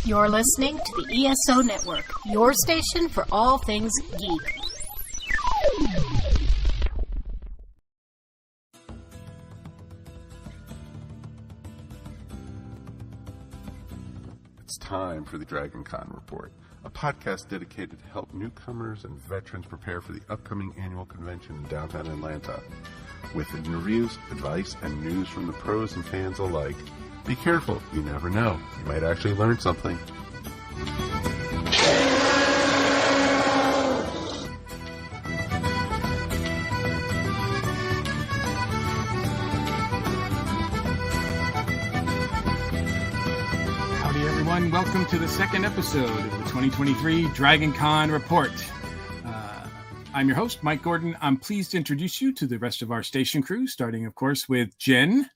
You're listening to the ESO Network, your station for all things geek. It's time for the Dragon Con Report, a podcast dedicated to help newcomers and veterans prepare for the upcoming annual convention in downtown Atlanta. With interviews, advice, and news from the pros and fans alike. Be careful, you never know. You might actually learn something. Howdy everyone, welcome to the second episode of the 2023 Dragon Con Report. I'm your host, Mike Gordon. I'm pleased to introduce you to the rest of our station crew, starting, of course, with Jen.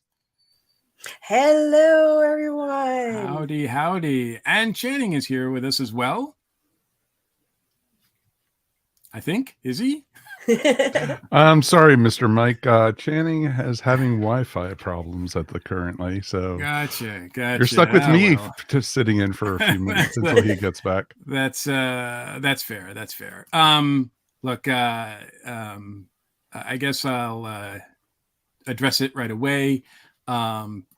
Hello, everyone. Howdy, howdy. And Channing is here with us as well. I think. Is he? I'm sorry, Mr. Mike. Channing is having Wi-Fi problems currently, so Gotcha. You're stuck with me just sitting in for a few minutes until he gets back. That's fair. That's fair. Look, I guess I'll address it right away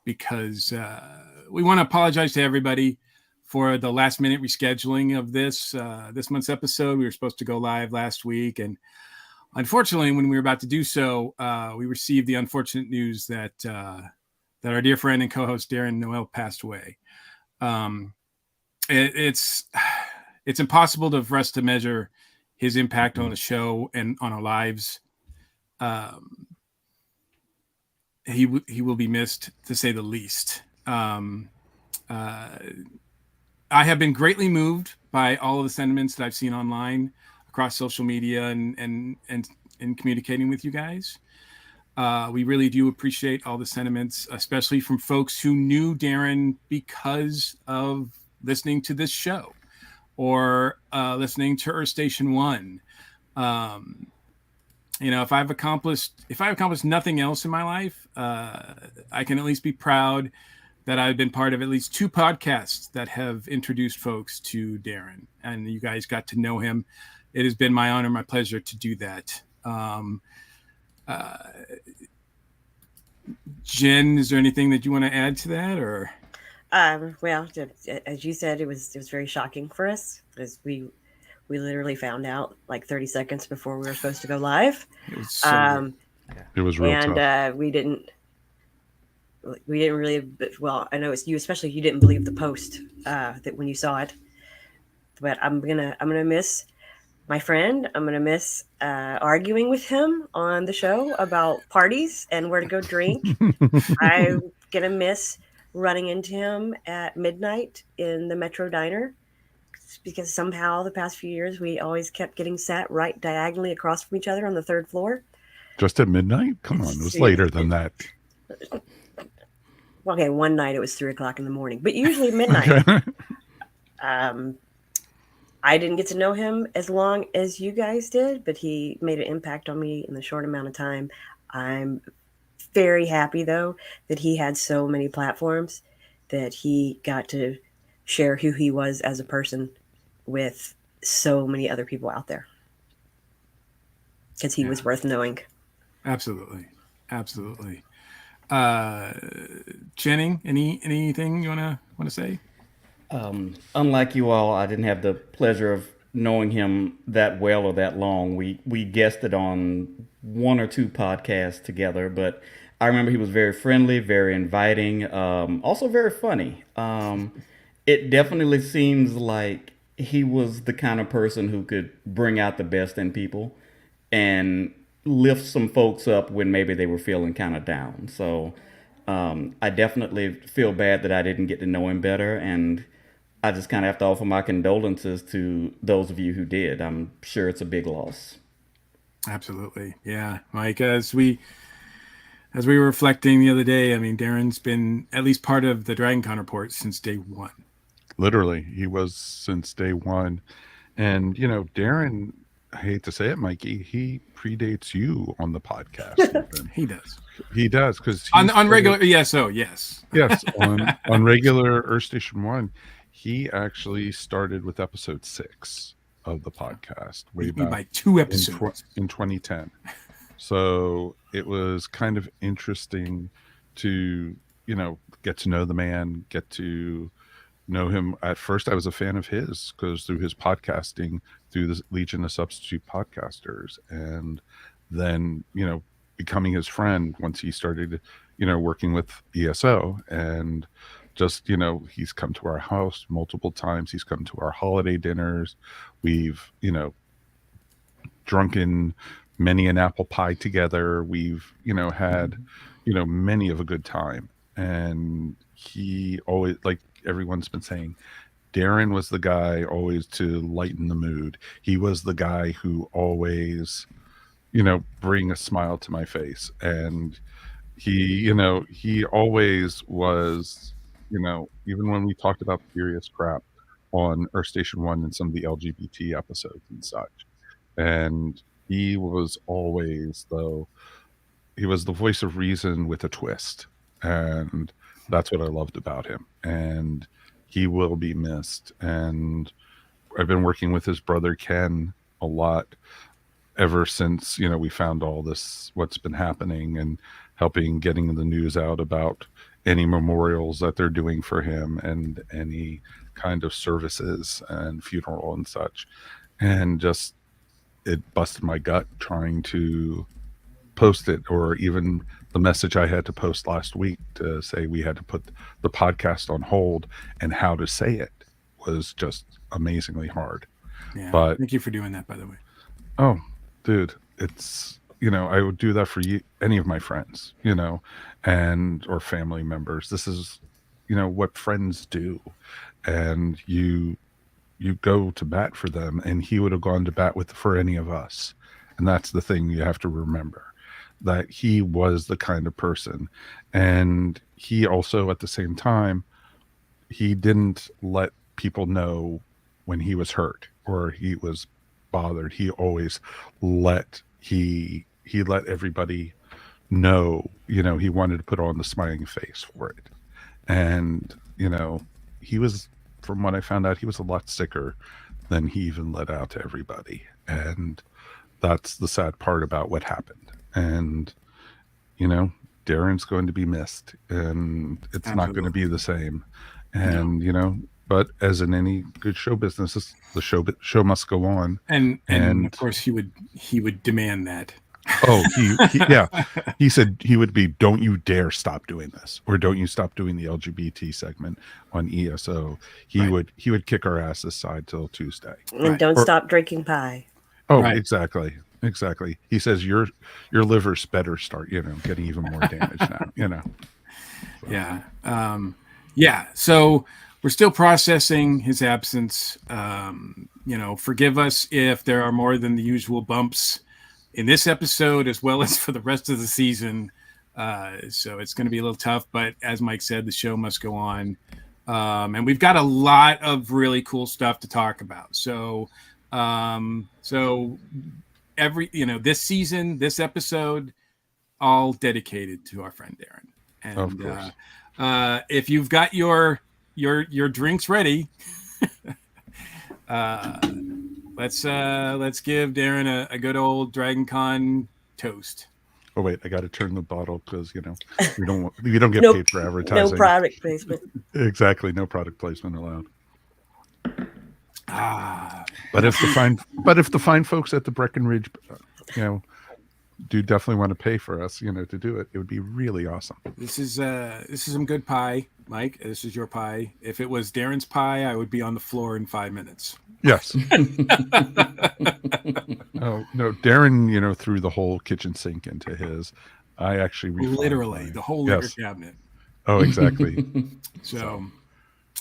because we want to apologize to everybody for the last minute rescheduling of this month's episode. We were supposed to go live last week, and unfortunately, when we were about to do so, we received the unfortunate news that our dear friend and co-host Darren Nowell passed away. It's impossible for us to measure his impact on the show and on our lives. He will be missed, to say the least. I have been greatly moved by all of the sentiments that I've seen online across social media and communicating with you guys. We really do appreciate all the sentiments, especially from folks who knew Darren because of listening to this show or listening to Earth Station One. If I've accomplished nothing else in my life, I can at least be proud that I've been part of at least two podcasts that have introduced folks to Darren, and you guys got to know him. It has been my honor, my pleasure to do that. Jen, is there anything that you want to add to that, or? Well, as you said, it was very shocking for us because we literally found out like 30 seconds before we were supposed to go live. It was it was real tough. And we didn't really. Well, I know it's you, especially. You didn't believe the post that when you saw it. But I'm gonna miss my friend. I'm gonna miss arguing with him on the show about parties and where to go drink. I'm gonna miss running into him at midnight in the Metro Diner because somehow the past few years we always kept getting sat right diagonally across from each other on the third floor. Just at midnight? Come on, it was later than that. Okay, one night it was 3:00 in the morning, but usually midnight. Okay. I didn't get to know him as long as you guys did, but he made an impact on me in the short amount of time. I'm very happy, though, that he had so many platforms that he got to share who he was as a person with so many other people out there. Because he was worth knowing. Absolutely. Channing, anything you want to say? Unlike you all, I didn't have the pleasure of knowing him that well or that long. We guested on one or two podcasts together, but I remember he was very friendly, very inviting, also very funny. It definitely seems like he was the kind of person who could bring out the best in people and lift some folks up when maybe they were feeling kind of down. So I definitely feel bad that I didn't get to know him better, and I just kind of have to offer my condolences to those of you who did. I'm sure it's a big loss. Absolutely. Yeah, Mike, as we were reflecting the other day, I mean, Darren's been at least part of the Dragon Con Report since day one. Literally, he was since day one. And, Darren, I hate to say it, Mikey, he predates you on the podcast. He does. He does, because on regular ESO, yes. Yes, on regular Earth Station One. He actually started with episode 6 of the podcast way Beat me back by 2 in, episodes. in 2010. So it was kind of interesting to, get to know the man, get to know him. At first, I was a fan of his because through his podcasting, through the Legion of Substitute Podcasters, and then, becoming his friend once he started, working with ESO. And just, he's come to our house multiple times. He's come to our holiday dinners. We've, drunken many an apple pie together. We've, had, many of a good time. And he always, like everyone's been saying, Darren was the guy always to lighten the mood. He was the guy who always, bring a smile to my face. And he always was, even when we talked about serious crap on Earth Station 1 and some of the LGBT episodes and such. And he was always, though, he was the voice of reason with a twist. And that's what I loved about him. And he will be missed. And I've been working with his brother Ken a lot ever since, we found all this, what's been happening, and helping getting the news out about any memorials that they're doing for him and any kind of services and funeral and such. And just, it busted my gut trying to post it, or even the message I had to post last week to say we had to put the podcast on hold, and how to say it was just amazingly hard. Yeah. But thank you for doing that, by the way. Oh, dude, it's, I would do that for you, any of my friends, and or family members. This is, what friends do. And you go to bat for them, and he would have gone to bat for any of us. And that's the thing you have to remember, that he was the kind of person. And he also, at the same time, he didn't let people know when he was hurt or he was bothered. He always let everybody know, he wanted to put on the smiling face for it. And, he was, from what I found out, he was a lot sicker than he even let out to everybody. And that's the sad part about what happened. And, Darren's going to be missed, and it's Absolutely. not going to be the same. And, but as in any good show business, the show must go on. And of course he would demand that. Oh, yeah. He said he would be, don't you dare stop doing this, or don't you stop doing the LGBT segment on ESO. He would kick our ass aside till Tuesday. And don't stop drinking pie. Oh, right. Exactly. He says your livers better start, getting even more damage now, So. Yeah. Yeah. So we're still processing his absence. Forgive us if there are more than the usual bumps in this episode, as well as for the rest of the season. So it's going to be a little tough, but as Mike said, the show must go on. And we've got a lot of really cool stuff to talk about. So this season, this episode, all dedicated to our friend Darren. And of course. If you've got your drinks ready, let's give Darren a good old Dragon Con toast. Oh wait, I got to turn the bottle because we don't get paid for advertising. No product placement. Exactly, no product placement allowed. But if the fine folks at the Breckenridge, do definitely want to pay for us, to do it, it would be really awesome. This is some good pie, Mike. This is your pie. If it was Darren's pie, I would be on the floor in 5 minutes. Yes. Oh no, Darren, threw the whole kitchen sink into his. I actually literally the whole liquor cabinet. Oh, exactly. So,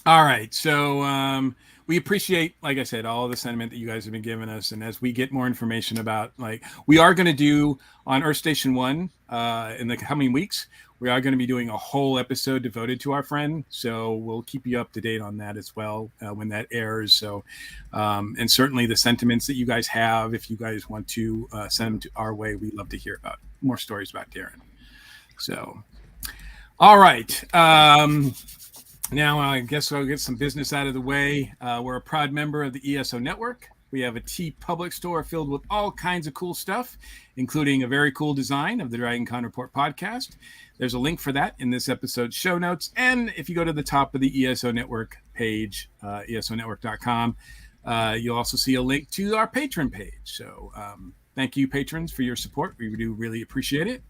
all right. So we appreciate, like I said, all the sentiment that you guys have been giving us. And as we get more information about, we are going to do on Earth Station 1 in the coming weeks, we are going to be doing a whole episode devoted to our friend. So we'll keep you up to date on that as well when that airs. So, and certainly the sentiments that you guys have, if you guys want to send them our way, we'd love to hear about more stories about Darren. So, all right. Now, I guess I'll get some business out of the way. We're a proud member of the ESO Network. We have a TeePublic store filled with all kinds of cool stuff, including a very cool design of the Dragon Con Report podcast. There's a link for that in this episode's show notes. And if you go to the top of the ESO Network page, esonetwork.com, you'll also see a link to our patron page. So thank you, patrons, for your support. We do really appreciate it.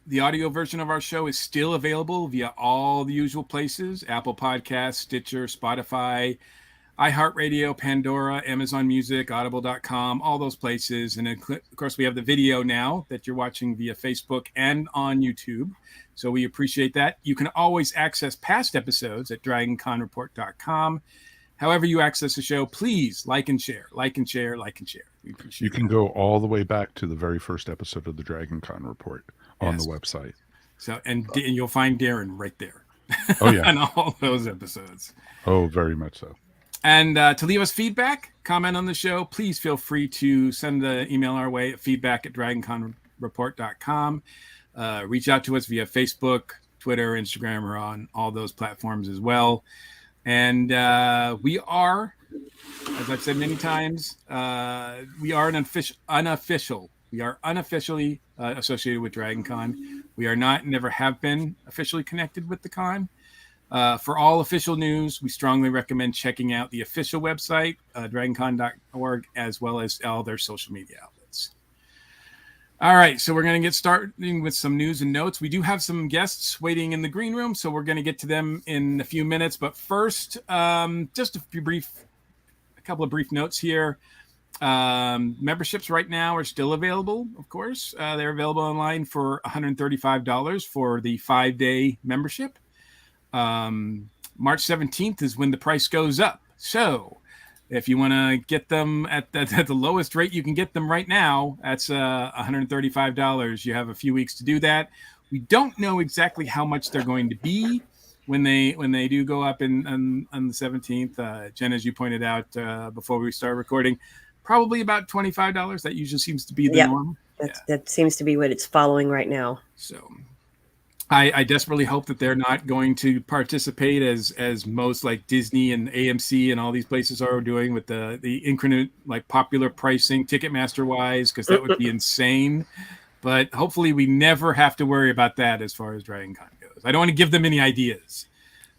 The audio version of our show is still available via all the usual places: Apple Podcasts, Stitcher, Spotify, iHeartRadio, Pandora, Amazon Music, Audible.com, all those places. And of course, we have the video now that you're watching via Facebook and on YouTube. So we appreciate that. You can always access past episodes at DragonConReport.com. However you access the show, please like and share, like and share, like and share. We appreciate You can go all the way back to the very first episode of the Dragon Con Report on the website. So, and you'll find Darren right there. Oh, yeah. On all those episodes. Oh, very much so. And to leave us feedback, comment on the show, please feel free to send the email our way at feedback@dragonconreport.com. Reach out to us via Facebook, Twitter, Instagram, or on all those platforms as well. And we are, as I've said many times, we are unofficially associated with Dragon Con. We are not, never have been officially connected with the con. For all official news, we strongly recommend checking out the official website, dragoncon.org, as well as all their social media outlets. All right, so we're going to get starting with some news and notes. We do have some guests waiting in the green room, so we're going to get to them in a few minutes. But first, just a couple of brief notes here. Memberships right now are still available, of course. They're available online for $135 for the 5-day membership. March 17th is when the price goes up. So if you want to get them at the lowest rate you can get them right now, that's $135. You have a few weeks to do that. We don't know exactly how much they're going to be when they do go up on the 17th. Jen, as you pointed out before we started recording, probably about $25. That usually seems to be the norm. That seems to be what it's following right now. So I desperately hope that they're not going to participate as most like Disney and AMC and all these places are doing with the increment like popular pricing Ticketmaster wise, because that would be insane. But hopefully we never have to worry about that as far as Dragon Con goes. I don't want to give them any ideas.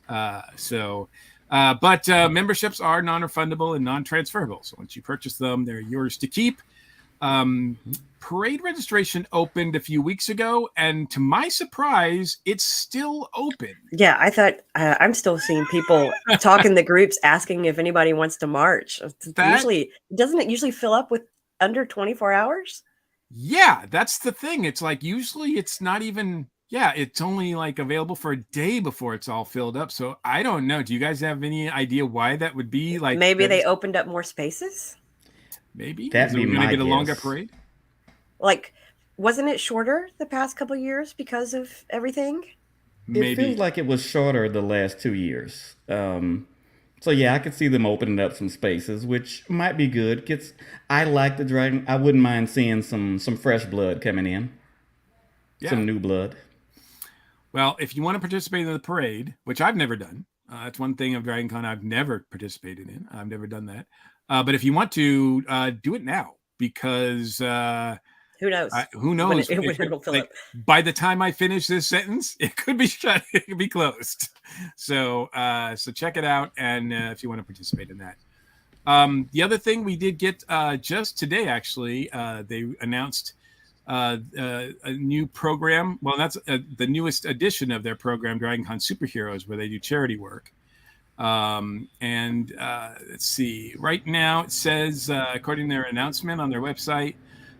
But memberships are non-refundable and non-transferable. So once you purchase them, they're yours to keep. Parade registration opened a few weeks ago, and to my surprise, it's still open. Yeah, I thought I'm still seeing people talk in the groups asking if anybody wants to march. Doesn't it usually fill up with under 24 hours? Yeah, that's the thing. It's like usually it's not even. Yeah, it's only like available for a day before it's all filled up. So I don't know. Do you guys have any idea why that would be? Like maybe they opened up more spaces. Maybe that'd be going to get a guess. longer parade. Like, wasn't it shorter the past couple of years because of everything? Maybe. It feels like it was shorter the last 2 years. So yeah, I could see them opening up some spaces, which might be good. I like the Dragon. I wouldn't mind seeing some fresh blood coming in. Yeah. Some new blood. Well, if you want to participate in the parade, which I've never done, that's one thing of Dragon Con I've never participated in. I've never done that. But if you want to, do it now, because who knows? Who knows? When it'll fill up. By the time I finish this sentence, it could be shut. It could be closed. So check it out, and if you want to participate in that. The other thing we did get just today, actually, they announced a new program. Well, that's the newest edition of their program, Dragon Con Superheroes, where they do charity work. Let's see. Right now, it says, according to their announcement on their website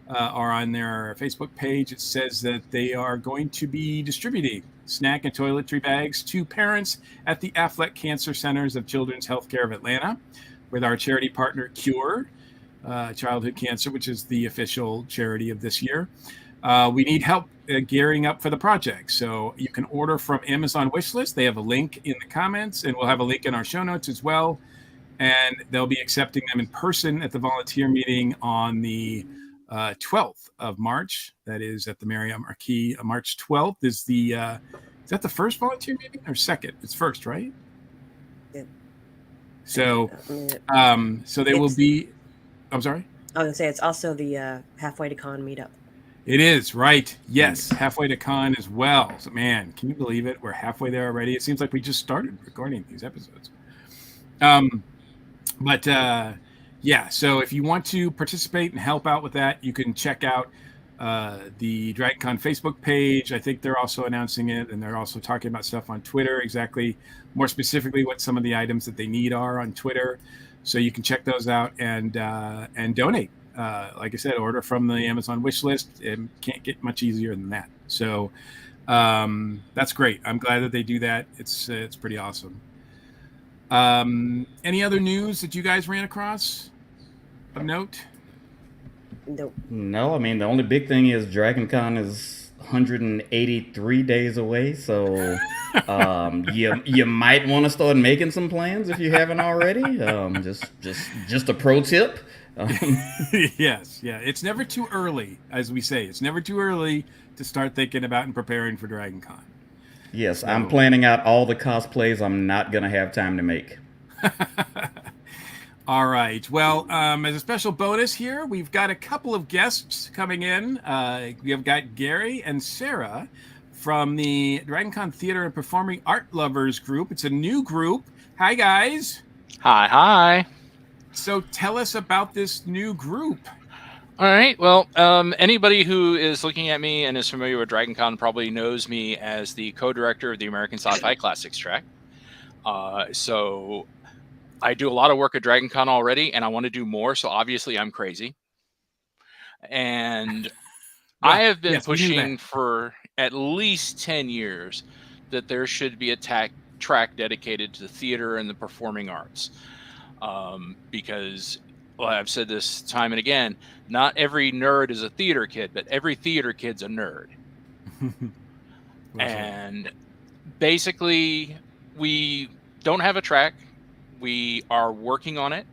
or on their Facebook page, it says that they are going to be distributing snack and toiletry bags to parents at the Affleck Cancer Centers of Children's Healthcare of Atlanta with our charity partner, Cure Childhood Cancer, which is the official charity of this year. We need help gearing up for the project. So you can order from Amazon wishlist. They have a link in the comments, and we'll have a link in our show notes as well. And they'll be accepting them in person at the volunteer meeting on the 12th of March. That is at the Marriott Marquis. March 12th is the Is that the first volunteer meeting or second? It's first, right? Yeah. So, so they will be. I'm sorry. I was gonna say it's also the halfway to con meetup. It is, right. Yes, halfway to con as well. So, man, can you believe it? We're halfway there already. It seems like we just started recording these episodes. But yeah, so if you want to participate and help out with that, you can check out the DragonCon Facebook page. I think they're also announcing it, and they're also talking about stuff on Twitter, exactly, more specifically what some of the items that they need are on Twitter. So you can check those out and donate. Like I said, order from the Amazon wish list. It can't get much easier than that. So that's great. I'm glad that they do that. It's pretty awesome. Any other news that you guys ran across of note? Nope. No, I mean, the only big thing is DragonCon is 183 days away, so you might want to start making some plans if you haven't already. Just a pro tip. Yes, yeah. It's never too early, as we say. It's never too early to start thinking about and preparing for DragonCon. Yes, so, I'm planning out all the cosplays I'm not going to have time to make. All right. Well, as a special bonus here, we've got a couple of guests coming in. We have got Gary and Sarah from the DragonCon Theater and Performing Art Lovers group. It's a new group. Hi, guys. Hi. So tell us about this new group. All right. Well, anybody who is looking at me and is familiar with DragonCon probably knows me as the co-director of the American Sci-Fi Classics track. So I do a lot of work at DragonCon already, and I want to do more. So obviously I'm crazy. And I have been pushing for at least 10 years that there should be a track dedicated to the theater and the performing arts. Because well, I've said this time and again, not every nerd is a theater kid, but every theater kid's a nerd. And basically, we don't have a track. We are working on it.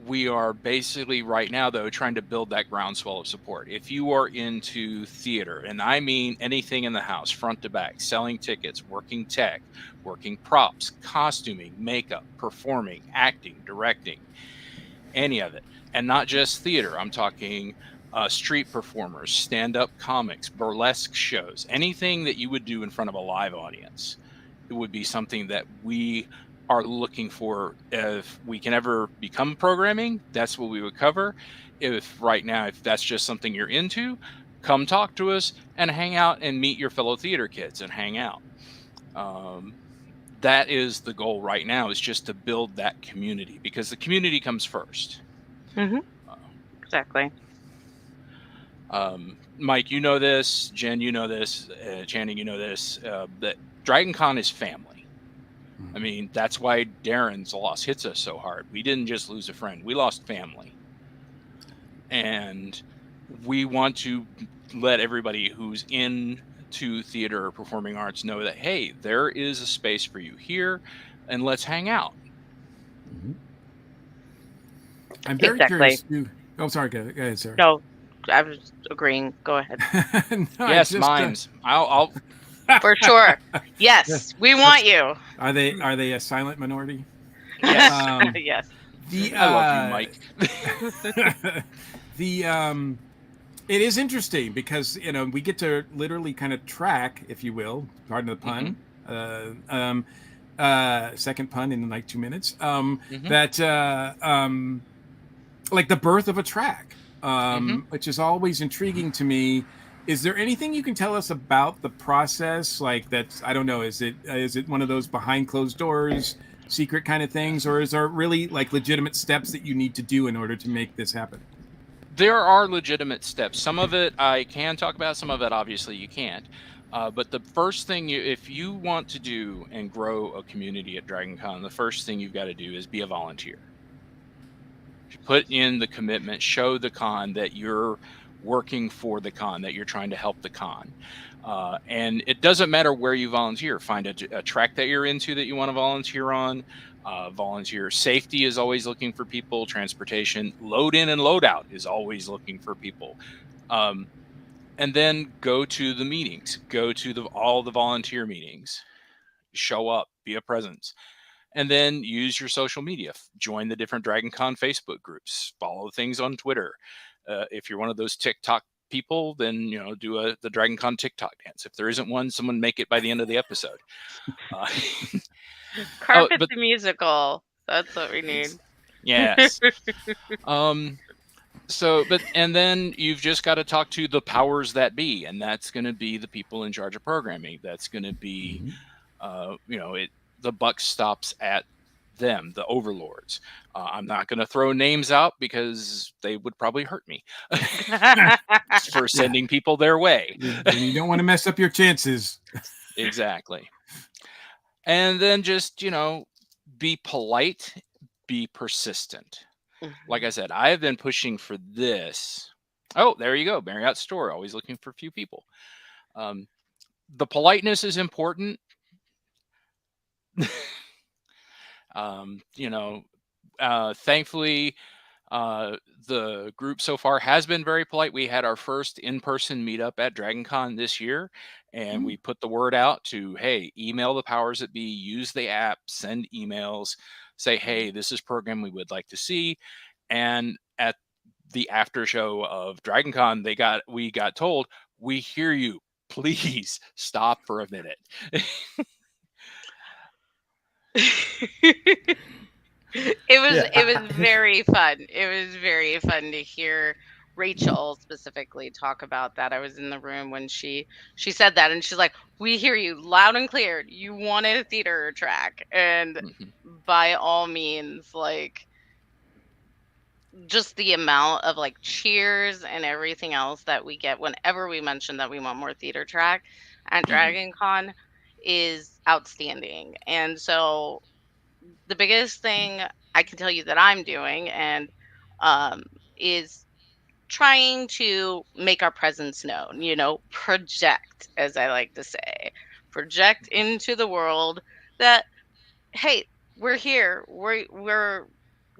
We are basically right now, though, trying to build that groundswell of support. If you are into theater, and I mean anything in the house, front to back, selling tickets, working tech, working props, costuming, makeup, performing, acting, directing, any of it, and not just theater. I'm talking street performers, stand-up comics, burlesque shows, anything that you would do in front of a live audience. It would be something that we are looking for. If we can ever become programming, that's what we would cover. If right now, if that's just something you're into, come talk to us and hang out and meet your fellow theater kids and hang out. That is the goal right now, is just to build that community, because the community comes first. Mm-hmm. Exactly. Mike, you know this. Jen, you know this. Channing, you know this. That DragonCon is family. I mean, that's why Darren's loss hits us so hard. We didn't just lose a friend. We lost family. And we want to let everybody who's into theater or performing arts know that, hey, there is a space for you here, and let's hang out. I'm very curious. Oh, sorry. Go ahead, Sarah. No, I was agreeing. Go ahead. No, yes, mimes. I'll for sure. Yes, we want you. Are they a silent minority? Yes. Yes. I love you, Mike. It is interesting because we get to literally kind of track, if you will, pardon the pun, second pun in like 2 minutes. That like the birth of a track, which is always intriguing to me. Is there anything you can tell us about the process? Like that's, I don't know, is it one of those behind closed doors, secret kind of things, or is there really like legitimate steps that you need to do in order to make this happen? There are legitimate steps. Some of it I can talk about, some of it obviously you can't. But the first thing, if you want to do and grow a community at DragonCon, the first thing you've got to do is be a volunteer. Put in the commitment, show the con that you're working for the con, that you're trying to help the con. And it doesn't matter where you volunteer. Find a track that you're into that you want to volunteer on. Volunteer safety is always looking for people. Transportation, load in and load out is always looking for people. and then go to the meetings, go to all the volunteer meetings, show up, be a presence, and then use your social media. Join the different DragonCon Facebook groups, follow things on Twitter. If you're one of those TikTok people, then do the DragonCon TikTok dance. If there isn't one, someone make it by the end of the episode. Carpet the musical. That's what we need. Yes. And then you've just got to talk to the powers that be, and that's going to be the people in charge of programming. That's going to be, the buck stops at them, the overlords. I'm not going to throw names out because they would probably hurt me for sending people their way. You don't want to mess up your chances. Exactly. And then just, be polite, be persistent. Like I said, I have been pushing for this. Oh, there you go. Marriott's store, always looking for a few people. The politeness is important. Thankfully, the group so far has been very polite. We had our first in-person meetup at DragonCon this year, and we put the word out to, hey, email the powers that be, use the app, send emails, say, hey, this is program we would like to see. And at the after show of DragonCon, we got told, we hear you. Please stop for a minute. It was very fun. It was very fun to hear Rachel specifically talk about that. I was in the room when she said that, and she's like, we hear you loud and clear. You want a theater track. And by all means, like, just the amount of like cheers and everything else that we get whenever we mention that we want more theater track at DragonCon is outstanding. And so the biggest thing I can tell you that I'm doing and is trying to make our presence known, project, as I like to say, project into the world that, hey, we're here. We're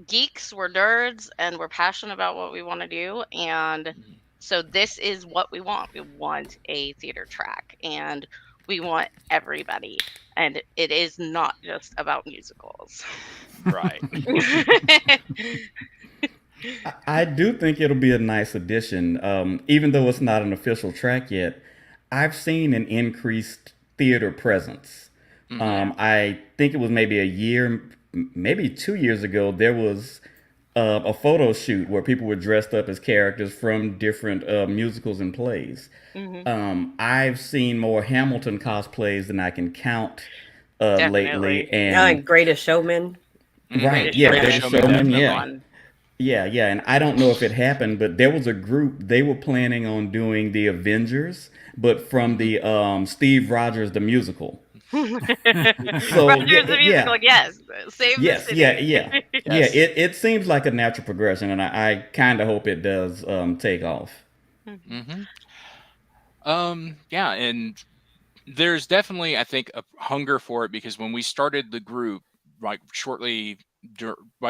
geeks, we're nerds, and we're passionate about what we want to do. And so this is what we want. We want a theater track, and we want everybody. And it is not just about musicals. Right. I do think it'll be a nice addition. Even though it's not an official track yet, I've seen an increased theater presence. I think it was maybe a year, maybe 2 years ago, there was a photo shoot where people were dressed up as characters from different musicals and plays. I've seen more Hamilton cosplays than I can count lately. And Greatest Showman. Right, Greatest Showman, yeah, and I don't know if it happened, but there was a group, they were planning on doing the Avengers, but from the Steve Rogers the musical. So, Rogers the musical, yes. Save the city. Yeah. It seems like a natural progression, and I kind of hope it does take off. Yeah, and there's definitely, I think, a hunger for it, because when we started the group, like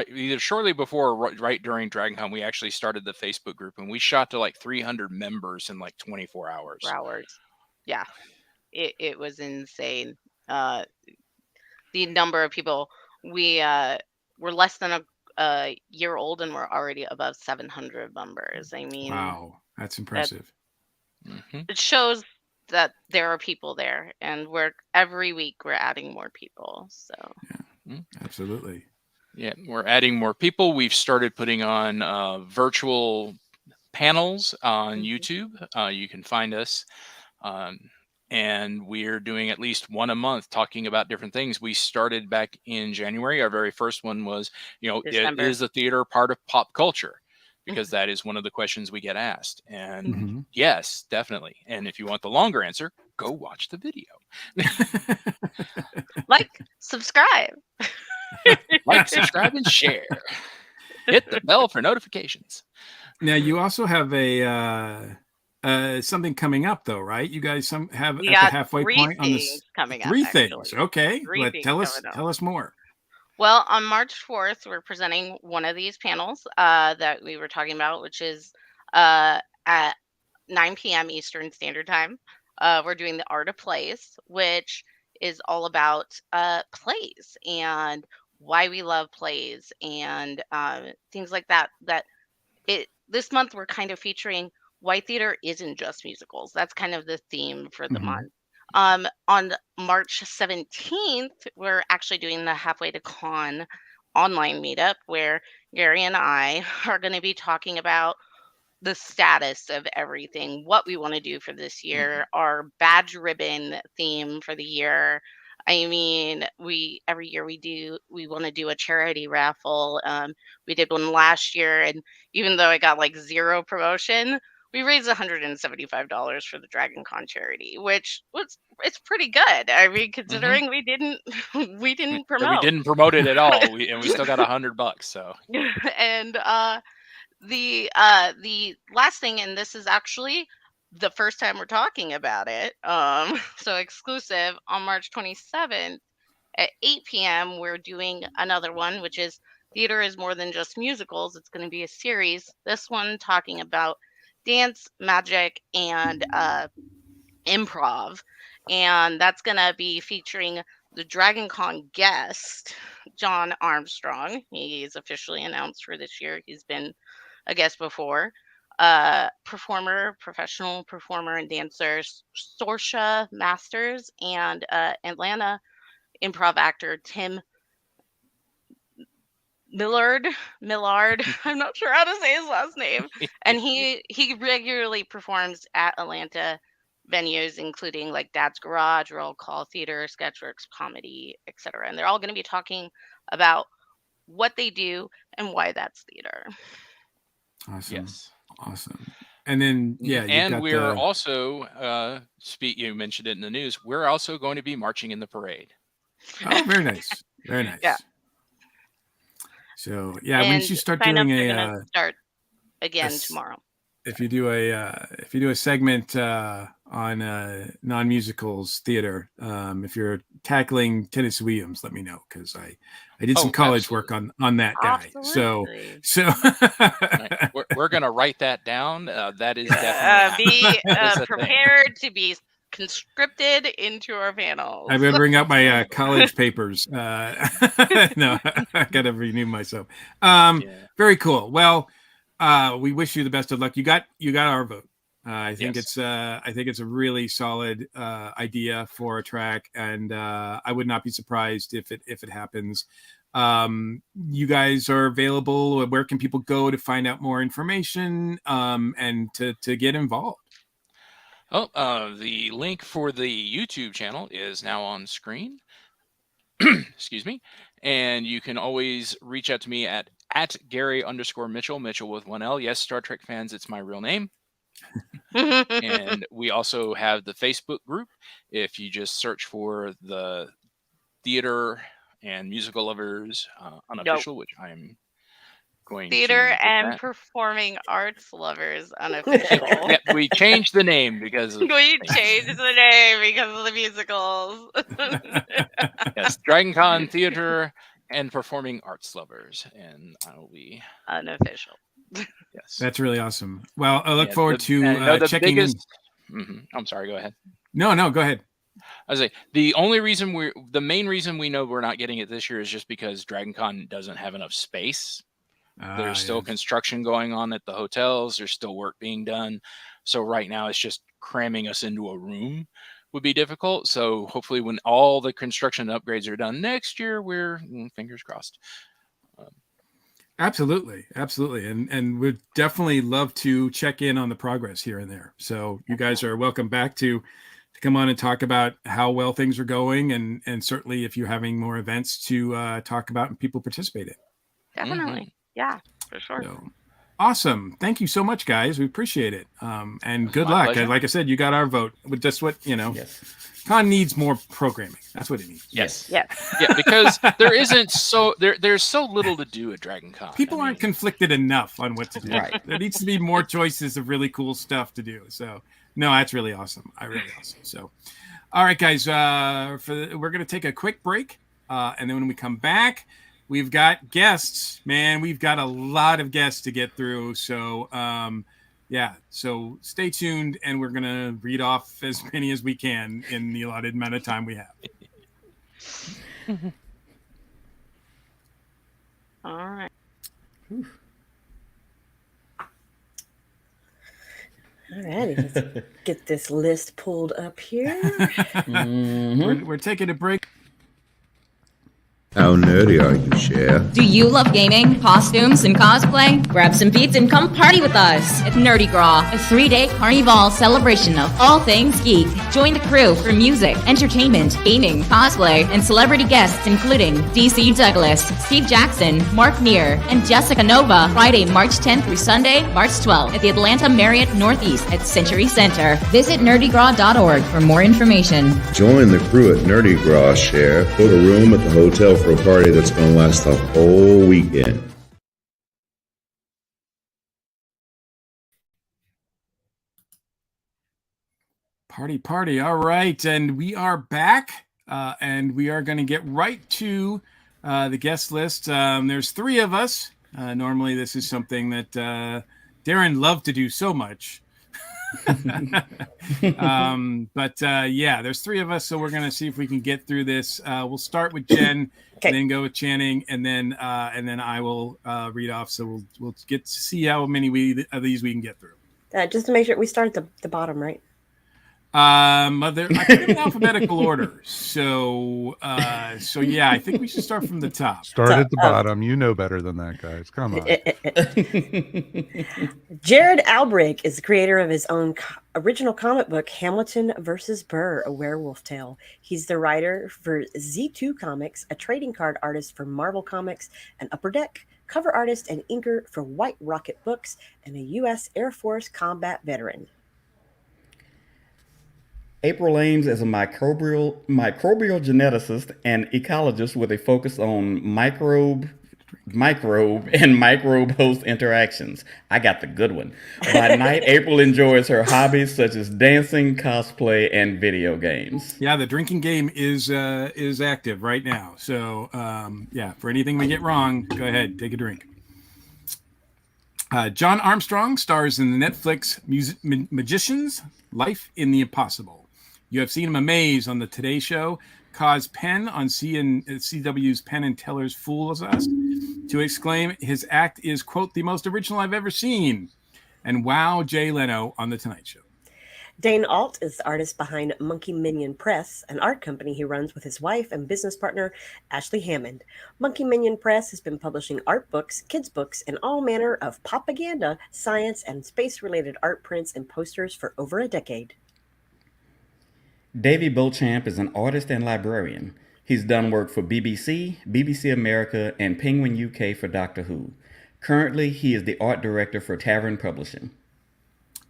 either shortly before or right during DragonCon, we actually started the Facebook group, and we shot to like 300 members in like 24 hours. Yeah, it was insane. The number of people, we're less than a year old, and we're already above 700 members. I mean, wow, that's impressive. It shows that there are people there, and every week we're adding more people. So absolutely. Yeah, we're adding more people. We've started putting on virtual panels on YouTube. You can find us. And we're doing at least one a month talking about different things. We started back in January. Our very first one was, is the theater part of pop culture? Because that is one of the questions we get asked. And yes, definitely. And if you want the longer answer, go watch the video. Like, subscribe. Like, subscribe, and share. Hit the bell for notifications. Now, you also have something coming up, though, right? You guys have at the halfway point on this coming up. 3 things. Okay, but tell us more. Well, on March 4th, we're presenting one of these panels that we were talking about, which is at 9 p.m. Eastern Standard Time. We're doing the Art of Plays, which is all about plays and why we love plays and things like that. This month we're kind of featuring why theater isn't just musicals. That's kind of the theme for the month. On March 17th, we're actually doing the Halfway to Con online meetup where Gary and I are going to be talking about the status of everything, what we want to do for this year, our badge ribbon theme for the year. I mean, every year we want to do a charity raffle. We did one last year, and even though I got like zero promotion, we raised $175 for the Dragon Con charity, which it's pretty good. I mean, considering we didn't we didn't We promote. didn't promote it at all, and we still got $100. So And the last thing, and this is actually the first time we're talking about it, so exclusive, on March 27th at 8 p.m. we're doing another one, which is Theater is More Than Just Musicals. It's going to be a series, this one talking about dance, magic, and improv, and that's going to be featuring the Dragon Con guest, John Armstrong. He is officially announced for this year. He's been a guest before. Professional performer and dancer, Sorsha Masters, and Atlanta improv actor Tim Millard. I'm not sure how to say his last name. And he regularly performs at Atlanta venues, including like Dad's Garage, Roll Call Theater, Sketchworks, Comedy, etc. And they're all going to be talking about what they do and why that's theater. Awesome. yes. Awesome. And then, yeah, you've And got we're also you mentioned it in the news. We're also going to be marching in the parade. Oh, very nice. Very nice. Yeah. So, yeah, And once you start sign-ups doing are gonna start again s- tomorrow. if you do a segment on non-musicals theater, if you're tackling Tennessee Williams, let me know, because I did some college work on that guy. Absolutely. So Right. We're going to write that down. That is definitely Be prepared to be conscripted into our panels. I'm gonna bring up my college papers. No, I gotta renew myself. Very cool. Well, we wish you the best of luck. You got our vote. I think it's a really solid idea for a track, and I would not be surprised if it happens. You guys are available. Where can people go to find out more information and to get involved? Oh, the link for the YouTube channel is now on screen. Excuse me. And you can always reach out to me at Gary_Mitchell, Mitchell with one L. Yes, Star Trek fans, it's my real name. And we also have the Facebook group. If you just search for the Theater and Musical Lovers Unofficial, which I'm going Theater to and that. Performing Arts Lovers Unofficial. Yeah, we changed the name because of We changed the name because of the musicals. yes, Dragon Con Theater and Performing Arts Lovers, and I will be Unofficial. yes. That's really awesome. Well, I look forward to checking in. I'm sorry. Go ahead. No, go ahead. I was like, the main reason we know we're not getting it this year is just because Dragon Con doesn't have enough space. There's still construction going on at the hotels. There's still work being done. So right now it's just cramming us into a room would be difficult. So hopefully when all the construction upgrades are done next year, we're fingers crossed. Absolutely. And we'd definitely love to check in on the progress here and there. So you guys are welcome back to come on and talk about how well things are going. And certainly if you're having more events to talk about and people participate in. Definitely. Yeah, for sure. So, awesome. Thank you so much, guys. We appreciate it. And good My luck. pleasure. Like I said, you got our vote. But that's what, Yes. Con needs more programming. That's what it needs. Yes. Yeah. Yeah, because there's so little to do at Dragon Con. People aren't conflicted enough on what to do. Right. There needs to be more choices of really cool stuff to do. So, no, that's really awesome. Really awesome. So, all right, guys, we're going to take a quick break. And then when we come back, we've got guests. Man, we've got a lot of guests to get through. So, yeah. So stay tuned, and we're gonna read off as many as we can in the allotted amount of time we have. All right. All righty, let's get this list pulled up here. We're taking a break. How nerdy are you, Cher? Do you love gaming, costumes, and cosplay? Grab some beats and come party with us at Nerdy Gras, a 3-day carnival celebration of all things geek. Join the crew for music, entertainment, gaming, cosplay, and celebrity guests including DC Douglas, Steve Jackson, Mark Neer, and Jessica Nova. Friday, March 10th through Sunday, March 12th at the Atlanta Marriott Northeast at Century Center. Visit nerdygras.org for more information. Join the crew at Nerdy Gras, Cher. Book a room at the hotel for a party that's going to last the whole weekend. Party. All right. And we are back. And we are going to get right to the guest list. There's 3 of us. Normally, this is something that Darren loved to do so much. But yeah, there's 3 of us. So we're going to see if we can get through this. We'll start with Jen, and then go with Channing, and then I will read off. So we'll get to see how many of these we can get through. Just to make sure we start at the bottom, right? I put them in alphabetical order. So yeah, I think we should start from the top. Start at the bottom. You know better than that, guys. Come on. Jared Albrick is the creator of his own original comic book, Hamilton vs. Burr, A Werewolf Tale. He's the writer for Z2 Comics, a trading card artist for Marvel Comics and Upper Deck, cover artist and inker for White Rocket Books, and a U.S. Air Force combat veteran. April Ames is a microbial geneticist and ecologist with a focus on microbe and microbe host interactions. I got the good one. By night, April enjoys her hobbies such as dancing, cosplay, and video games. Yeah, the drinking game is active right now. So yeah, for anything we get wrong, go ahead, take a drink. John Armstrong stars in the Netflix Magicians, Life in the Impossible. You have seen him amaze on the Today Show, cause Penn on CW's Penn and Teller's Fools Us to exclaim his act is, quote, the most original I've ever seen, and wow Jay Leno on the Tonight Show. Dane Alt is the artist behind Monkey Minion Press, an art company he runs with his wife and business partner, Ashley Hammond. Monkey Minion Press has been publishing art books, kids' books, and all manner of propaganda, science, and space-related art prints and posters for over a decade. Davey Beauchamp is an artist and librarian. He's done work for BBC, BBC America, and Penguin UK for Doctor Who. Currently, he is the art director for Tavern Publishing.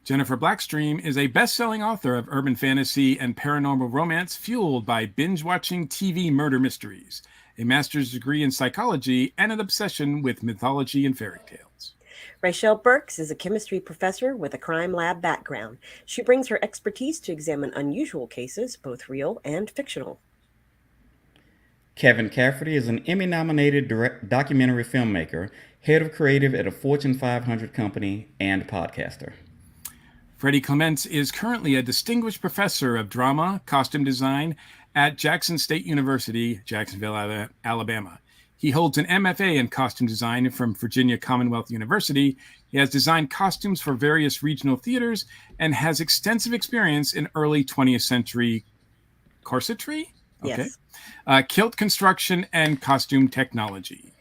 Jennifer Blackstream is a best-selling author of urban fantasy and paranormal romance fueled by binge-watching TV murder mysteries, a master's degree in psychology, and an obsession with mythology and fairy tales. Rachel Burks is a chemistry professor with a crime lab background. She brings her expertise to examine unusual cases, both real and fictional. Kevin Cafferty is an Emmy-nominated documentary filmmaker, head of creative at a Fortune 500 company, and podcaster. Freddie Clements is currently a distinguished professor of drama, costume design at Jackson State University, Jacksonville, Alabama. He holds an MFA in costume design from Virginia Commonwealth University. He has designed costumes for various regional theaters and has extensive experience in early 20th century corsetry, Yes. Kilt construction, and costume technology.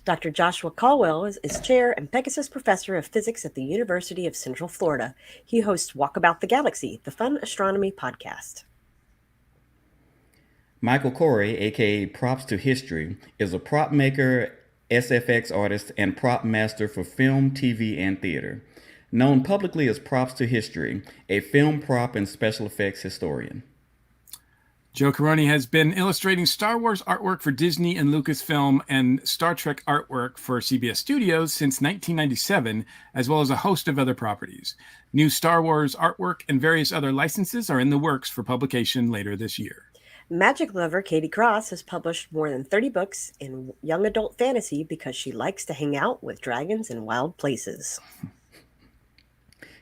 Dr. Joshua Caldwell is chair and Pegasus professor of physics at the University of Central Florida. He hosts Walkabout the Galaxy, the fun astronomy podcast. Michael Corey, aka Props to History, is a prop maker, SFX artist, and prop master for film, TV, and theater. Known publicly as Props to History, a film prop and special effects historian. Joe Caroni has been illustrating Star Wars artwork for Disney and Lucasfilm and Star Trek artwork for CBS Studios since 1997, as well as a host of other properties. New Star Wars artwork and various other licenses are in the works for publication later this year. Magic lover Katie Cross has published more than 30 books in young adult fantasy because she likes to hang out with dragons in wild places.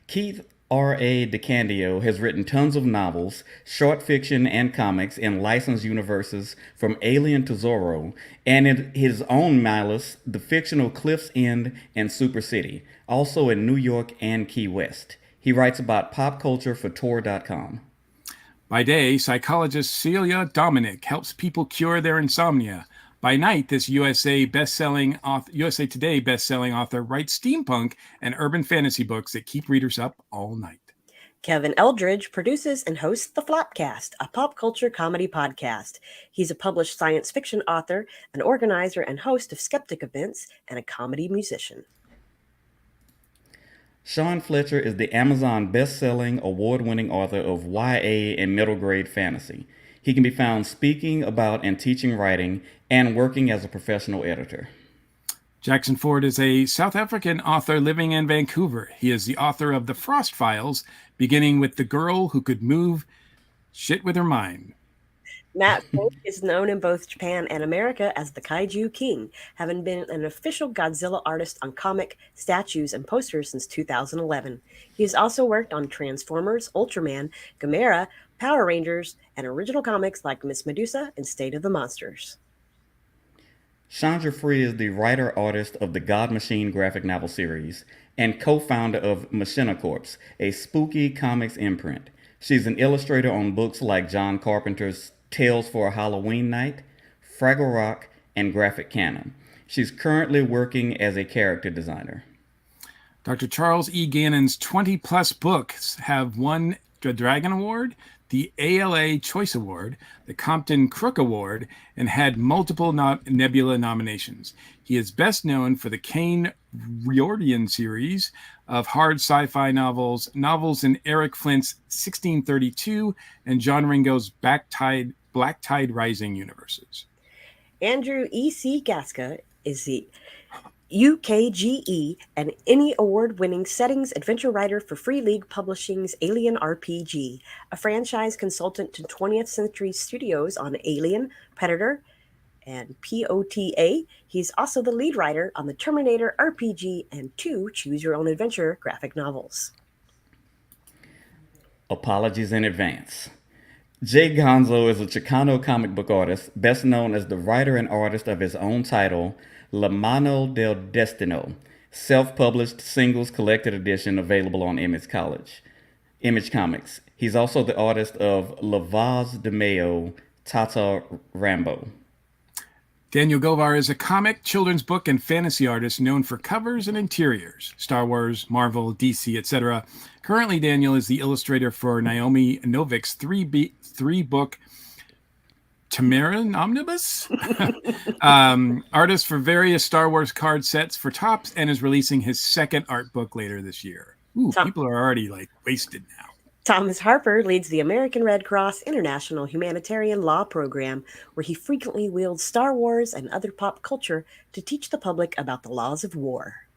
Keith R.A. DeCandio has written tons of novels, short fiction, and comics in licensed universes from Alien to Zorro, and in his own Miles, the fictional Cliff's End and Super City, also in New York and Key West. He writes about pop culture for Tor.com. By day, psychologist Celia Dominic helps people cure their insomnia. By night, this USA Today best-selling author writes steampunk and urban fantasy books that keep readers up all night. Kevin Eldridge produces and hosts The Flopcast, a pop culture comedy podcast. He's a published science fiction author, an organizer and host of Skeptic events, and a comedy musician. Sean Fletcher is the Amazon best-selling, award-winning author of YA and middle-grade fantasy. He can be found speaking about and teaching writing and working as a professional editor. Jackson Ford is a South African author living in Vancouver. He is the author of The Frost Files, beginning with The Girl Who Could Move Shit with Her Mind. Matt Folk is known in both Japan and America as the Kaiju King, having been an official Godzilla artist on comic, statues, and posters since 2011. He has also worked on Transformers, Ultraman, Gamera, Power Rangers, and original comics like Miss Medusa and State of the Monsters. Chandra Free is the writer-artist of the God Machine graphic novel series and co-founder of Machina Corps, a spooky comics imprint. She's an illustrator on books like John Carpenter's Tales for a Halloween Night, Fraggle Rock, and Graphic Canon. She's currently working as a character designer. Dr. Charles E. Gannon's 20-plus books have won the Dragon Award, the ALA Choice Award, the Compton Crook Award, and had multiple Nebula nominations. He is best known for the Kane Riordan series of hard sci-fi novels in Eric Flint's 1632 and John Ringo's Black Tide Rising universes. Andrew E.C. Gaska is the UKGE and Emmy Award-winning settings adventure writer for Free League Publishing's Alien RPG, a franchise consultant to 20th Century Studios on Alien, Predator, and POTA. He's also the lead writer on the Terminator RPG and 2 Choose-Your-Own-Adventure graphic novels. Apologies in advance. Jay Gonzo is a Chicano comic book artist, best known as the writer and artist of his own title, La Mano del Destino, self-published singles collected edition available on Image Comics. He's also the artist of La Vaz de Mayo, Tata Rambo. Daniel Govar is a comic, children's book, and fantasy artist known for covers and interiors, Star Wars, Marvel, DC, etc. Currently, Daniel is the illustrator for Naomi Novik's three-book Tamarin Omnibus, artist for various Star Wars card sets for Topps, and is releasing his second art book later this year. Ooh, people are already wasted now. Thomas Harper leads the American Red Cross International Humanitarian Law Program, where he frequently wields Star Wars and other pop culture to teach the public about the laws of war.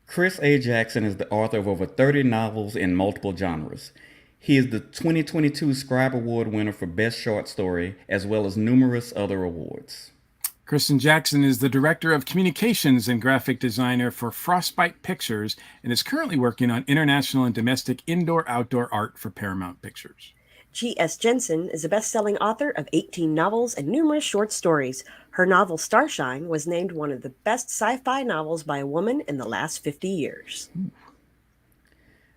Chris A. Jackson is the author of over 30 novels in multiple genres. He is the 2022 Scribe Award winner for Best Short Story, as well as numerous other awards. Kristen Jackson is the Director of Communications and Graphic Designer for Frostbite Pictures and is currently working on international and domestic indoor-outdoor art for Paramount Pictures. G.S. Jensen is a best-selling author of 18 novels and numerous short stories. Her novel Starshine was named one of the best sci-fi novels by a woman in the last 50 years.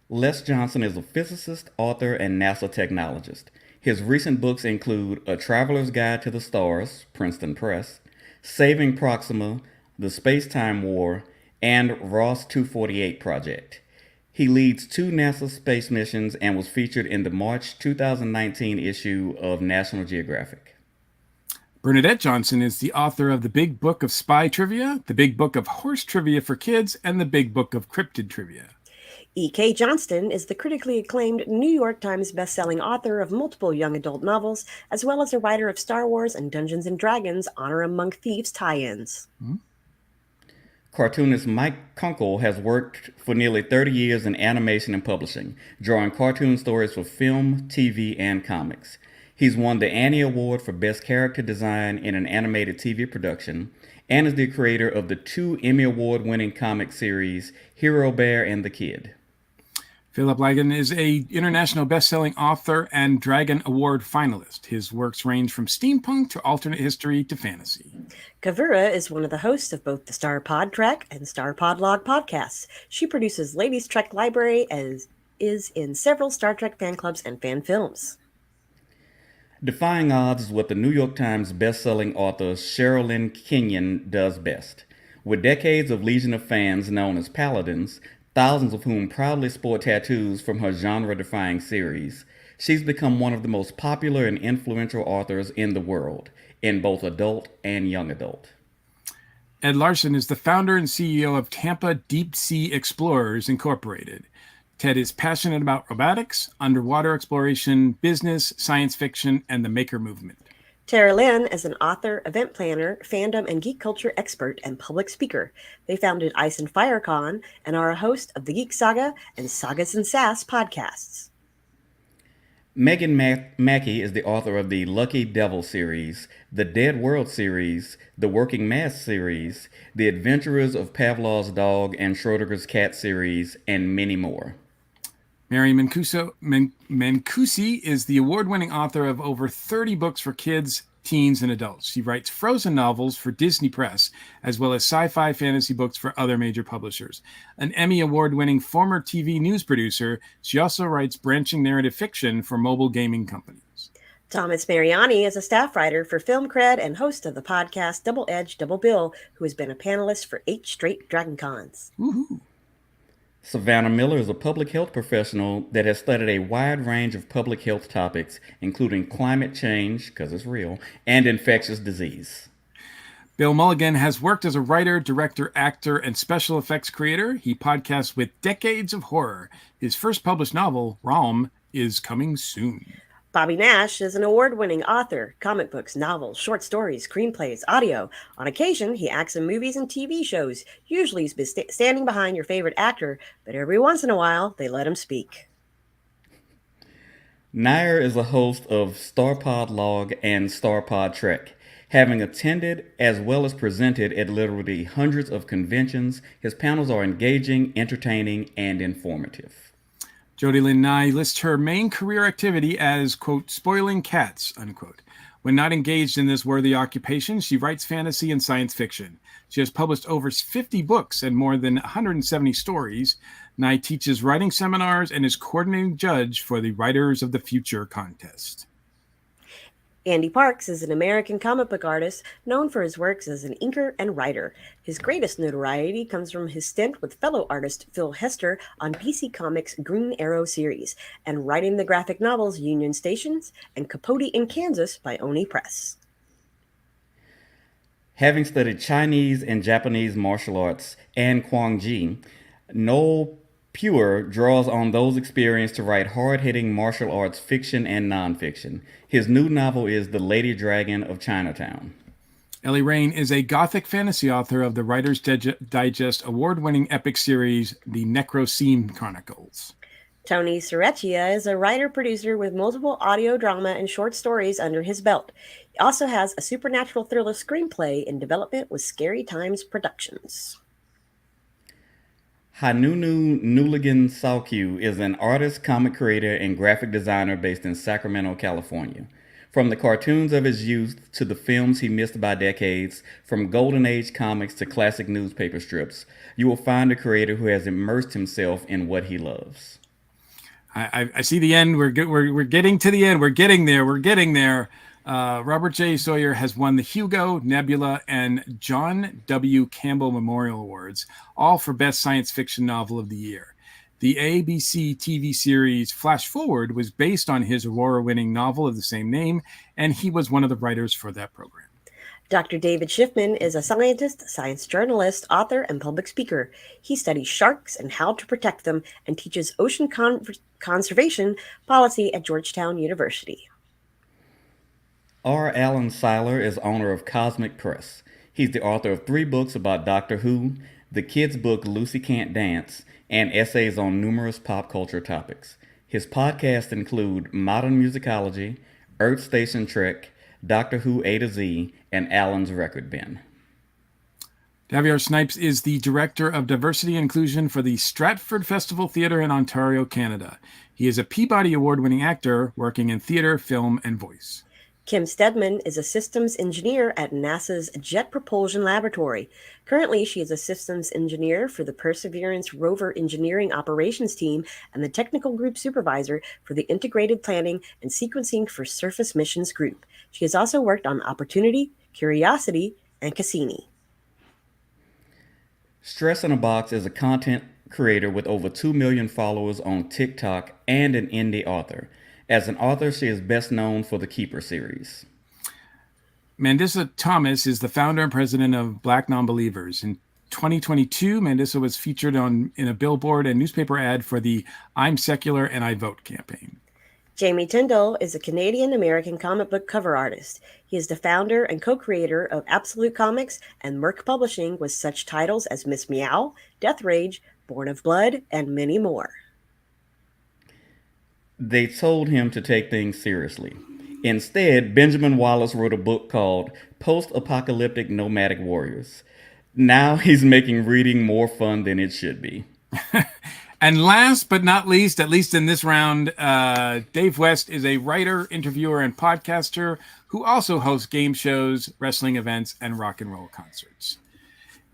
Les Johnson is a physicist, author, and NASA technologist. His recent books include A Traveler's Guide to the Stars, Princeton Press, Saving Proxima, The Space-Time War, and Ross 248 Project. He leads 2 NASA space missions and was featured in the March 2019 issue of National Geographic. Bernadette Johnson is the author of The Big Book of Spy Trivia, The Big Book of Horse Trivia for Kids, and The Big Book of Cryptid Trivia. E.K. Johnston is the critically acclaimed New York Times bestselling author of multiple young adult novels, as well as a writer of Star Wars and Dungeons & Dragons Honor Among Thieves tie-ins. Cartoonist Mike Kunkel has worked for nearly 30 years in animation and publishing, drawing cartoon stories for film, TV, and comics. He's won the Annie Award for Best Character Design in an Animated TV Production, and is the creator of the 2 Emmy Award-winning comic series Hero Bear and the Kid. Philip Lagan is a international best-selling author and Dragon Award finalist. His works range from steampunk to alternate history to fantasy. Kavura is one of the hosts of both the Star Pod Trek and Star Pod Log podcasts. She produces Ladies Trek Library and is in several Star Trek fan clubs and fan films. Defying odds is what the New York Times best-selling author Sherilyn Kenyon does best. With decades of legion of fans known as Paladins, thousands of whom proudly sport tattoos from her genre-defying series, she's become one of the most popular and influential authors in the world, in both adult and young adult. Ed Larson is the founder and CEO of Tampa Deep Sea Explorers Incorporated. Ted is passionate about robotics, underwater exploration, business, science fiction, and the maker movement. Tara Lynn is an author, event planner, fandom and geek culture expert, and public speaker. They founded Ice and Fire Con and are a host of the Geek Saga and Sagas and Sass podcasts. Megan Mackey is the author of the Lucky Devil series, the Dead World series, the Working Mass series, the Adventurers of Pavlov's Dog and Schrodinger's Cat series, and many more. Mary Mancusi is the award-winning author of over 30 books for kids, teens, and adults. She writes Frozen novels for Disney Press, as well as sci-fi fantasy books for other major publishers. An Emmy award-winning former TV news producer, she also writes branching narrative fiction for mobile gaming companies. Thomas Mariani is a staff writer for Film Cred and host of the podcast Double Edge, Double Bill, who has been a panelist for 8 straight Dragon Cons. Woohoo! Savannah Miller is a public health professional that has studied a wide range of public health topics, including climate change, because it's real, and infectious disease. Bill Mulligan has worked as a writer, director, actor, and special effects creator. He podcasts with Decades of Horror. His first published novel, Realm, is coming soon. Bobby Nash is an award-winning author, comic books, novels, short stories, screenplays, audio. On occasion, he acts in movies and TV shows. Usually he's been standing behind your favorite actor, but every once in a while, they let him speak. Nair is a host of Starpod Log and Starpod Trek. Having attended as well as presented at literally hundreds of conventions, his panels are engaging, entertaining, and informative. Jody Lynn Nye lists her main career activity as, quote, spoiling cats, unquote. When not engaged in this worthy occupation, she writes fantasy and science fiction. She has published over 50 books and more than 170 stories. Nye teaches writing seminars and is coordinating judge for the Writers of the Future contest. Andy Parks is an American comic book artist known for his works as an inker and writer. His greatest notoriety comes from his stint with fellow artist Phil Hester on PC Comics' Green Arrow series and writing the graphic novels Union Stations and Capote in Kansas by Oni Press. Having studied Chinese and Japanese martial arts and Kwangji, Noel Pure draws on those experiences to write hard-hitting martial arts fiction and nonfiction. His new novel is The Lady Dragon of Chinatown. Ellie Rain is a gothic fantasy author of the Writer's Digest award-winning epic series, The Necroseme Chronicles. Tony Serechia is a writer-producer with multiple audio drama and short stories under his belt. He also has a supernatural thriller screenplay in development with Scary Times Productions. Hanunu Nuligan Salkyu is an artist, comic creator, and graphic designer based in Sacramento, California. From the cartoons of his youth to the films he missed by decades, from Golden Age comics to classic newspaper strips, you will find a creator who has immersed himself in what he loves. I see the end. We're getting to the end. We're getting there. Robert J. Sawyer has won the Hugo, Nebula, and John W. Campbell Memorial Awards, all for Best Science Fiction Novel of the Year. The ABC TV series Flash Forward was based on his Aurora-winning novel of the same name, and he was one of the writers for that program. Dr. David Schiffman is a scientist, science journalist, author, and public speaker. He studies sharks and how to protect them and teaches ocean conservation policy at Georgetown University. R. Alan Seiler is owner of Cosmic Press. He's the author of 3 books about Doctor Who, the kids' book Lucy Can't Dance, and essays on numerous pop culture topics. His podcasts include Modern Musicology, Earth Station Trek, Doctor Who A to Z, and Alan's Record Bin. Javier Snipes is the Director of Diversity and Inclusion for the Stratford Festival Theatre in Ontario, Canada. He is a Peabody Award-winning actor working in theater, film, and voice. Kim Stedman is a systems engineer at NASA's Jet Propulsion Laboratory. Currently, she is a systems engineer for the Perseverance Rover Engineering Operations Team and the technical group supervisor for the Integrated Planning and Sequencing for Surface Missions Group. She has also worked on Opportunity, Curiosity, and Cassini. Stress in a Box is a content creator with over 2 million followers on TikTok and an indie author. As an author, she is best known for the Keeper series. Mandissa Thomas is the founder and president of Black Nonbelievers. In 2022, Mandissa was featured in a billboard and newspaper ad for the I'm Secular and I Vote campaign. Jamie Tyndall is a Canadian-American comic book cover artist. He is the founder and co-creator of Absolute Comics and Merc Publishing with such titles as Miss Meow, Death Rage, Born of Blood, and many more. They told him to take things seriously. Instead, Benjamin Wallace wrote a book called Post-Apocalyptic Nomadic Warriors. Now he's making reading more fun than it should be. And last but not least, at least in this round, Dave West is a writer, interviewer, and podcaster who also hosts game shows, wrestling events, and rock and roll concerts.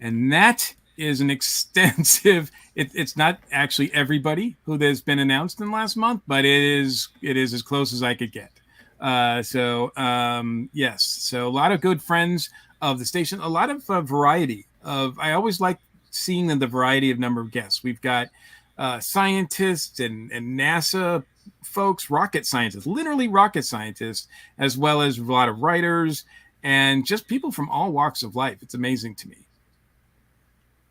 And that is an extensive, it's not actually everybody who has been announced in the last month, but it is as close as I could get. Yes. So a lot of good friends of the station, a lot of variety of, I always like seeing the variety of number of guests. We've got scientists and NASA folks, rocket scientists, literally rocket scientists, as well as a lot of writers and just people from all walks of life. It's amazing to me.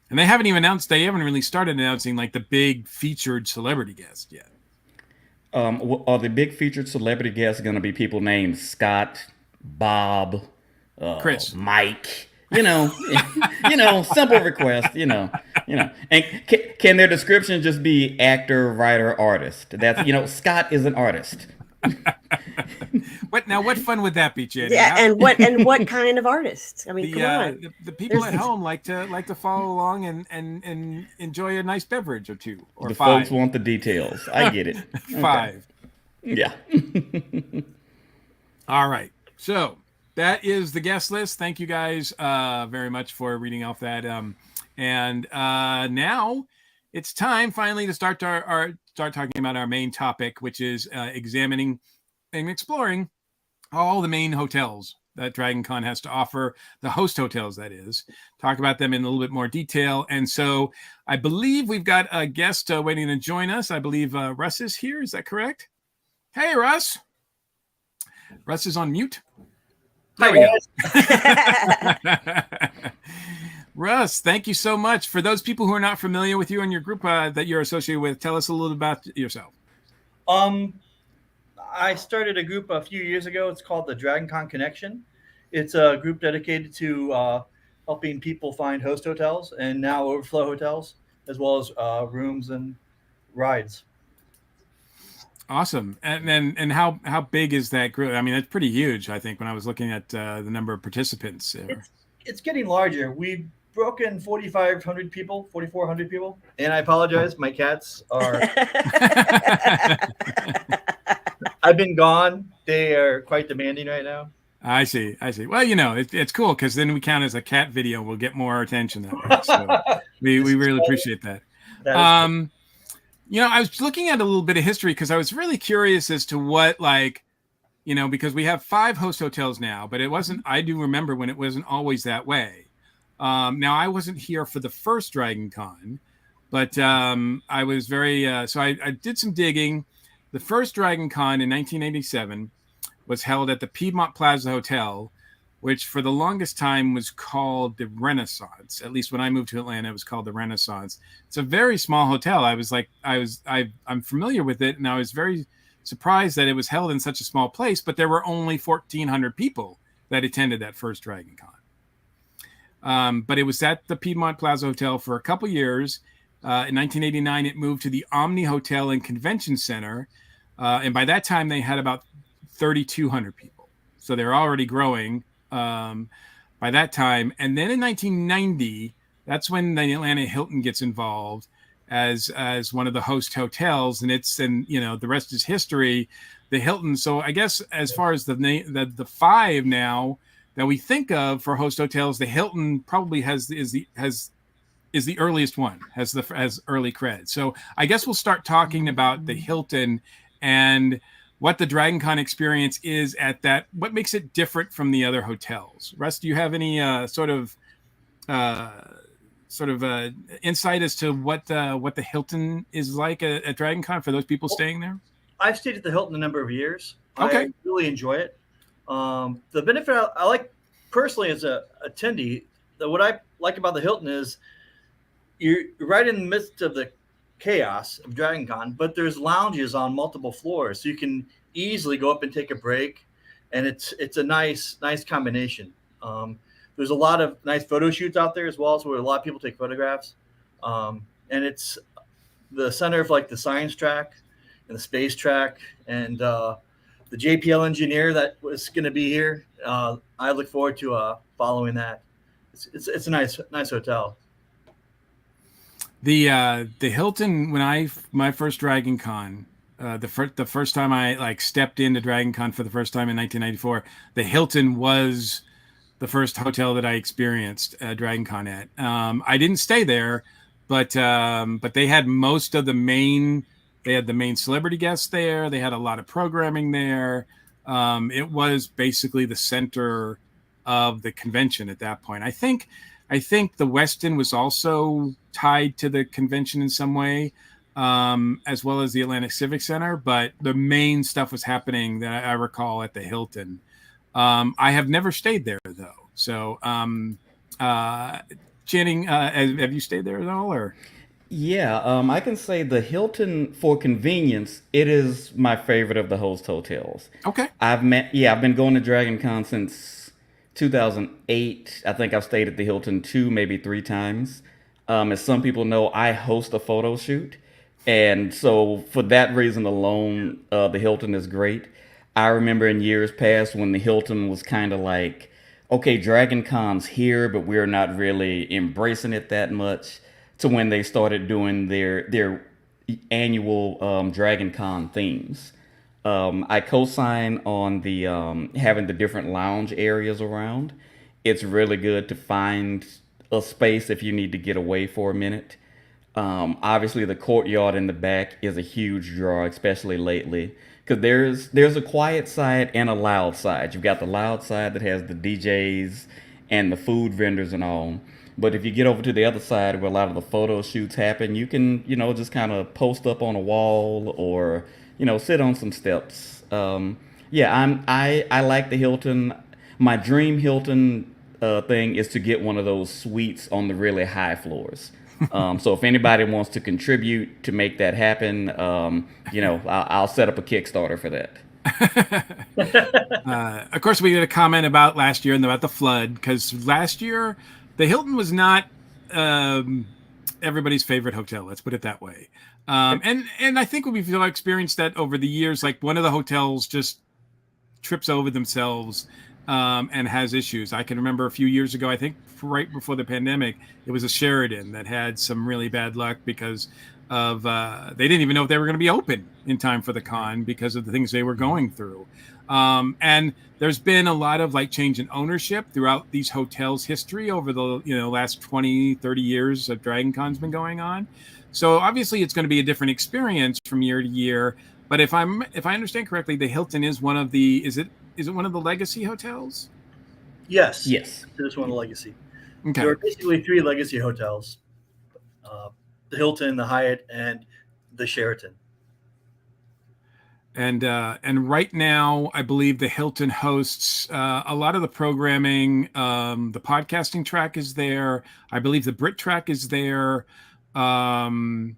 And they haven't really started announcing like the big featured celebrity guest yet. Are the big featured celebrity guests going to be people named Scott, Bob, Chris, Mike? Simple request, And can their description just be actor, writer, artist? That's, Scott is an artist. What fun would that be, Jenny? Yeah, and what kind of artist? I mean, come on. The people at home like to follow along and enjoy a nice beverage or two or the five. Folks want the details. I get it. Five. Okay. Yeah. All right. So that is the guest list. Thank you guys very much for reading off that. And now it's time finally to start talking about our main topic, which is examining and exploring all the main hotels that Dragon Con has to offer, the host hotels, that is. Talk about them in a little bit more detail. And so I believe we've got a guest waiting to join us. I believe Russ is here. Is that correct? Hey, Russ. Russ is on mute. There we go. Russ, thank you so much. For those people who are not familiar with you and your group that you're associated with, tell us a little about yourself. I started a group a few years ago. It's called the Dragon Con Connection. It's a group dedicated to helping people find host hotels and now overflow hotels, as well as rooms and rides. Awesome. And how big is that group? I mean, it's pretty huge, I think, when I was looking at the number of participants. It's getting larger. We've broken 4,500 people, 4,400 people. And I apologize. My cats are... I've been gone. They are quite demanding right now. I see. Well, it's cool because then we count as a cat video. We'll get more attention that way. So we really appreciate that. I was looking at a little bit of history because I was really curious as to what, because we have 5 host hotels now, but it wasn't, I do remember when it wasn't always that way. Now, I wasn't here for the first Dragon Con, but I was so I did some digging. The first Dragon Con in 1987 was held at the Piedmont Plaza Hotel, which for the longest time was called the Renaissance. At least when I moved to Atlanta, it was called the Renaissance. It's a very small hotel. I'm familiar with it, and I was very surprised that it was held in such a small place, but there were only 1,400 people that attended that first Dragon Con. But it was at the Piedmont Plaza Hotel for a couple years. In 1989, it moved to the Omni Hotel and Convention Center. And by that time, they had about 3,200 people. So they're already growing. by that time. And then in 1990, that's when the Atlanta Hilton gets involved as one of the host hotels, and the rest is history. The Hilton. So I guess as far as the five now that we think of for host hotels, the Hilton probably is the earliest one, has early cred. So I guess we'll start talking about the Hilton and what the Dragon Con experience is at that. What makes it different from the other hotels? Russ, do you have any sort of insight as to what the Hilton is like at Dragon Con for those people staying there? I've stayed at the Hilton a number of years. Okay. I really enjoy it. The benefit I like personally as a attendee, what I like about the Hilton is you're right in the midst of the chaos of Dragon Con, but there's lounges on multiple floors, so you can easily go up and take a break, and it's a nice combination. There's a lot of nice photo shoots out there as well, so where a lot of people take photographs. And it's the center of like the science track and the space track, and the JPL engineer that was going to be here. I look forward to following that. It's a nice hotel. The Hilton, when my first Dragon Con, the first time I stepped into Dragon Con for the first time in 1994, the Hilton was the first hotel that I experienced Dragon Con at. I didn't stay there, but they had most of the main celebrity guests there. They had a lot of programming there. It was basically the center of the convention at that point. I think the Westin was also tied to the convention in some way, as well as the Atlantic Civic Center, but the main stuff was happening that I recall at the Hilton. I have never stayed there though. So, Channing, have you stayed there at all, or? Yeah, I can say the Hilton, for convenience, it is my favorite of the host hotels. Okay. I've been going to Dragon Con since 2008. I think I've stayed at the Hilton 2, maybe 3 times. As some people know, I host a photo shoot. And so for that reason alone, the Hilton is great. I remember in years past when the Hilton was kind of like, okay, Dragon Con's here, but we're not really embracing it that much, to when they started doing their annual Dragon Con themes. I co-sign on the having the different lounge areas around. It's really good to find a space if you need to get away for a minute. Obviously, the courtyard in the back is a huge draw, especially lately, because there's a quiet side and a loud side. You've got the loud side that has the DJs and the food vendors and all. But if you get over to the other side where a lot of the photo shoots happen, you can, just kind of post up on a wall or, sit on some steps. I like the Hilton. My dream Hilton thing is to get one of those suites on the really high floors. So if anybody wants to contribute to make that happen, I'll set up a Kickstarter for that. Of course, we did a comment about last year and about the flood, because last year the Hilton was not everybody's favorite hotel. Let's put it that way. And I think we've all experienced that over the years. Like one of the hotels just trips over themselves and has issues. I can remember a few years ago, I think right before the pandemic, it was a Sheraton that had some really bad luck because of they didn't even know if they were going to be open in time for the con because of the things they were going through. And there's been a lot of change in ownership throughout these hotels' history over the last 20, 30 years of Dragon Con's been going on. So obviously it's going to be a different experience from year to year. But if I understand correctly, the Hilton is one of the is it one of the legacy hotels? Yes. Yes. It is one of the legacy. Okay. There are basically 3 legacy hotels: the Hilton, the Hyatt, and the Sheraton. And right now, I believe the Hilton hosts a lot of the programming. The podcasting track is there. I believe the Brit track is there. I'm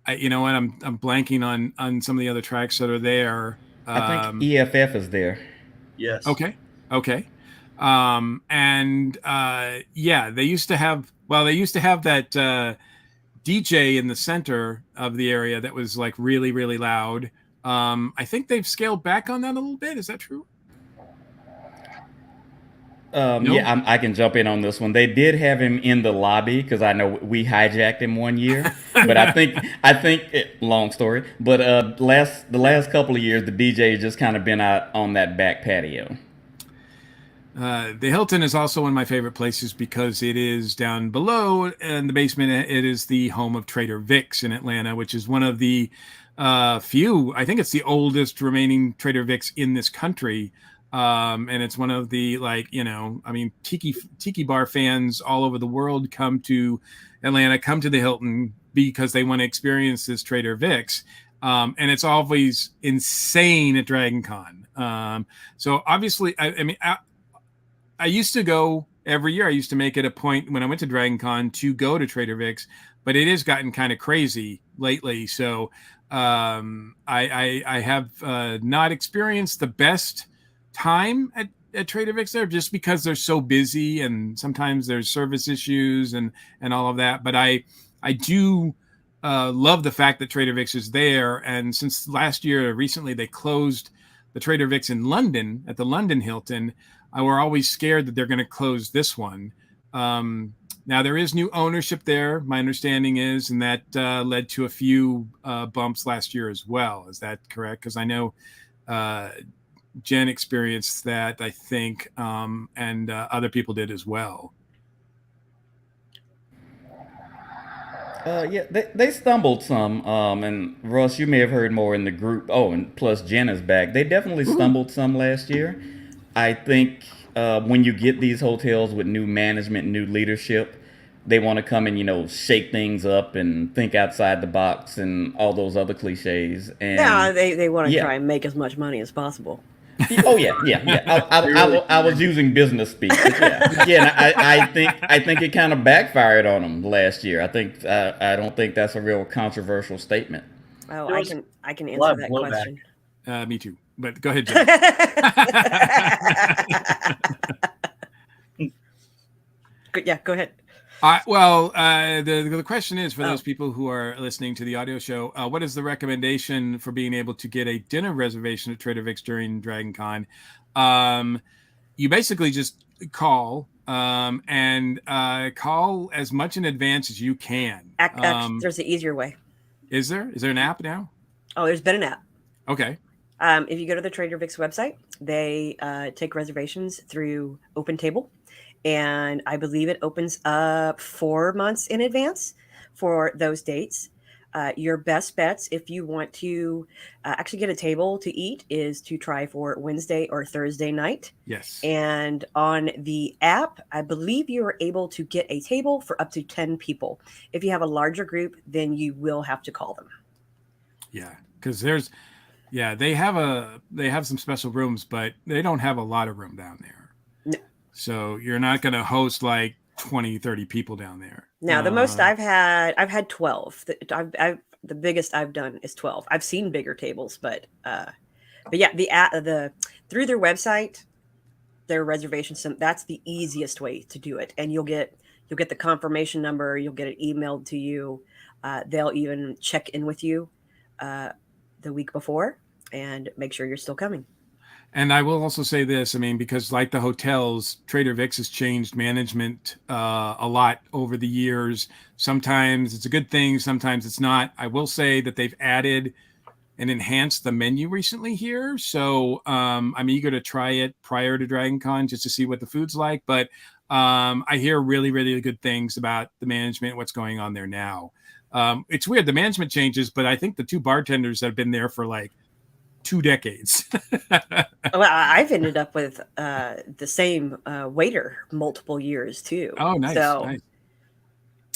blanking on some of the other tracks that are there. I think EFF is there. Yes. Okay. They used to have that DJ in the center of the area that was really, really loud. I think they've scaled back on that a little bit. Is that true? No? Yeah, I can jump in on this one. They did have him in the lobby because I know we hijacked him one year, but I think long story. But the last couple of years, the DJ has just kind of been out on that back patio. The Hilton is also one of my favorite places because it is down below in the basement. It is the home of Trader Vic's in Atlanta, which is one of the few, I think it's the oldest remaining Trader Vic's in this country. And it's one of the, tiki bar fans all over the world come to Atlanta, come to the Hilton because they want to experience this Trader Vic's. And it's always insane at Dragon Con. So obviously, I used to go every year. I used to make it a point when I went to Dragon Con to go to Trader Vic's, but it has gotten kind of crazy lately. So I have not experienced the best time at Trader Vic's there just because they're so busy and sometimes there's service issues and all of that. But I do love the fact that Trader Vic's is there. And since last year, recently, they closed the Trader Vic's in London at the London Hilton. We're always scared that they're going to close this one. Now, there is new ownership there, my understanding is, and that led to a few bumps last year as well. Is that correct? Because I know Jen experienced that, I think, and other people did as well. Yeah, they stumbled some, and Russ, you may have heard more in the group. Oh, and plus Jen is back. They definitely stumbled some last year. I think when you get these hotels with new management, new leadership, they want to come and shake things up and think outside the box and all those other cliches. And yeah, they want to try and make as much money as possible. Oh yeah. I was using business speak. Yeah. I think it kind of backfired on them last year. I don't think that's a real controversial statement. Oh, I can answer that question. Me too. But go ahead, Jen. Yeah, go ahead. The question is for those people who are listening to the audio show, what is the recommendation for being able to get a dinner reservation at Trader Vic's during Dragon Con? You basically just call and call as much in advance as you can. There's an easier way. Is there? Is there an app now? Oh, there's been an app. Okay. If you go to the Trader Vic's website, they take reservations through OpenTable. And I believe it opens up 4 months in advance for those dates. Your best bets, if you want to actually get a table to eat, is to try for Wednesday or Thursday night. Yes. And on the app, I believe you are able to get a table for up to 10 people. If you have a larger group, then you will have to call them. Yeah, because they have some special rooms, but they don't have a lot of room down there. No. So you're not going to host like 20, 30 people down there. Now, the most I've had 12. The biggest I've done is 12. I've seen bigger tables, but yeah, through their website, their reservation, that's the easiest way to do it. And you'll get the confirmation number. You'll get it emailed to you. They'll even check in with you the week before and make sure you're still coming. And I will also say this, because like the hotels, Trader Vic's has changed management a lot over the years. Sometimes it's a good thing, sometimes it's not. I will say that they've added and enhanced the menu recently here. So I'm eager to try it prior to Dragon Con just to see what the food's like. But I hear really, really good things about the management, what's going on there now. It's weird, the management changes, but I think the two bartenders have been there for like 2 decades. Well, I've ended up with the same waiter multiple years too. Oh, nice. So.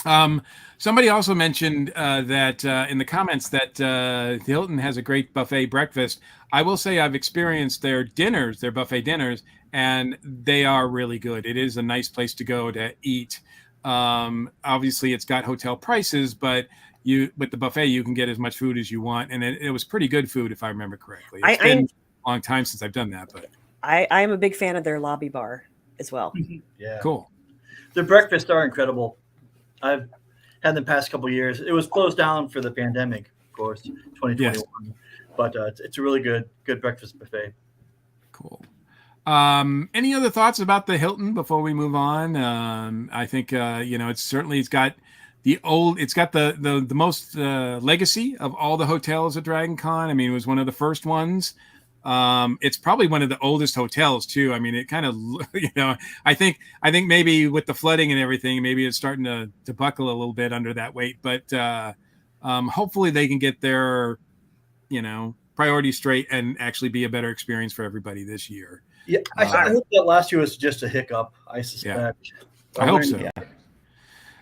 Nice. Somebody also mentioned that in the comments that the Hilton has a great buffet breakfast. I will say I've experienced their buffet dinners, and they are really good. It is a nice place to go to eat. Obviously, it's got hotel prices, but with the buffet, you can get as much food as you want. And it was pretty good food, if I remember correctly. It's been a long time since I've done that, but I am a big fan of their lobby bar as well. Yeah. Cool. Their breakfasts are incredible. I've had them the past couple of years. It was closed down for the pandemic, of course, 2021. Yes. But it's a really good breakfast buffet. Cool. Any other thoughts about the Hilton before we move on? I think it's got the most legacy of all the hotels at Dragon Con. I mean, it was one of the first ones. It's probably one of the oldest hotels too. I mean, it kind of, I think maybe with the flooding and everything, maybe it's starting to buckle a little bit under that weight. But hopefully they can get their, priorities straight and actually be a better experience for everybody this year. Yeah, I hope that last year was just a hiccup. I suspect. I hope so. Yeah.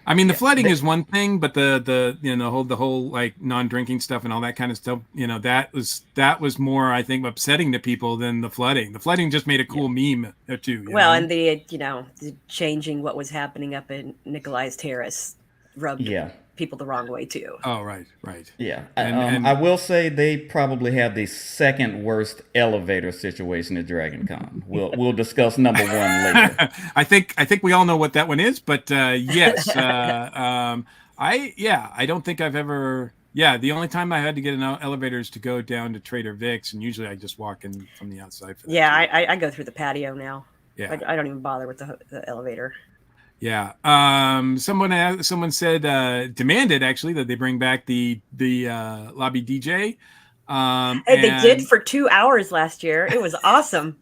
I mean, the flooding is one thing, but the whole like non-drinking stuff and all that kind of stuff, that was more, I think, upsetting to people than the flooding. The flooding just made a cool meme too. Well, and the changing what was happening up in Nikolai's Terrace rubbed people the wrong way too. Oh, right. Yeah. And I will say they probably have the second worst elevator situation at Dragon Con. We'll discuss number one later. I think we all know what that one is, but yes, I don't think I've ever. Yeah, the only time I had to get an elevator is to go down to Trader Vic's, and usually I just walk in from the outside. For that I go through the patio now. Yeah, I don't even bother with the elevator. Yeah. Someone said demanded actually that they bring back the lobby DJ. They did for 2 hours last year. It was awesome.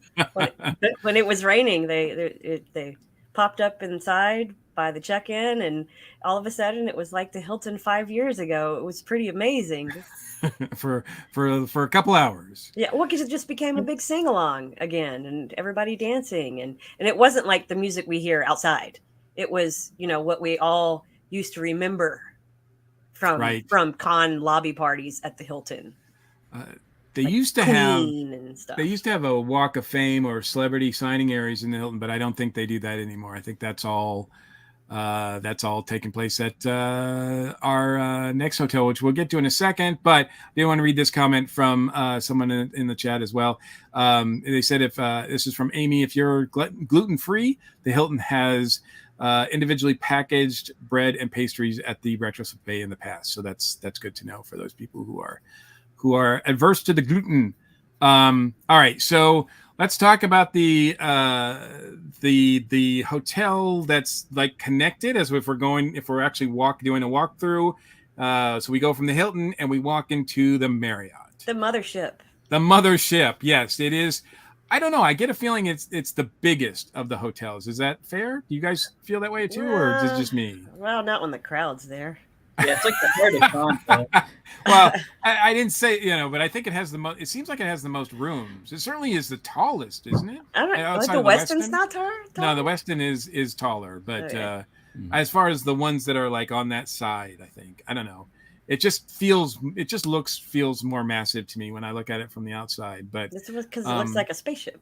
When it was raining, they popped up inside by the check-in, and all of a sudden it was like the Hilton 5 years ago. It was pretty amazing. for a couple hours. Yeah, well, because it just became a big sing-along again, and everybody dancing, and it wasn't like the music we hear outside. It was, what we all used to remember from con lobby parties at the Hilton. They used to have a Walk of Fame or celebrity signing areas in the Hilton, but I don't think they do that anymore. I think that's all taking place at our next hotel, which we'll get to in a second. But I did want to read this comment from someone in the chat as well. They said, if this is from Amy, if you're gluten-free, the Hilton has individually packaged bread and pastries at the breakfast buffet in the past. So that's good to know for those people who are adverse to the gluten. All right, so let's talk about the hotel that's like connected, as if we're actually doing a walkthrough. So we go from the Hilton and we walk into the Marriott. The mothership. The mothership. Yes, it is. I don't know. I get a feeling it's the biggest of the hotels. Is that fair? Do you guys feel that way too, or is it just me? Well, not when the crowd's there. Yeah, it's like the heart of con. Well, I didn't say, but I think it has the most. It seems like it has the most rooms. It certainly is the tallest, isn't it? I don't know. Like the Westin's not taller? No, the Westin is taller, but as far as the ones that are like on that side, I think, I don't know. It just feels more massive to me when I look at it from the outside. But it's because it looks like a spaceship.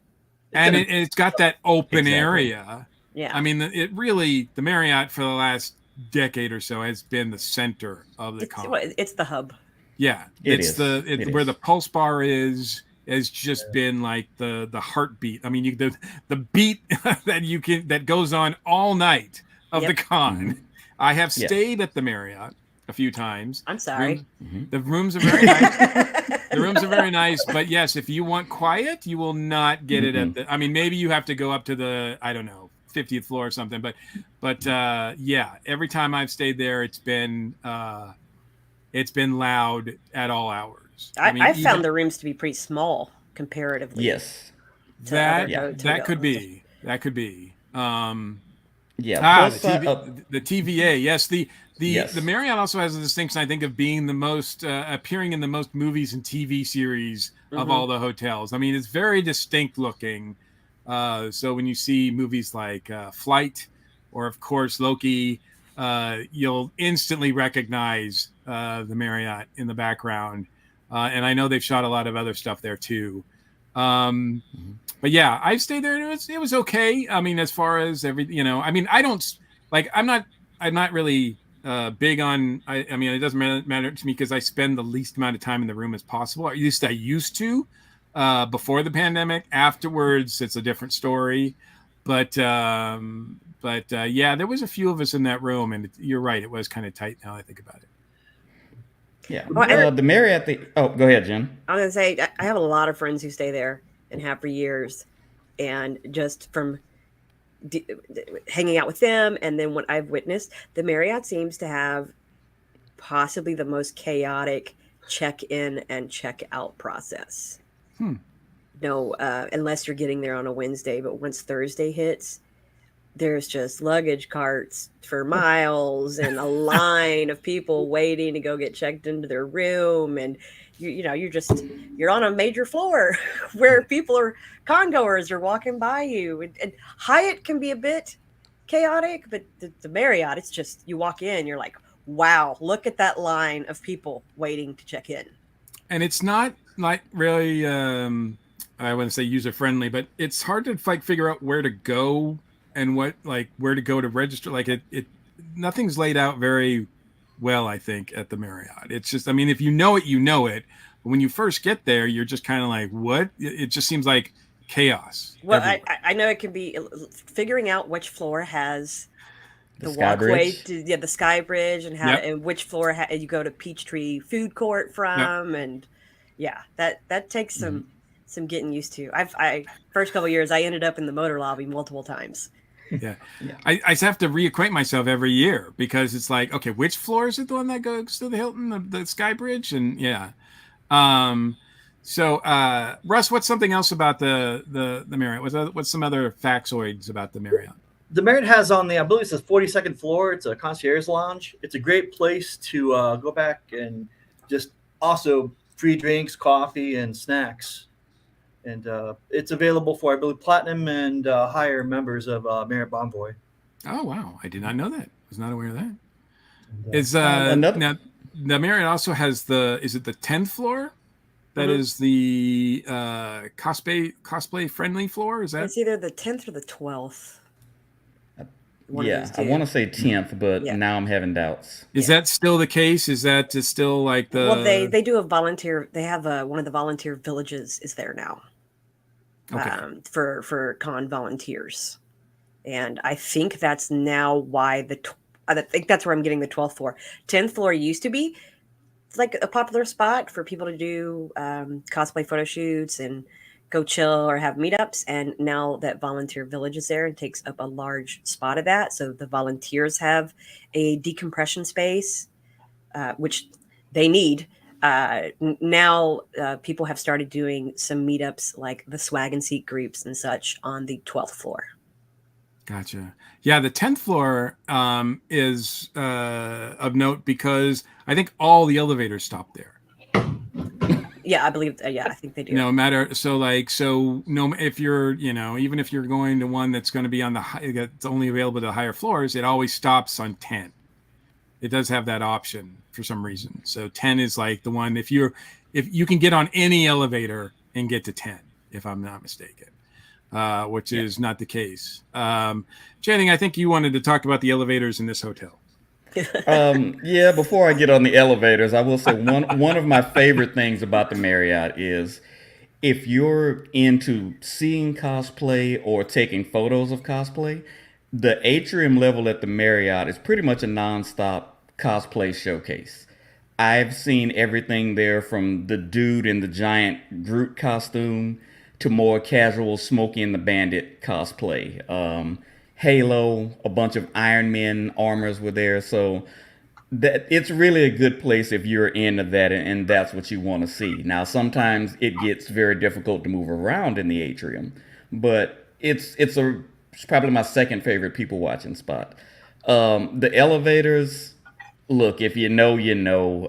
And it's got that open area. Yeah. I mean, the Marriott for the last decade or so has been the center of the con. It's the hub. Yeah, it's where the Pulse Bar is. Has just been like the heartbeat. I mean, the beat that goes on all night of the con. Mm-hmm. I have stayed at the Marriott a few times. I'm sorry. The rooms are very nice. The rooms are very nice, but yes, if you want quiet, you will not get it at the. I mean, maybe you have to go up to the 50th floor or something, but every time I've stayed there, it's been loud at all hours. I found the rooms to be pretty small comparatively. Yes, that could be. The TVA. Yes, the Marriott also has a distinction, I think, of being the most appearing in the most movies and TV series of all the hotels. I mean, it's very distinct looking. So when you see movies like Flight or, of course, Loki, you'll instantly recognize the Marriott in the background. And I know they've shot a lot of other stuff there too. But yeah, I've stayed there and it was okay. I mean, as far as I mean, I don't like, I'm not really big on, I mean, it doesn't matter to me because I spend the least amount of time in the room as possible. At least I used to before the pandemic. Afterwards, it's a different story. But yeah, there was a few of us in that room, and you're right, it was kind of tight now I think about it. Yeah. The Marriott, go ahead, Jen. I was going to say, I have a lot of friends who stay there and have for years. And just from hanging out with them, and then what I've witnessed, the Marriott seems to have possibly the most chaotic check-in and check-out process. No, unless you're getting there on a Wednesday, but once Thursday hits, there's just luggage carts for miles and a line of people waiting to go get checked into their room. And you're on a major floor where people are congoers are walking by you. And Hyatt can be a bit chaotic, but the Marriott, it's just, you walk in, you're like, wow, look at that line of people waiting to check in. And it's not like really, I wouldn't say user friendly, but it's hard to like figure out where to go and where to go to register. Like it nothing's laid out very well, I think, at the Marriott. It's just, I mean, if you know it, you know it. But when you first get there, you're just kind of like, what? It just seems like chaos. Well, I know it can be figuring out which floor has the Sky walkway Bridge. to the Sky Bridge, and how and which floor you go to Peachtree Food Court from, and that takes some getting used to. I first couple of years I ended up in the motor lobby multiple times. I have to reacquaint myself every year because it's like, okay, which floor is it, the one that goes to the Hilton, the Sky Bridge? And so Russ, what's something else about the Marriott? What's some other factoids about the Marriott? The Marriott has on the, I believe it's the 42nd floor. It's a concierge lounge. It's a great place to go back and just also free drinks, coffee, and snacks. And it's available for, I believe, platinum and higher members of Marriott Bonvoy. Oh, wow. I did not know that. I was not aware of that. Now, the Marriott also has is it the 10th floor? That is the cosplay friendly floor? Is that? It's either the 10th or the 12th. I want to say 10th, but now I'm having doubts. Is that still the case? Is that still like the... Well, they do a volunteer... They have one of the volunteer villages is there now. Okay. For con volunteers. And I think that's now why I think that's where I'm getting the 12th floor. 10th floor used to be like a popular spot for people to do cosplay photo shoots and go chill or have meetups. And now that volunteer village is there and takes up a large spot of that. So the volunteers have a decompression space, which they need. Now people have started doing some meetups like the swag and seat groups and such on the 12th floor. Gotcha. Yeah, the 10th floor is of note because I think all the elevators stop there. Yeah, I believe. I think they do. No matter. So if you're, even if you're going to one that's going to be on that's only available to the higher floors, it always stops on 10. It does have that option for some reason. So 10 is like the one if you can get on any elevator and get to 10, if I'm not mistaken, which is not the case. Channing, I think you wanted to talk about the elevators in this hotel. Before I get on the elevators, I will say one of my favorite things about the Marriott is if you're into seeing cosplay or taking photos of cosplay, the atrium level at the Marriott is pretty much a nonstop cosplay showcase. I've seen everything there from the dude in the giant Groot costume to more casual Smokey and the Bandit cosplay. Halo, a bunch of Iron Man armors were there. So that it's really a good place if you're into that and that's what you want to see. Now, sometimes it gets very difficult to move around in the atrium, but it's probably my second favorite people watching spot. The elevators, look, if you know, you know.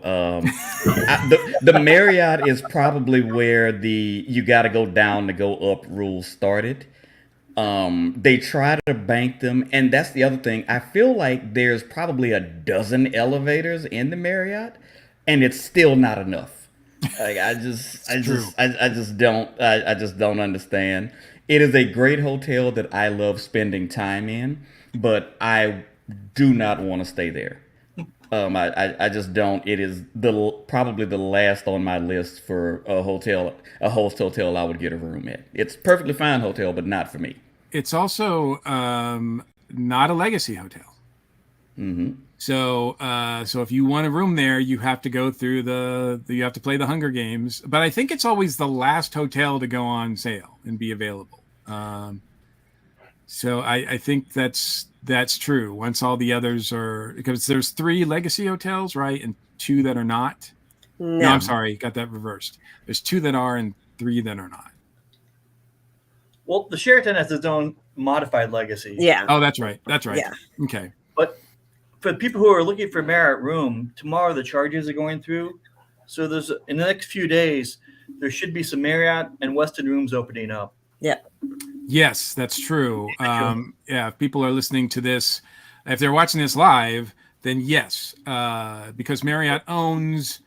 The Marriott is probably where you got to go down to go up rules started. They try to bank them, and that's the other thing. I feel like there's probably a dozen elevators in the Marriott, and it's still not enough. Like, I just don't understand. It is a great hotel that I love spending time in, but I do not want to stay there. I just don't. It is probably the last on my list for a host hotel I would get a room at. It's a perfectly fine hotel, but not for me. It's also not a legacy hotel. Mm-hmm. So if you want a room there, you have to go through you have to play the Hunger Games. But I think it's always the last hotel to go on sale and be available. So I think that's true. Once all the others are, because there's 3 legacy hotels, right, and 2 that are not. No, I'm sorry, got that reversed. There's 2 that are and 3 that are not. Well, the Sheraton has its own modified legacy. Yeah. Oh, that's right. That's right. Yeah. Okay. But for the people who are looking for Marriott room, tomorrow the charges are going through. So there's in the next few days, there should be some Marriott and Westin rooms opening up. Yeah. Yes, that's true. Yeah, if people are listening to this, if they're watching this live, then yes, because Marriott owns,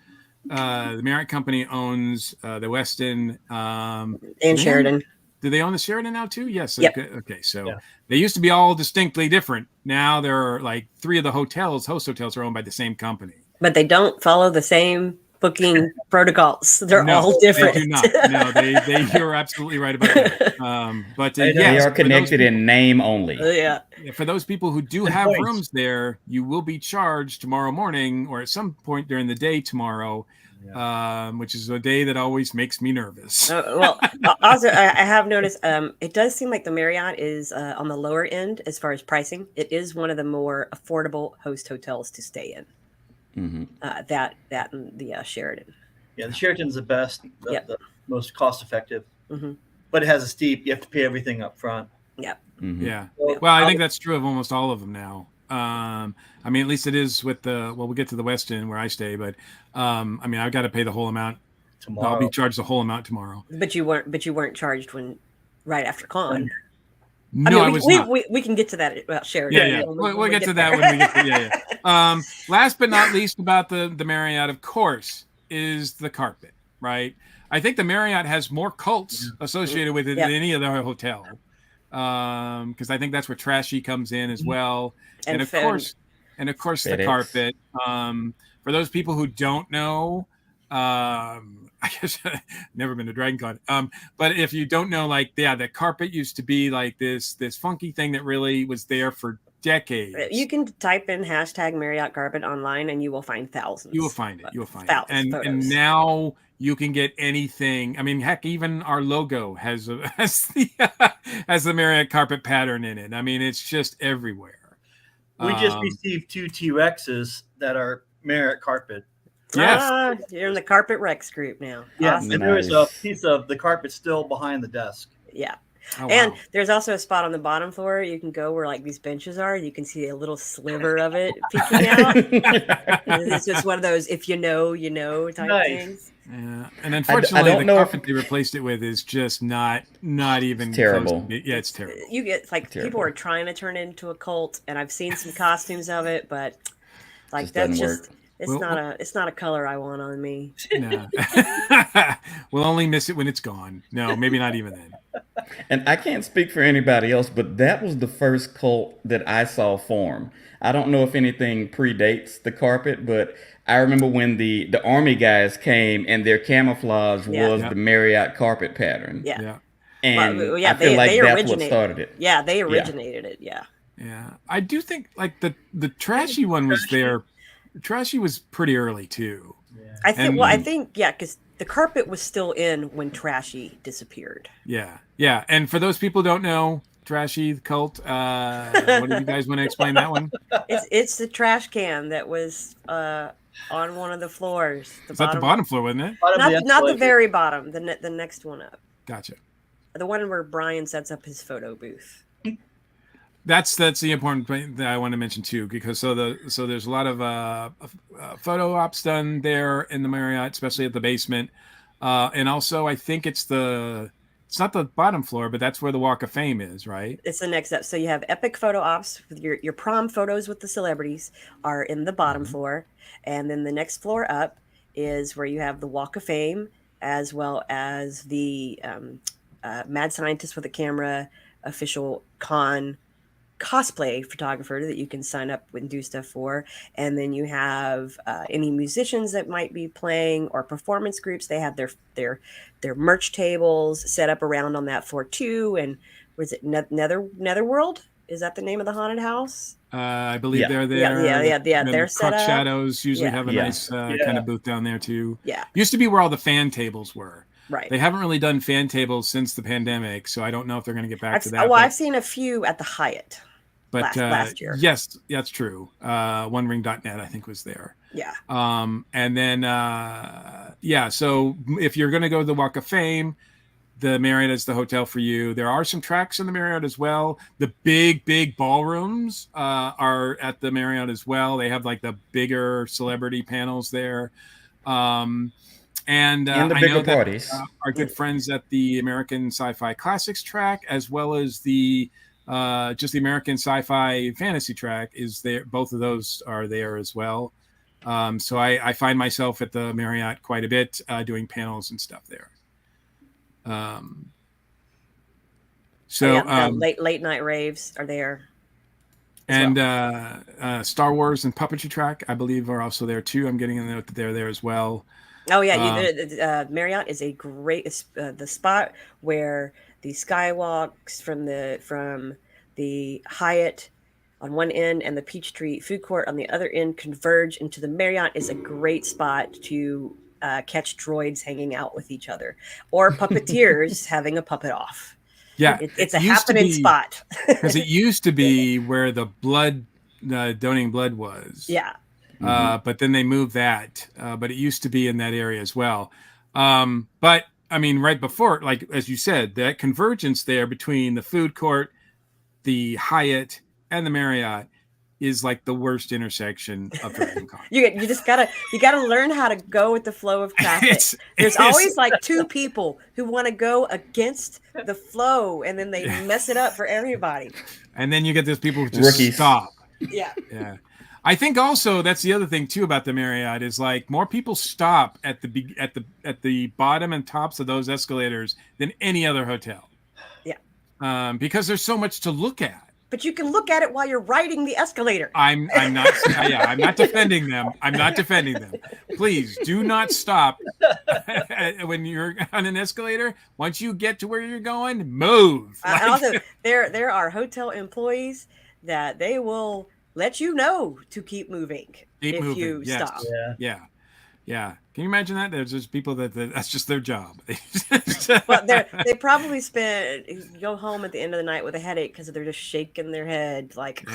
the Marriott company owns the Westin and Sheraton. Do they own the Sheraton now too? Yes. Yep. Okay. So they used to be all distinctly different. Now there are like 3 of the host hotels are owned by the same company. But they don't follow the same booking protocols. They're all different. They do not. No, you're absolutely right about that. But they yes, are connected in name only. Yeah. For those people who do have rooms there, you will be charged tomorrow morning or at some point during the day tomorrow, which is a day that always makes me nervous. Well, also, I have noticed it does seem like the Marriott is on the lower end as far as pricing. It is one of the more affordable host hotels to stay in. Mm-hmm. That and the Sheraton. Yeah, the Sheraton's the best, the most cost effective. Mm-hmm. But it has a steep. You have to pay everything up front. Yep. Mm-hmm. Yeah. Well, I think that's true of almost all of them now. I mean, at least it is with we'll get to the Westin where I stay, but I mean, I've got to pay the whole amount tomorrow. I'll be charged the whole amount tomorrow. But you weren't charged right after con. No, I was not. We can get to that about Sheraton. Yeah. We'll get to that when we get to last but not least about the Marriott, of course, is the carpet, right? I think the Marriott has more cults associated with it than any other hotel. Because I think that's where Trashy comes in as well. And of course the carpet. For those people who don't know, I guess never been to Dragon Con. But if you don't know, the carpet used to be like this funky thing that really was there for decades. You can type in hashtag Marriott carpet online and you will find thousands. You will find it. And now you can get anything. I mean, heck, even our logo has the Marriott carpet pattern in it. I mean, it's just everywhere. We just received 2 T-Rexes that are Marriott carpet. Yes. You're in the Carpet Rex group now. Yeah, Awesome. and there's a piece of the carpet still behind the desk. Yeah. Oh, and wow. there's also a spot on the bottom floor you can go where these benches are. You can see a little sliver of it peeking out. It's just one of those if you know type things. Yeah, and unfortunately, the carpet they replaced it with is just not even terrible. Yeah, it's terrible. You get people are trying to turn it into a cult, and I've seen some costumes of it, but that's just. It's not a color I want on me. No. We'll only miss it when it's gone. No, maybe not even then. And I can't speak for anybody else, but that was the first cult that I saw form. I don't know if anything predates the carpet, but I remember when the Army guys came and their camouflage was the Marriott carpet pattern. Yeah. And I feel like that's what started it. Yeah, they originated it. Yeah. Yeah. I do think the Trashy one was there. Trashy was pretty early too. Yeah. I think because the carpet was still in when Trashy disappeared. Yeah. And for those people who don't know, Trashy the cult. What do you guys want to explain that one? It's the trash can that was on one of the floors. It's not the bottom floor, wasn't it? Not the very bottom. The next one up. Gotcha. The one where Brian sets up his photo booth. That's the important point that I want to mention too, because so there's a lot of photo ops done there in the Marriott, especially at the basement, and also I think it's not the bottom floor, but that's where the Walk of Fame is, right? It's the next up. So you have epic photo ops with your prom photos with the celebrities are in the bottom floor, and then the next floor up is where you have the Walk of Fame as well as the Mad Scientist with a Camera official con cosplay photographer that you can sign up and do stuff for. And then you have any musicians that might be playing or performance groups. They have their merch tables set up around on that floor too. And was it Netherworld? Is that the name of the haunted house? I believe they're there. Yeah. They're the set up. Shadows usually have a nice kind of booth down there too. Yeah. Used to be where all the fan tables were. Right. They haven't really done fan tables since the pandemic, so I don't know if they're going to get back to that. Well, I've seen a few at the Hyatt. But last year. Yes, that's true. OneRing.net, I think, was there. Yeah. And then, so if you're going to go to the Walk of Fame, the Marriott is the hotel for you. There are some tracks in the Marriott as well. The big ballrooms are at the Marriott as well. They have like the bigger celebrity panels there. And the bigger I know parties. That, our good friends at the American Sci-Fi Classics track, as well as the just the American Sci-Fi Fantasy track is there. Both of those are there as well. So I find myself at the Marriott quite a bit doing panels and stuff there. Late night raves are there. And Star Wars and Puppetry track, I believe, are also there too. I'm getting a note that they're there as well. Oh yeah, Marriott is a great the spot where the skywalks from the Hyatt on one end and the Peachtree food court on the other end converge into the Marriott is a great spot to catch droids hanging out with each other or puppeteers having a puppet off. Yeah, it's a happening spot because it used to be where the donating blood was. Yeah. But then they moved that. But it used to be in that area as well. But I mean, right before, like as you said, that convergence there between the food court, the Hyatt, and the Marriott is like the worst intersection of Dragon Con. you just gotta learn how to go with the flow of traffic. There's always like two people who want to go against the flow, and then they mess it up for everybody. And then you get those people who just stop. Yeah. Yeah. I think also that's the other thing too about the Marriott is like more people stop at the bottom and tops of those escalators than any other hotel. Yeah. Because there's so much to look at. But you can look at it while you're riding the escalator. I'm not. Yeah, I'm not defending them. I'm not defending them. Please do not stop when you're on an escalator. Once you get to where you're going, move. And also, there are hotel employees that they will let you know to keep moving if you stop. Yeah. Can you imagine that? There's just people that's just their job. But they probably go home at the end of the night with a headache because they're just shaking their head like.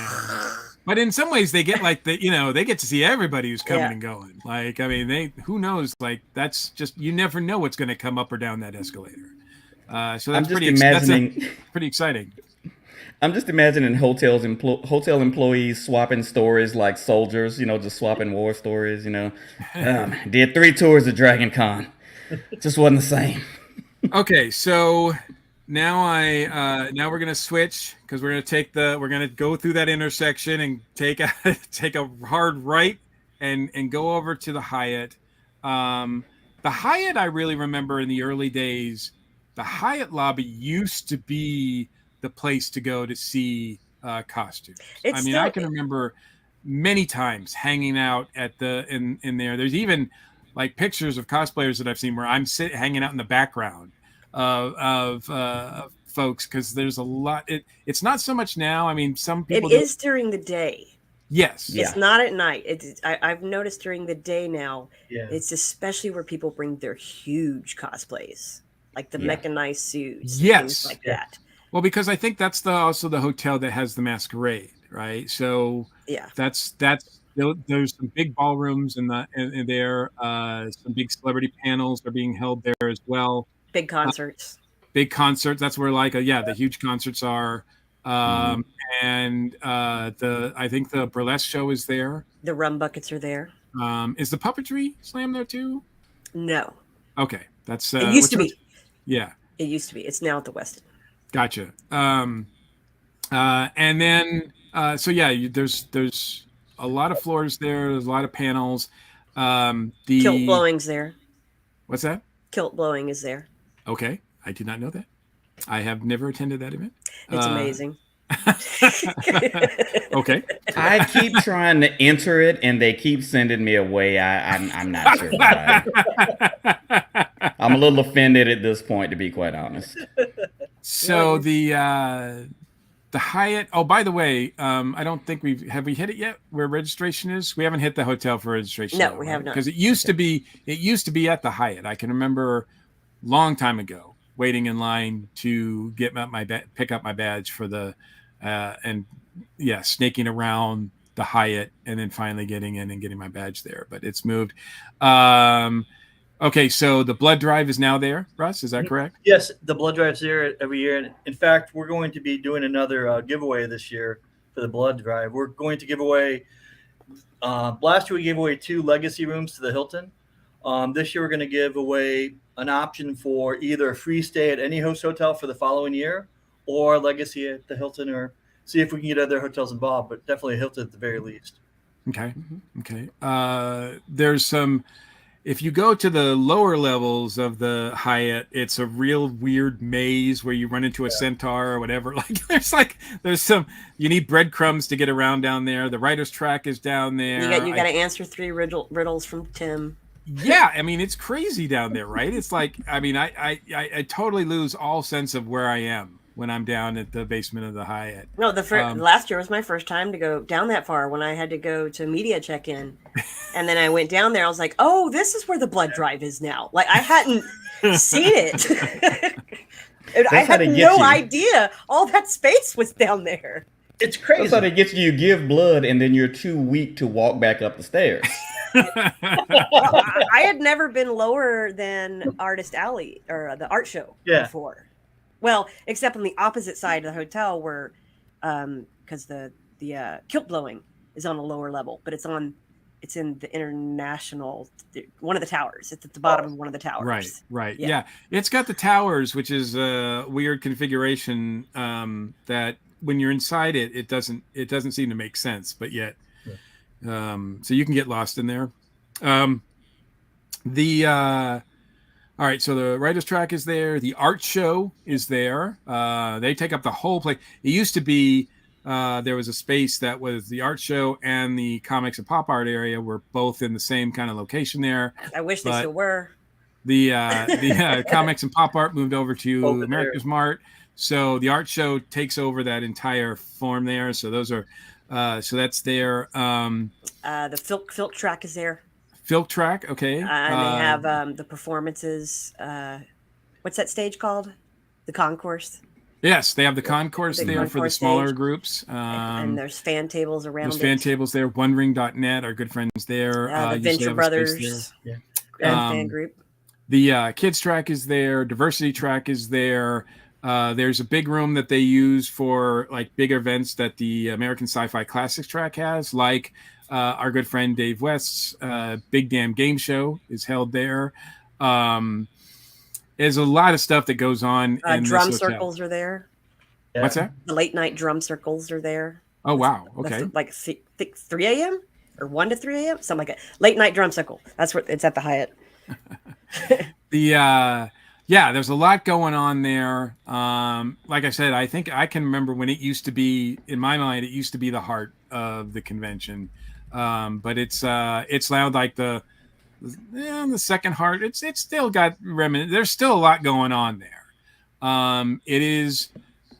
But in some ways, they get like they get to see everybody who's coming and going. Like I mean, who knows? Like that's just you never know what's going to come up or down that escalator. So that's pretty exciting. I'm just imagining hotel employees swapping stories like soldiers, just swapping war stories, Did 3 tours of Dragon Con. Just wasn't the same. Okay, so now we're gonna switch because we're gonna go through that intersection and take a hard right and go over to the Hyatt. The Hyatt I really remember in the early days, the Hyatt lobby used to be the place to go to see costumes. I can remember many times hanging out at in there. There's even like pictures of cosplayers that I've seen where I'm hanging out in the background of folks because there's a lot. It's not so much now. I mean, some people. It is during the day. Yes. It's not at night. I've noticed during the day now. Yeah. It's especially where people bring their huge cosplays, like the mechanized suits. Yes. Things like that. Well, because I think that's also the hotel that has the masquerade, right? So that's there's some big ballrooms in there. Some big celebrity panels are being held there as well. Big concerts. That's where the huge concerts are. And I think the burlesque show is there. The rum buckets are there. Is the puppetry slam there too? No. Okay, that's it used to be. Yeah, it used to be. It's now at the Westin. Gotcha. And then there's a lot of floors there. There's a lot of panels. The kilt blowing's there. What's that? Kilt blowing is there. Okay, I did not know that. I have never attended that event. It's amazing. Okay. I keep trying to enter it, and they keep sending me away. I'm not sure why. I'm a little offended at this point, to be quite honest. So the Hyatt. Oh, by the way, I don't think we hit it yet. Where registration is? We haven't hit the hotel for registration. No, we have not. Because it used to be at the Hyatt. I can remember long time ago, waiting in line to get pick up my badge for the, snaking around the Hyatt and then finally getting in and getting my badge there. But it's moved. Okay, so the blood drive is now there, Russ. Is that correct? Yes, the blood drive's there every year. And in fact, we're going to be doing another giveaway this year for the blood drive. We're going to give away. Last year we gave away 2 legacy rooms to the Hilton. This year we're going to give away an option for either a free stay at any host hotel for the following year, or legacy at the Hilton, or see if we can get other hotels involved, but definitely a Hilton at the very least. Okay. Okay. There's some. If you go to the lower levels of the Hyatt, it's a real weird maze where you run into a centaur or whatever. There's some, you need breadcrumbs to get around down there. The writer's track is down there. You got to answer 3 riddles from Tim. Yeah. I mean, it's crazy down there, right? It's like, I mean, I totally lose all sense of where I am when I'm down at the basement of the Hyatt. No, last year was my first time to go down that far when I had to go to media check-in. And then I went down there. I was like, oh, this is where the blood drive is now. Like, I hadn't seen it. I had no idea all that space was down there. It's crazy. That's how they get you. You give blood, and then you're too weak to walk back up the stairs. I had never been lower than Artist Alley or the art show before. Well, except on the opposite side of the hotel where, because the kilt blowing is on a lower level, but it's in the international, one of the towers. It's at the bottom of one of the towers. Right. Yeah. It's got the towers, which is a weird configuration that when you're inside it doesn't seem to make sense, but yet, so you can get lost in there. All right, so the writer's track is there. The art show is there. They take up the whole place. It used to be there was a space that was the art show and the comics and pop art area were both in the same kind of location there. I wish they still were. The comics and pop art moved over to America's Mart. So the art show takes over that entire form there. So those are, so that's there. The Filk track is there. Filk track, okay. And they have the performances. What's that stage called? The concourse. Yes, they have the concourse there for the smaller groups. And there's fan tables around. There's fan tables there. OneRing.net, our good friends there. The Venture Brothers fan group. The kids track is there. Diversity track is there. There's a big room that they use for like big events that the American Sci-Fi Classics track has, like our good friend Dave West's Big Damn Game Show is held there. There's a lot of stuff that goes on. In drum this hotel. circles are there. Yeah. What's that? The late night drum circles are there. Oh, wow. Okay. Like 3 a.m. or 1 to 3 a.m. Something like that. Late night drum circle. That's where it's at the Hyatt. There's a lot going on there. Like I said, I think I can remember when it used to be, in my mind, it used to be the heart of the convention. But it's now like the second heart. It's still got remnant. There's still a lot going on there. It is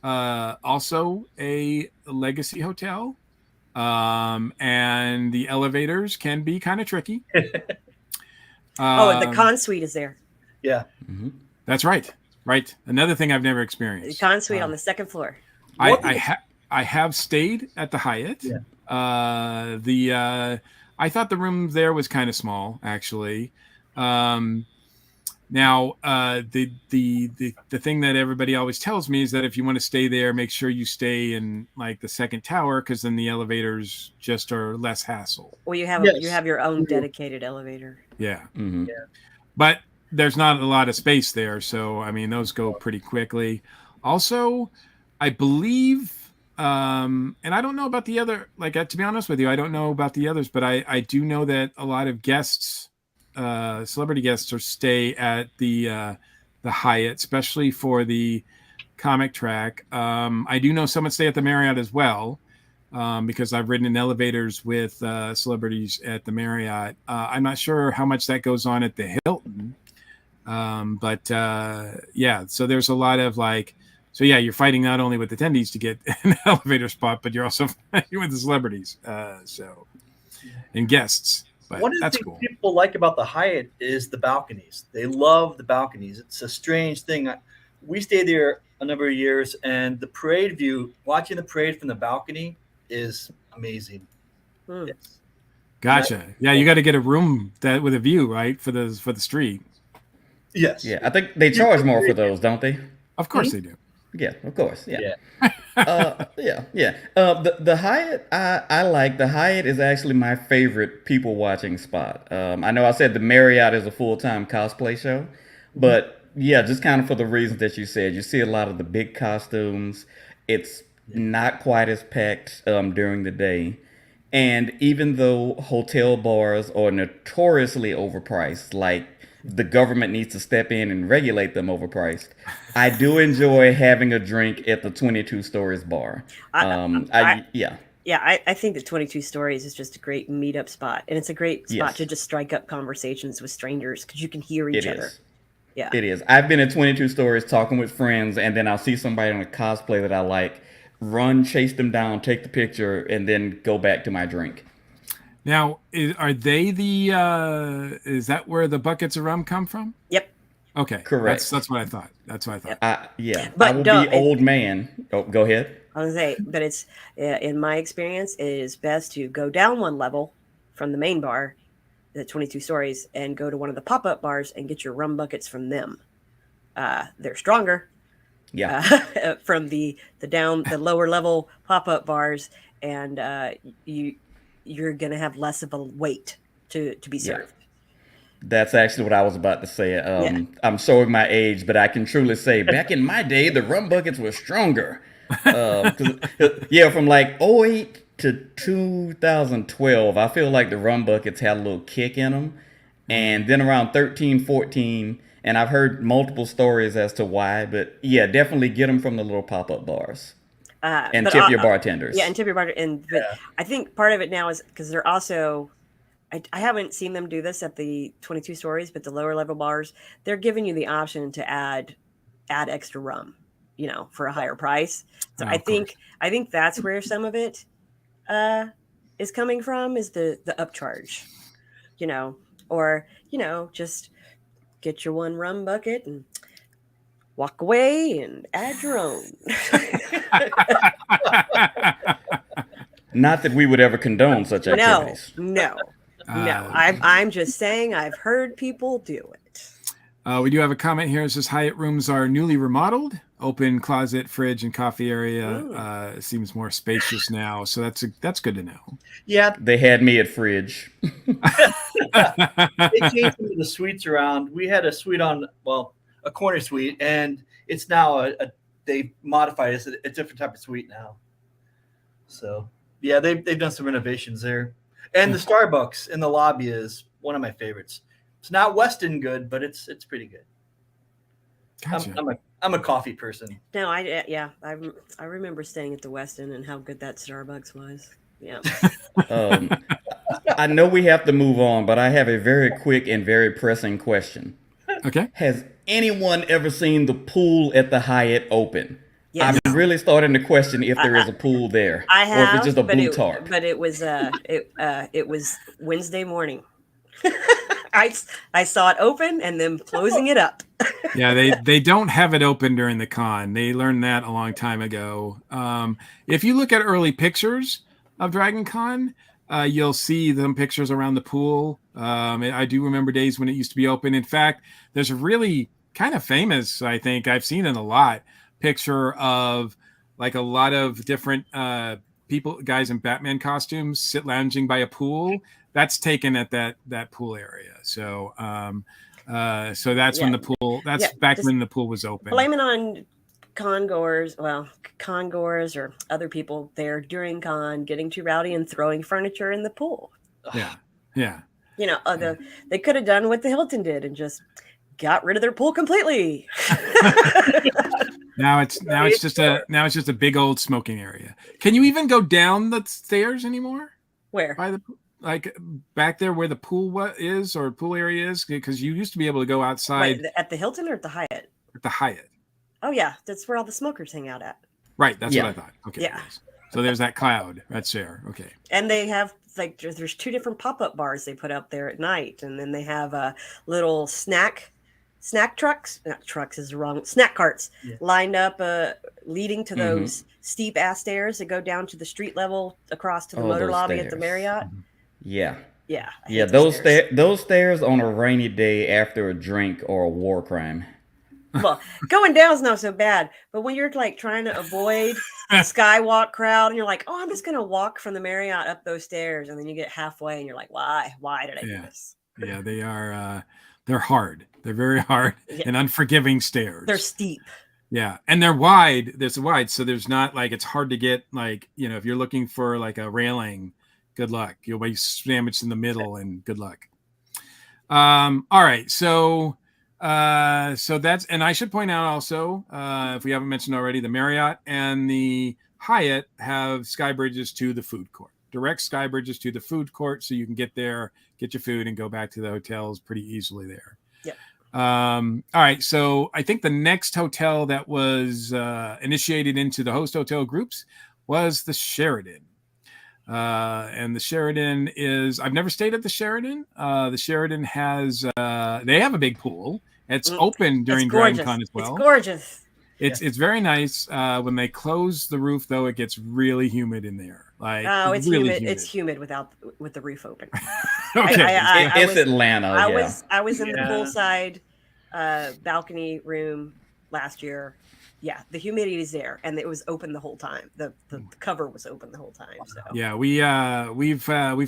also a legacy hotel. And the elevators can be kind of tricky. And the con suite is there. Yeah. Mm-hmm. That's right. Right. Another thing I've never experienced. The con suite on the second floor. I have stayed at the Hyatt. Yeah. I thought the room there was kind of small, actually. Now, the thing that everybody always tells me is that if you want to stay there, make sure you stay in like the second tower, because then the elevators just are less hassle. Well, you have your own dedicated elevator. Yeah. Mm-hmm. Yeah. But there's not a lot of space there, so I mean those go pretty quickly. Also, I believe, and I don't know about the other. Like to be honest with you, I don't know about the others, but I do know that a lot of guests, celebrity guests, stay at the Hyatt, especially for the comic track. I do know someone stay at the Marriott as well, because I've ridden in elevators with celebrities at the Marriott. I'm not sure how much that goes on at the Hilton. So there's a lot of you're fighting not only with attendees to get an elevator spot, but you're also fighting with the celebrities. And guests. But One of the that's things cool. people like about the Hyatt is the balconies. They love the balconies. It's a strange thing. We stayed there a number of years, and the parade view, watching the parade from the balcony, is amazing. Hmm. Yes. Gotcha. Yeah, you got to get a room that with a view, right, for the street. Yes. Yeah, I think they charge more for those, don't they? Of course they do. Yeah, of course. Yeah. Yeah. Yeah. The Hyatt, I like. The Hyatt is actually my favorite people watching spot. I know I said the Marriott is a full-time cosplay show, but yeah, just kind of for the reasons that you said. You see a lot of the big costumes. It's not quite as packed during the day. And even though hotel bars are notoriously overpriced, like the government needs to step in and regulate them overpriced, I do enjoy having a drink at the 22 Stories bar. I think that 22 Stories is just a great meetup spot, and it's a great spot to just strike up conversations with strangers because you can hear each other. Yeah, it is. I've been at 22 Stories talking with friends, and then I'll see somebody on a cosplay that I like, run, chase them down, take the picture, and then go back to my drink. Now, are they is that where the buckets of rum come from? Yep. Okay. Correct. That's what I thought. That's what I thought. But I will be old man. Oh, go ahead. I was gonna say, but it's in my experience, it is best to go down one level from the main bar, the 22 Stories, and go to one of the pop-up bars and get your rum buckets from them. They're stronger. Yeah. From the lower level pop-up bars, and you're gonna have less of a wait to be served. That's actually what I was about to say. I'm showing my age, but I can truly say back in my day, the rum buckets were stronger. From like 08 to 2012, I feel like the rum buckets had a little kick in them. And then around 13, 14, and I've heard multiple stories as to why, but yeah, definitely get them from the little pop-up bars. And tip your bartenders. Yeah, and tip your bartender. But I think part of it now is because they're also, I haven't seen them do this at the 22 Stories, but the lower level bars, they're giving you the option to add extra rum, for a higher price. So I think that's where some of it is coming from, is the upcharge, or just get your one rum bucket and walk away and add your own. Not that we would ever condone such activities. No. I'm just saying I've heard people do it. We do have a comment here. It says Hyatt rooms are newly remodeled. Open closet, fridge, and coffee area. Seems more spacious now. So that's good to know. Yeah. They had me at fridge. They changed some of the suites around. We had a suite a corner suite, and it's now they modified it. It's a different type of suite now. So yeah, they've done some renovations there. And the Starbucks in the lobby is one of my favorites. It's not Weston good, but it's pretty good. Gotcha. I'm a coffee person. No, I remember staying at the Westin and how good that Starbucks was. Yeah. I know we have to move on, but I have a very quick and very pressing question. Okay. Has anyone ever seen the pool at the Hyatt open? Yes. I'm really starting to question if there is a pool there, I have, or if it's just a blue tarp. But it was it was Wednesday morning. I saw it open and then closing it up. Yeah, they don't have it open during the con. They learned that a long time ago. If you look at early pictures of Dragon Con, you'll see them pictures around the pool. I do remember days when it used to be open. In fact, there's a really kind of famous, I think I've seen it a lot, picture of like a lot of different people, guys in Batman costumes, lounging by a pool. That's taken at that pool area. So so that's when the pool. That's back when the pool was open. Blame it on congoers or other people there during con getting too rowdy and throwing furniture in the pool. Yeah. They could have done what the Hilton did and just got rid of their pool completely. Now it's just a big old smoking area. Can you even go down the stairs anymore? Where? By the back there where the pool is or pool area is, because you used to be able to go outside. Wait, at the Hilton or at the Hyatt? At the Hyatt. Oh yeah, that's where all the smokers hang out at. Right, that's what I thought. Okay. Yeah. So there's that cloud. That's there. Okay. And they have like there's 2 different pop-up bars they put up there at night, and then they have little snack trucks. Not trucks is wrong. Snack carts lined up, leading to those steep ass stairs that go down to the street level across to the motor lobby stairs. at the Marriott. Yeah. Yeah. Those stairs on a rainy day after a drink or a war crime. Well, going down is not so bad, but when you're like trying to avoid the skywalk crowd, and you're like, "Oh, I'm just gonna walk from the Marriott up those stairs," and then you get halfway, and you're like, "Why? Why did I do this?" Yeah, they are. They're hard. They're very hard and unforgiving stairs. They're steep. Yeah, and they're wide. There's wide, so there's not like it's hard to get like if you're looking for like a railing. Good luck. You'll be sandwiched in the middle, and good luck. All right, so that's, and I should point out also, if we haven't mentioned already, the Marriott and the Hyatt have sky bridges to the food court, direct sky bridges to the food court, so you can get there, get your food, and go back to the hotels pretty easily there. Yep. All right, so I think the next hotel that was initiated into the host hotel groups was the Sheraton. And the Sheraton is, I've never stayed at the Sheraton. The Sheraton has, they have a big pool. It's open during Dragon Con as well. It's gorgeous. It's very nice. When they close the roof, though, it gets really humid in there. Like, it's really humid. It's humid with the roof open. Okay, it's Atlanta. I was in the poolside balcony room last year. Yeah, the humidity is there, and it was open the whole time. The cover was open the whole time. So yeah, we've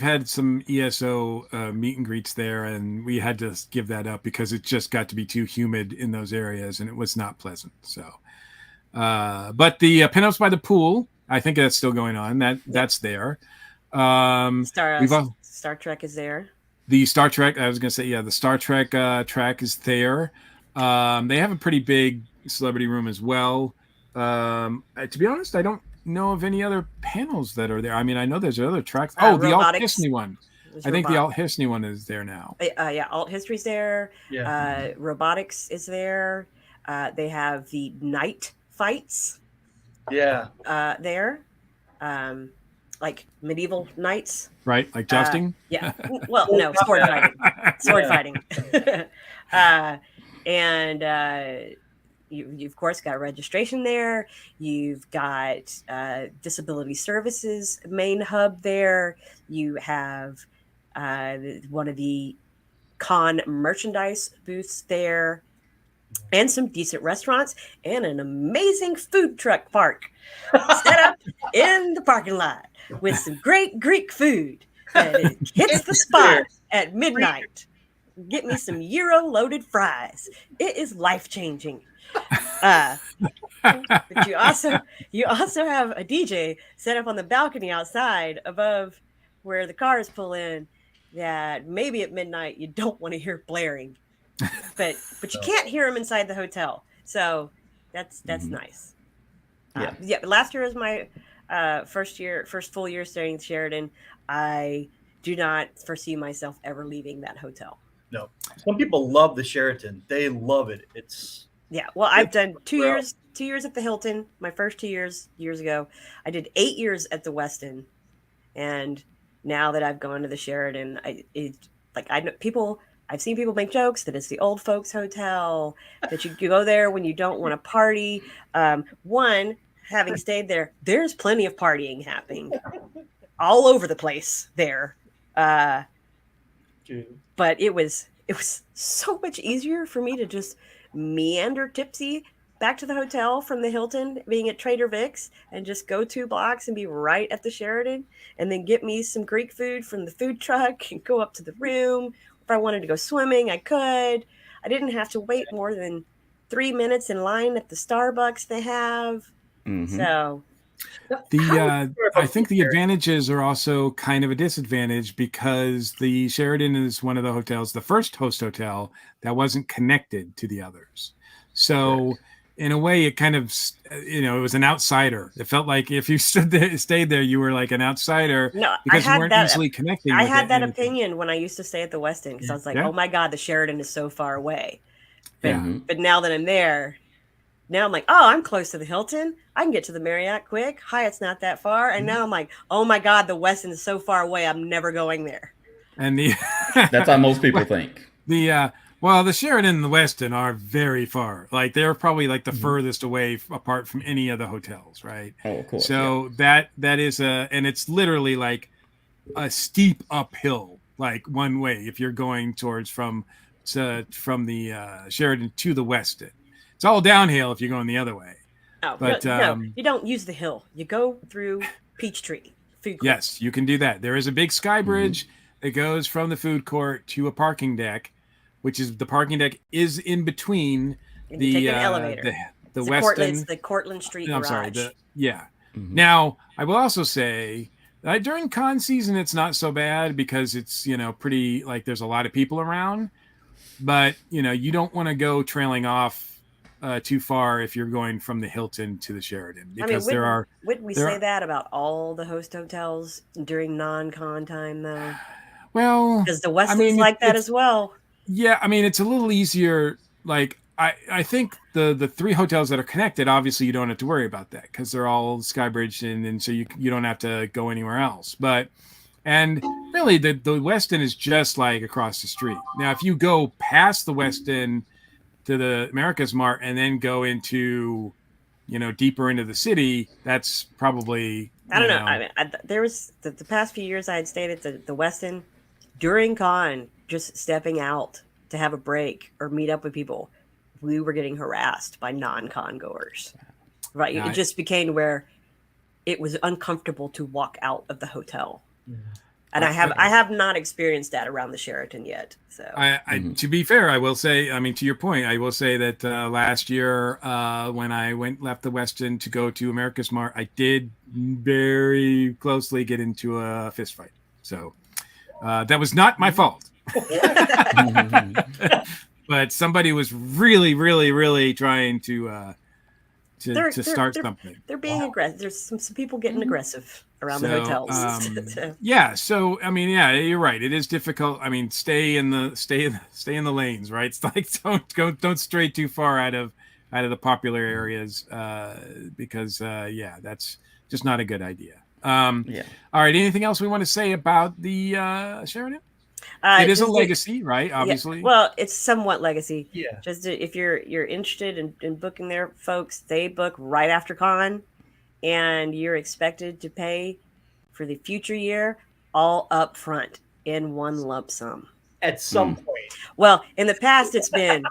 had some ESO meet and greets there, and we had to give that up because it just got to be too humid in those areas, and it was not pleasant. So, but the pinups by the pool, I think that's still going on. That's there. Star Trek is there. The Star Trek, I was going to say, the Star Trek track is there. They have a pretty big celebrity room as well. To be honest, I don't know of any other panels that are there. I mean, I know there's other tracks. The Alt Disney one. I think the Alt Disney one is there now. Alt History's there. Yeah. Robotics is there. They have the night fights. Yeah. There. Like medieval knights. Right, like jousting? Yeah. Well, no, sword fighting. Sword fighting. And you of course got registration there. You've got disability services main hub there. You have one of the con merchandise booths there, and some decent restaurants, and an amazing food truck park set up in the parking lot with some great Greek food that hits the spot at midnight. Get me some Euro loaded fries. It is life changing. But you also have a DJ set up on the balcony outside above where the cars pull in, that maybe at midnight you don't want to hear blaring, but you can't hear them inside the hotel. So that's nice. Last year was my first full year staying at Sheraton. I do not foresee myself ever leaving that hotel. No, some people love the Sheraton. They love it. Well, I've done 2 years. 2 years at the Hilton. My first 2 years ago. I did 8 years at the Westin, and now that I've gone to the Sheraton, I've seen people make jokes that it's the old folks hotel, that you go there when you don't want to party. One, having stayed there, there's plenty of partying happening all over the place there. But it was so much easier for me to just meander tipsy back to the hotel from the Hilton, being at Trader Vic's, and just go 2 blocks and be right at the Sheraton, and then get me some Greek food from the food truck and go up to the room. If I wanted to go swimming, I could. I didn't have to wait more than 3 minutes in line at the Starbucks they have. So I think the advantages are also kind of a disadvantage, because the Sheraton is one of the hotels, the first host hotel, that wasn't connected to the others. So in a way, it kind of, it was an outsider. It felt like if you stayed there, you were like an outsider, because you weren't easily connecting. I had that opinion when I used to stay at the Westin, because I was like, oh my God, the Sheraton is so far away. But now that I'm there, Now I'm like, oh, I'm close to the Hilton. I can get to the Marriott quick. Hyatt's not that far. And now I'm like, oh my God, the Westin is so far away. I'm never going there. And the That's how most people think. the Sheraton and the Westin are very far. Like they're probably like the furthest away apart from any of the hotels, right? Oh, of course. So that is and it's literally like a steep uphill, like one way if you're going towards from the Sheraton to the Westin. It's all downhill if you're going the other way. Oh, But no, you don't use the hill. You go through Peachtree Food Court. Yes, you can do that. There is a big sky bridge that goes from the food court to a parking deck, which is the parking deck is in between And you take an elevator. the It's Westin. the Cortlandt Street I'm garage. sorry. Now, I will also say that during con season, it's not so bad because it's, pretty like there's a lot of people around, but you don't want to go trailing off too far if you're going from the Hilton to the Sheraton because wouldn't we say that about all the host hotels during non-con time though? Well, because the Westin's like that as well. Yeah, I mean it's a little easier. Like I think the three hotels that are connected, obviously you don't have to worry about that because they're all Skybridge and so you don't have to go anywhere else. And really the Westin is just like across the street. Now if you go past the Westin to the America's Mart and then go into deeper into the city, that's probably I don't know. I mean, there was the past few years I had stayed at the Westin during con, just stepping out to have a break or meet up with people. We were getting harassed by non-con goers. Right, it just became where it was uncomfortable to walk out of the hotel. And I have not experienced that around the Sheraton yet. So to be fair, I will say, I mean, to your point, I will say that last year when I left the Westin to go to America's Mart, I did very closely get into a fist fight. So that was not my fault. But somebody was really, really, really trying to start something. They're being aggressive. There's some people getting aggressive around the hotels. Yeah. So I mean, yeah, you're right. It is difficult. I mean, stay in the lanes, right? It's like don't stray too far out of the popular areas because that's just not a good idea. All right. Anything else we want to say about the Sheraton? It is a legacy, right? Obviously. Yeah. Well, it's somewhat legacy. Yeah. Just if you're interested in booking there, folks, they book right after con, and you're expected to pay for the future year all up front in one lump sum. At some point. Well, in the past, it's been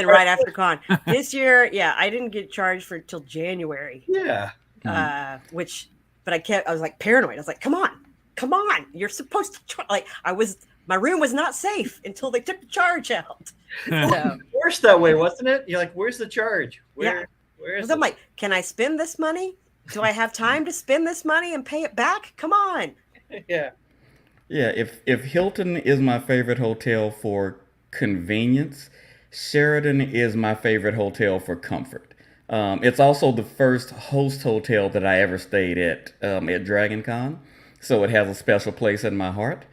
right after con. This year, I didn't get charged for till January. Yeah. But I was like paranoid. I was like, come on, you're supposed to my room was not safe until they took the charge out. So, worse that way, wasn't it? You're like, where's the charge? Where is it? I'm like, can I spend this money? Do I have time to spend this money and pay it back? Come on. Yeah. Yeah, if Hilton is my favorite hotel for convenience, Sheraton is my favorite hotel for comfort. It's also the first host hotel that I ever stayed at Dragon Con, so it has a special place in my heart.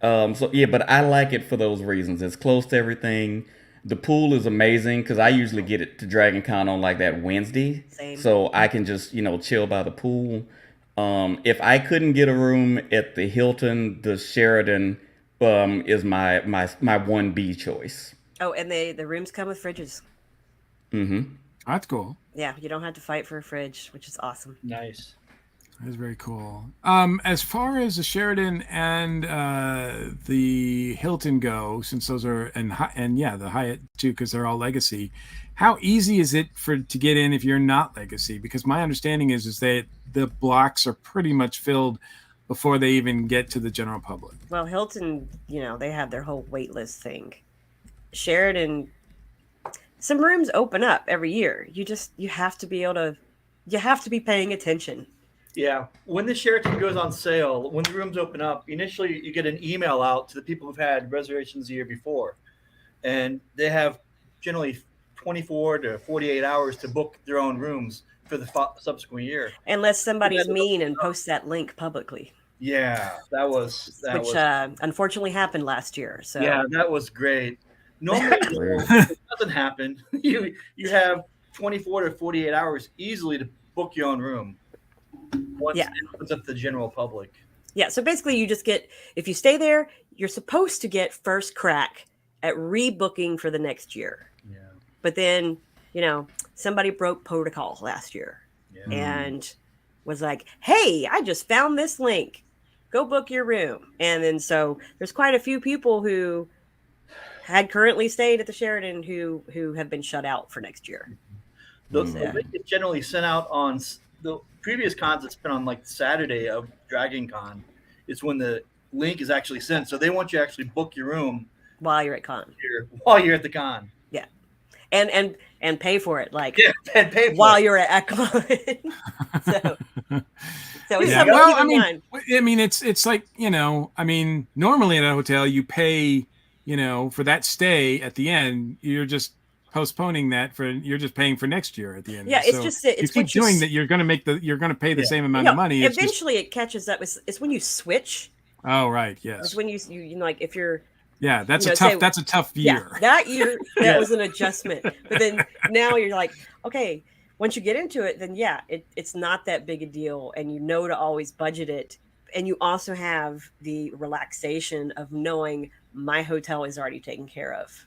But I like it for those reasons. It's close to everything. The pool is amazing because I usually get it to Dragon Con on like that Wednesday. Same. So I can just, chill by the pool. If I couldn't get a room at the Hilton, the Sheraton is my 1B choice. Oh, and the rooms come with fridges. Mm-hmm. That's cool. Yeah, you don't have to fight for a fridge, which is awesome. Nice. That is very cool. As far as the Sheraton and the Hilton go, since those are and the Hyatt too, because they're all legacy. How easy is it to get in if you're not legacy? Because my understanding is that the blocks are pretty much filled before they even get to the general public. Well, Hilton, they have their whole wait list thing. Sheraton, some rooms open up every year. You have to be paying attention. Yeah. When the Sheraton goes on sale, when the rooms open up, initially you get an email out to the people who've had reservations the year before. And they have generally 24 to 48 hours to book their own rooms for the subsequent year. Unless somebody's mean and posts that link publicly. Yeah, which unfortunately happened last year. So yeah, that was great. Normally it doesn't happen. You have 24 to 48 hours easily to book your own room once it opens up to the general public. Yeah, so basically you just get, if you stay there, you're supposed to get first crack at rebooking for the next year. Yeah. But then, somebody broke protocol last year and was like, hey, I just found this link. Go book your room. And then so there's quite a few people who had currently stayed at the Sheraton who have been shut out for next year. The link is generally sent out on the previous cons. It's been on like Saturday of Dragon Con. It's when the link is actually sent. So they want you to actually book your room while you're at con. While you're at the con. Yeah. And pay for it, like and pay for while it. you're at con. so it's Yeah. something to Well, keep in mind. I mean, it's like, normally at a hotel you pay, for that stay at the end. You're just postponing that you're just paying for next year at the end. Yeah, it's you keep doing that. You're going to pay the same amount of money. Eventually, it catches up. It's when you switch. Oh right, yes. It's when you like if you're. Yeah, that's that's a tough year. Yeah, that year that was an adjustment. But then now you're like, okay, once you get into it, then it's not that big a deal, and to always budget it, and you also have the relaxation of knowing my hotel is already taken care of.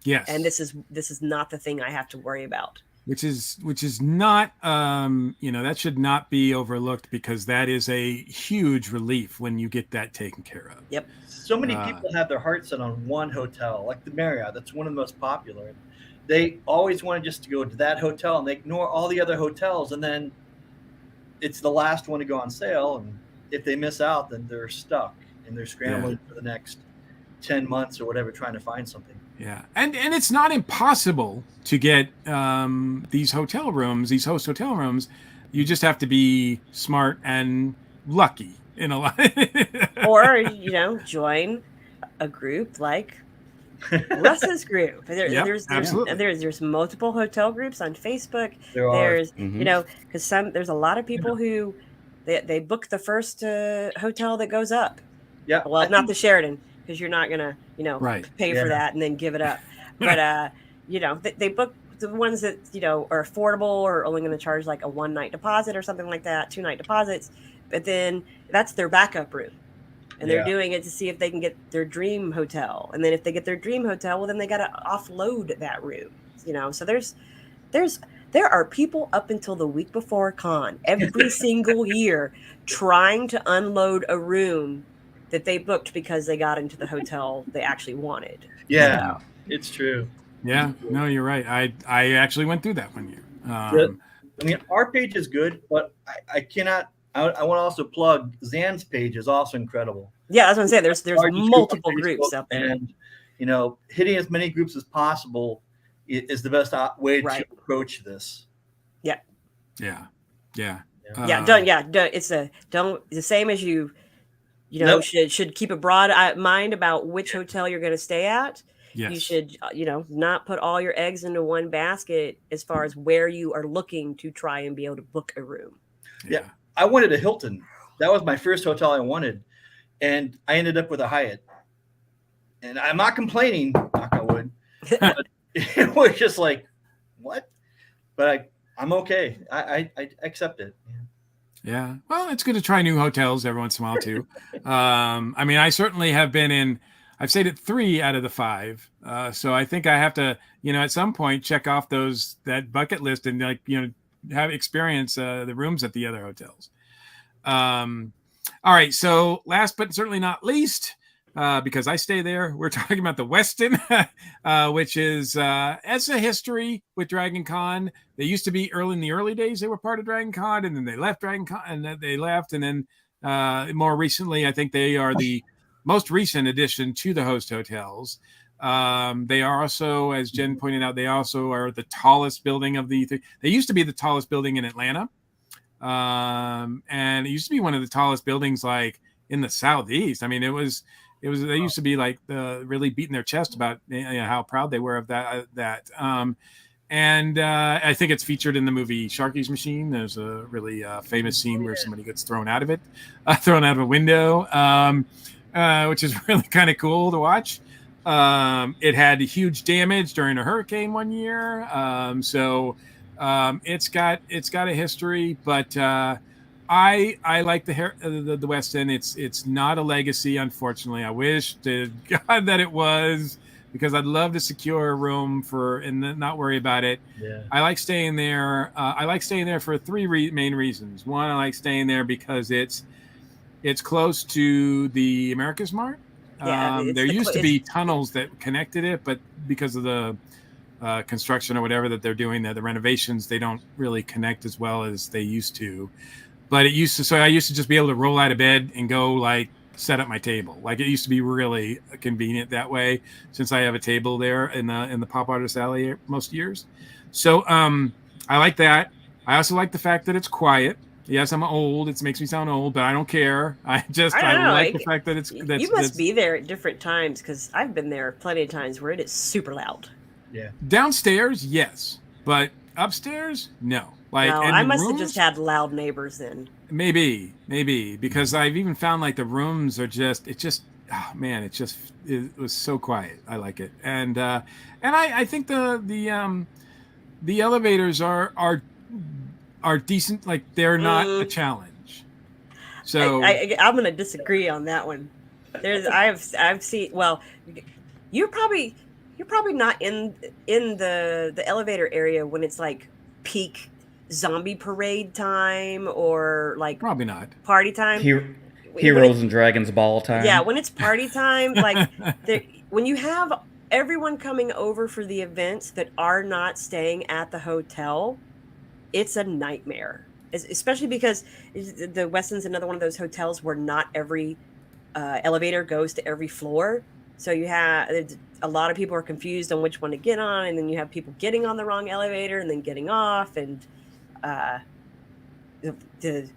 Yes. And this is not the thing I have to worry about. Which is not that should not be overlooked, because that is a huge relief when you get that taken care of. Yep. So many people have their heart set on one hotel, like the Marriott. That's one of the most popular. They always want just to go to that hotel, and they ignore all the other hotels, and then it's the last one to go on sale. And if they miss out, then they're stuck and they're scrambling for the next 10 months or whatever, trying to find something. Yeah, and it's not impossible to get these hotel rooms, these host hotel rooms. You just have to be smart and lucky in a lot. Or join a group like Russ's group. There's multiple hotel groups on Facebook. There's because there's a lot of people who they book the first hotel that goes up. Yeah. Well, not the Sheraton, because you're not gonna pay for that and then give it up. But they book the ones that are affordable or only going to charge like a 1-night deposit or something like that, 2-night deposits. But then that's their backup room, and they're doing it to see if they can get their dream hotel. And then if they get their dream hotel, well, then they got to offload that room. So there are people up until the week before con every single year trying to unload a room that they booked because they got into the hotel they actually wanted. Yeah, it's true. Yeah, no, you're right. I actually went through that one year. I mean, our page is good, but I cannot. I want to also plug Zan's page is also incredible. Yeah, that's what I'm saying. There's multiple groups out there, and hitting as many groups as possible is the best way to approach this. Yeah. Yeah. It's the same as you should keep a broad mind about which hotel you're going to stay at. Yes. You should, not put all your eggs into one basket as far as where you are looking to try and be able to book a room. Yeah. I wanted a Hilton. That was my first hotel I wanted. And I ended up with a Hyatt. And I'm not complaining, knock on wood. But it was just like, what? But I'm okay. I accept it. Yeah. Well, it's good to try new hotels every once in a while too. I mean, I certainly have I've stayed at 3 out of the 5. So I think I have to, at some point check off that bucket list and have experience the rooms at the other hotels. All right. So last but certainly not least, because I stay there, we're talking about the Westin, which is as a history with Dragon Con. They used to be in the early days, they were part of Dragon Con, and then they left Dragon Con, and then they left. And then more recently, I think they are the most recent addition to the host hotels. They are also, as Jen pointed out, they also are the tallest building of they used to be the tallest building in Atlanta. And it used to be one of the tallest buildings like in the Southeast. I mean, they used to be like really beating their chest about how proud they were of that. And I think it's featured in the movie Sharky's Machine. There's a really famous scene where somebody gets thrown out of a window, which is really kind of cool to watch. It had huge damage during a hurricane one year. So It's got a history, but I like the West End. It's not a legacy, unfortunately. I wish to God that it was, because I'd love to secure a room and not worry about it. Yeah. I like staying there. I like staying there for three main reasons. One, I like staying there because it's close to the America's Mart. There used to be tunnels that connected it, but because of the construction or whatever that they're doing, the renovations, they don't really connect as well as they used to. But it used to, so I used to just be able to roll out of bed and go like set up my table. Like it used to be really convenient that way, since I have a table there in the Pop Artist Alley most years. So I like that. I also like the fact that it's quiet. Yes, I'm old. It makes me sound old, but I don't care. I like the fact that you must be there at different times, because I've been there plenty of times where it is super loud. Yeah. Downstairs, yes, but upstairs, no. Like, no, I must have just had loud neighbors then. Maybe because I've even found like the rooms are it was so quiet. I like it, and I think the elevators are decent. Like they're not a challenge. So I'm gonna disagree on that one. I've seen. Well, you're probably not in the elevator area when it's like peak zombie parade time, or like probably not party time. Heroes and Dragons ball time. Yeah, when it's party time, like when you have everyone coming over for the events that are not staying at the hotel, it's a nightmare. Especially because the Weston's another one of those hotels where not every elevator goes to every floor. So you have a lot of people are confused on which one to get on, and then you have people getting on the wrong elevator and then getting off. And the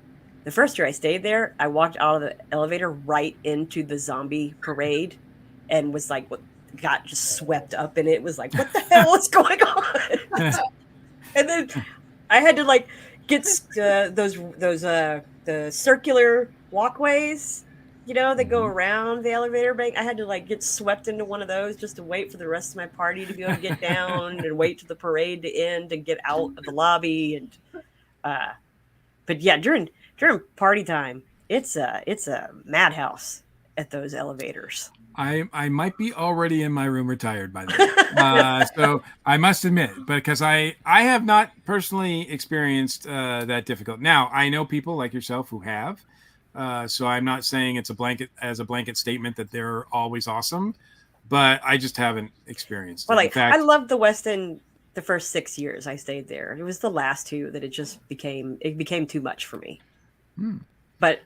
first year I stayed there, I walked out of the elevator right into the zombie parade, and was like, got just swept up in it. Was like, what the hell is going on? And then I had to like get the circular walkways, that go around the elevator bank. I had to like get swept into one of those just to wait for the rest of my party to be able to get down and wait for the parade to end and get out of the lobby. And but yeah, during party time, it's a madhouse at those elevators. I might be already in my room retired by then. So I must admit, because I have not personally experienced that difficult. Now, I know people like yourself who have. So I'm not saying it's a blanket statement that they're always awesome, but I just haven't experienced it. Well, I loved the West End the first 6 years I stayed there. It was the last two that it just became too much for me. But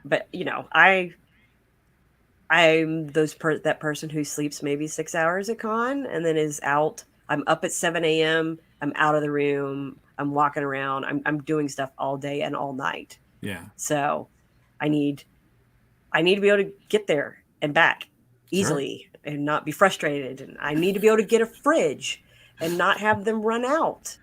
I'm that person who sleeps maybe 6 hours at con and then is out. I'm up at 7 a.m. I'm out of the room. I'm walking around. I'm doing stuff all day and all night. Yeah. So I need to be able to get there and back easily and not be frustrated. And I need to be able to get a fridge and not have them run out.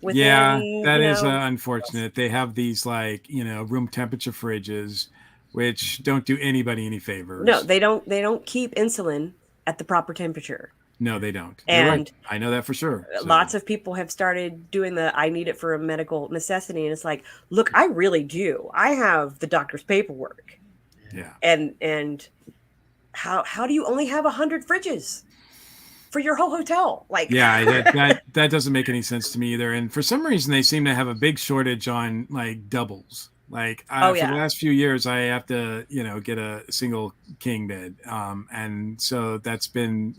That is unfortunate. They have these room temperature fridges, which don't do anybody any favors. No, they don't keep insulin at the proper temperature. No, they don't. And right. I know that for sure. So. Lots of people have started doing I need it for a medical necessity. And it's like, look, I really do. I have the doctor's paperwork. Yeah. And how do you only have 100 fridges for your whole hotel? Like, yeah, that doesn't make any sense to me either. And for some reason, they seem to have a big shortage on like doubles. Like for the last few years, I have to, get a single king bed. And so that's been,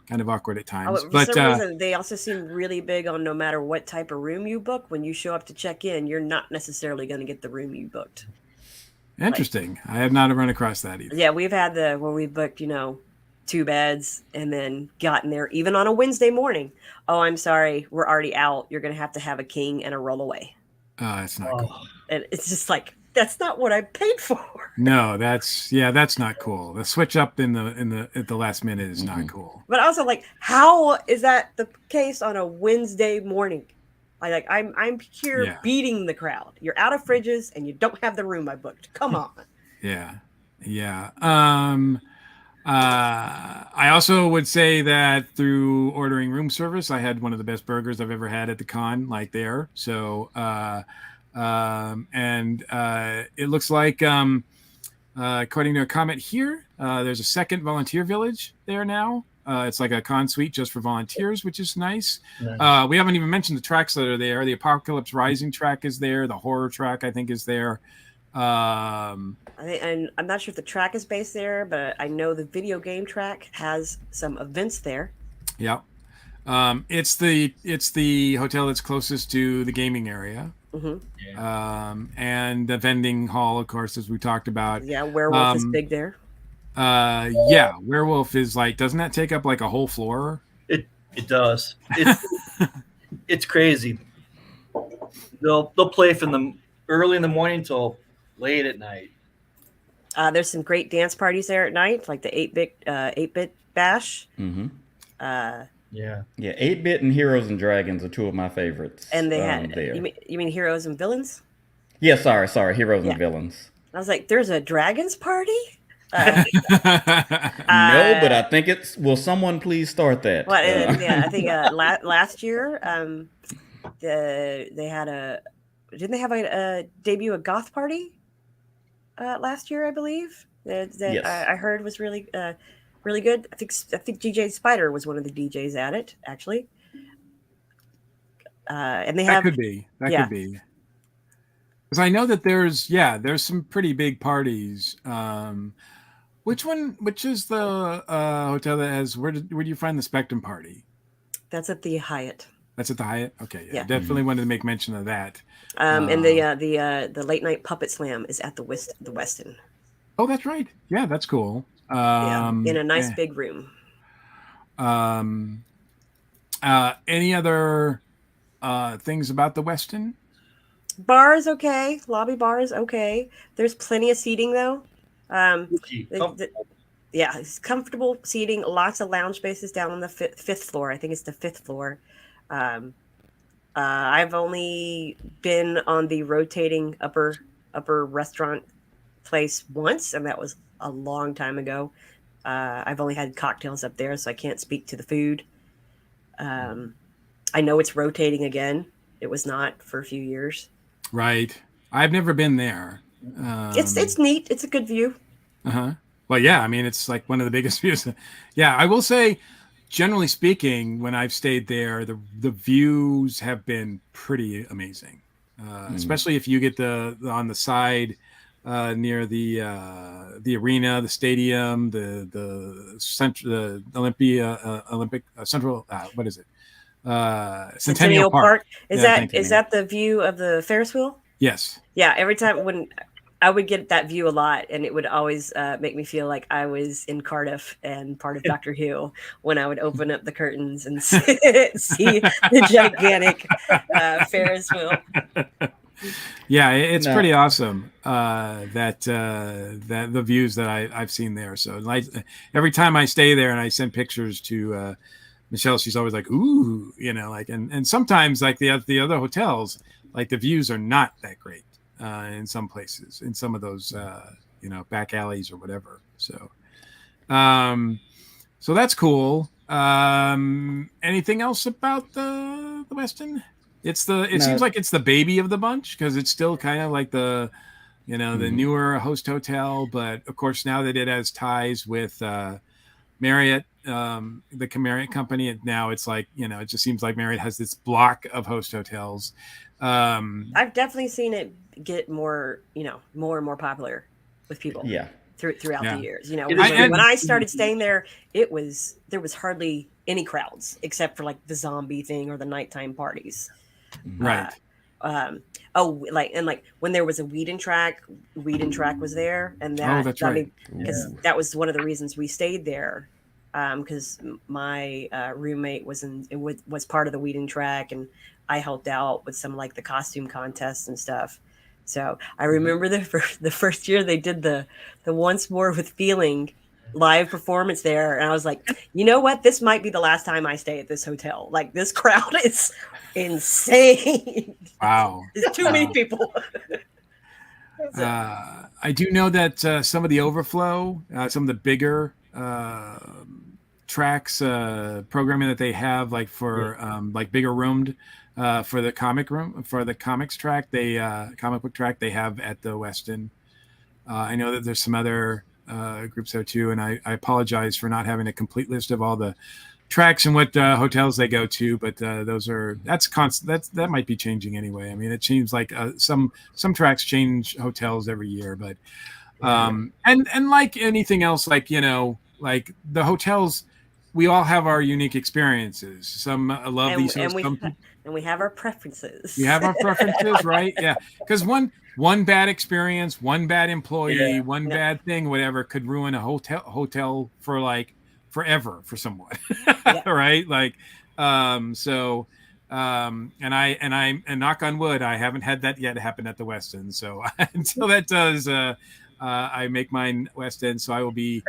kind of awkward at times. For some reason, they also seem really big on no matter what type of room you book, when you show up to check in, you're not necessarily going to get the room you booked. Interesting. I have not run across that either. Yeah, we've had where we booked, 2 beds and then gotten there even on a Wednesday morning. Oh, I'm sorry, we're already out. You're going to have a king and a rollaway. It's not cool. And it's just like, that's not what I paid for. No, that's not cool. The switch up at the last minute is not cool. But also, like, how is that the case on a Wednesday morning? I'm here beating the crowd. You're out of fridges and you don't have the room I booked. Come on. Yeah. I also would say that through ordering room service, I had one of the best burgers I've ever had at the con, like there. So, it looks like, according to a comment here, there's a second volunteer village there now. It's like a con suite just for volunteers, which is nice. Nice. We haven't even mentioned the tracks that are there. The Apocalypse Rising track is there. The horror track, I think, is there. And I'm not sure if the track is based there, but I know the video game track has some events there. Yeah. It's the hotel that's closest to the gaming area. Mm-hmm. And the vending hall, of course, as we talked about. Yeah, Werewolf is big there. Yeah, Werewolf is like, doesn't that take up like a whole floor? It does. It's crazy. They'll play from the early in the morning till late at night. There's some great dance parties there at night, like the 8-bit bash. Mm-hmm. Yeah. 8-bit and Heroes and Dragons are two of my favorites. And they had there. You mean Heroes and Villains? Yeah, sorry, Heroes and Villains. I was like, there's a dragons party? No, but I think it's. Will someone please start that? Well, yeah, I think last year, they had didn't they have a debut a goth party last year? I believe that Yes. I heard was really really good. I think DJ Spider was one of the DJs at it actually, and they have Could be because I know that there's some pretty big parties. Which is the hotel that has, where do you find the Spectrum party? That's at the Hyatt. That's at the Hyatt? Okay. Yeah. Yeah. Definitely wanted to make mention of that. And the late night puppet slam is at the Westin. Oh, that's right. Yeah, that's cool. In a nice big room. Any other things about the Westin? Bar is okay. Lobby bar is okay. There's plenty of seating though. It's comfortable seating. Lots of lounge spaces down on the fifth floor. I think it's the fifth floor. I've only been on the rotating upper restaurant place once, and that was a long time ago. I've only had cocktails up there, so I can't speak to the food. I know it's rotating again. It was not for a few years. Right. I've never been there. It's neat. It's a good view. Well, yeah. I mean, it's like one of the biggest views. Yeah, I will say, generally speaking, when I've stayed there, the views have been pretty amazing. Especially if you get the on the side near the arena, the stadium, the Olympic Central. What is it? Centennial Park. Is that the view of the Ferris wheel? Yes. Yeah. Every time when I would get that view a lot, and it would always make me feel like I was in Cardiff and part of Doctor Who when I would open up the curtains and see the gigantic Ferris wheel. Yeah, it's pretty awesome that the views that I've seen there. So every time I stay there and I send pictures to Michelle, she's always like, "Ooh," and sometimes like the other hotels, like the views are not that great. In some places, in some of those, back alleys or whatever. So that's cool. Anything else about the Westin? It seems like it's the baby of the bunch because it's still kind of like the newer host hotel. But of course, now that it has ties with Marriott, the Marriott company, and now it's like, it just seems like Marriott has this block of host hotels. I've definitely seen it get more and more popular with people. Yeah. Throughout the years. When I started staying there, there was hardly any crowds except for like the zombie thing or the nighttime parties. Right. When there was a weed and track was there, and that that's right. Because that was one of the reasons we stayed there. Because my roommate was part of the weed and track, and I helped out with some like the costume contests and stuff. So I remember the first year they did the Once More with Feeling live performance there, and I was like, you know what? This might be the last time I stay at this hotel. Like, this crowd is insane. Wow, There's too many people. I do know that some of the overflow, some of the bigger tracks programming that they have, like for like bigger roomed for the comics track, comic book track they have at the Westin. I know that there's some other groups there too, and I apologize for not having a complete list of all the tracks and what hotels they go to, but that's constant. That might be changing anyway. I mean, it seems like some tracks change hotels every year, but and like anything else, like like the hotels, we all have our unique experiences. Some love these, and we have our preferences. We have our preferences, right? Yeah, because one bad experience, one bad employee, one bad thing, whatever, could ruin a hotel for like forever for someone, right? Like, and knock on wood, I haven't had that yet happen at the West End. So until that does, I make mine West End. So I will be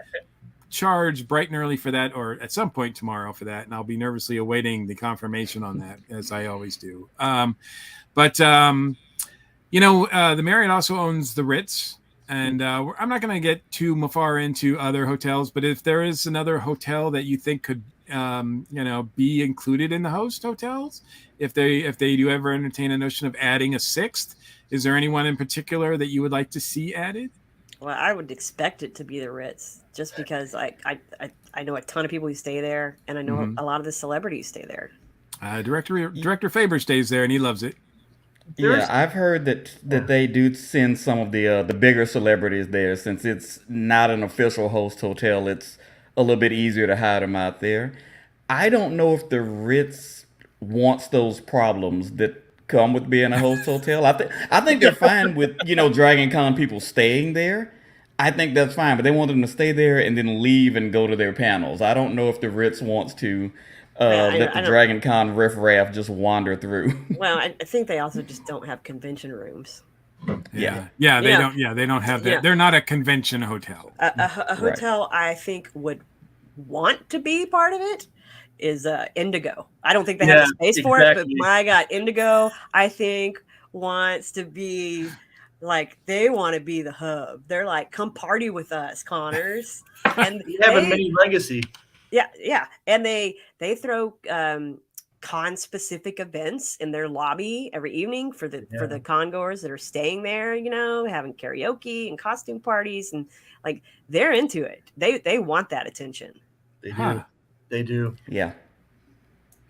charged bright and early for that, or at some point tomorrow for that, and I'll be nervously awaiting the confirmation on that, as I always do. But the Marriott also owns the Ritz. And I'm not going to get too far into other hotels, but if there is another hotel that you think could, be included in the host hotels, if they do ever entertain a notion of adding a sixth, is there anyone in particular that you would like to see added? Well, I would expect it to be the Ritz, just because I know a ton of people who stay there, and I know a lot of the celebrities stay there. Director Faber stays there, and he loves it. Yeah, I've heard that they do send some of the bigger celebrities there, since it's not an official host hotel. It's a little bit easier to hide them out there. I don't know if the Ritz wants those problems that come with being a host hotel. I think they're fine with Dragon Con people staying there. I think that's fine, but they want them to stay there and then leave and go to their panels. I don't know if the Ritz wants to let the Dragon Con riffraff just wander through. Well, I think they also just don't have convention rooms. They don't have that. They're not a convention hotel. A hotel I think would want to be part of it is Indigo. I don't think they have the space for it, but my God, Indigo, I think, wants to be like, they want to be the hub. They're like, come party with us, Connors. And we have a mini legacy. Yeah. And they throw con specific events in their lobby every evening for the con goers that are staying there, having karaoke and costume parties, and like, they're into it. They want that attention. They do. They do. Yeah.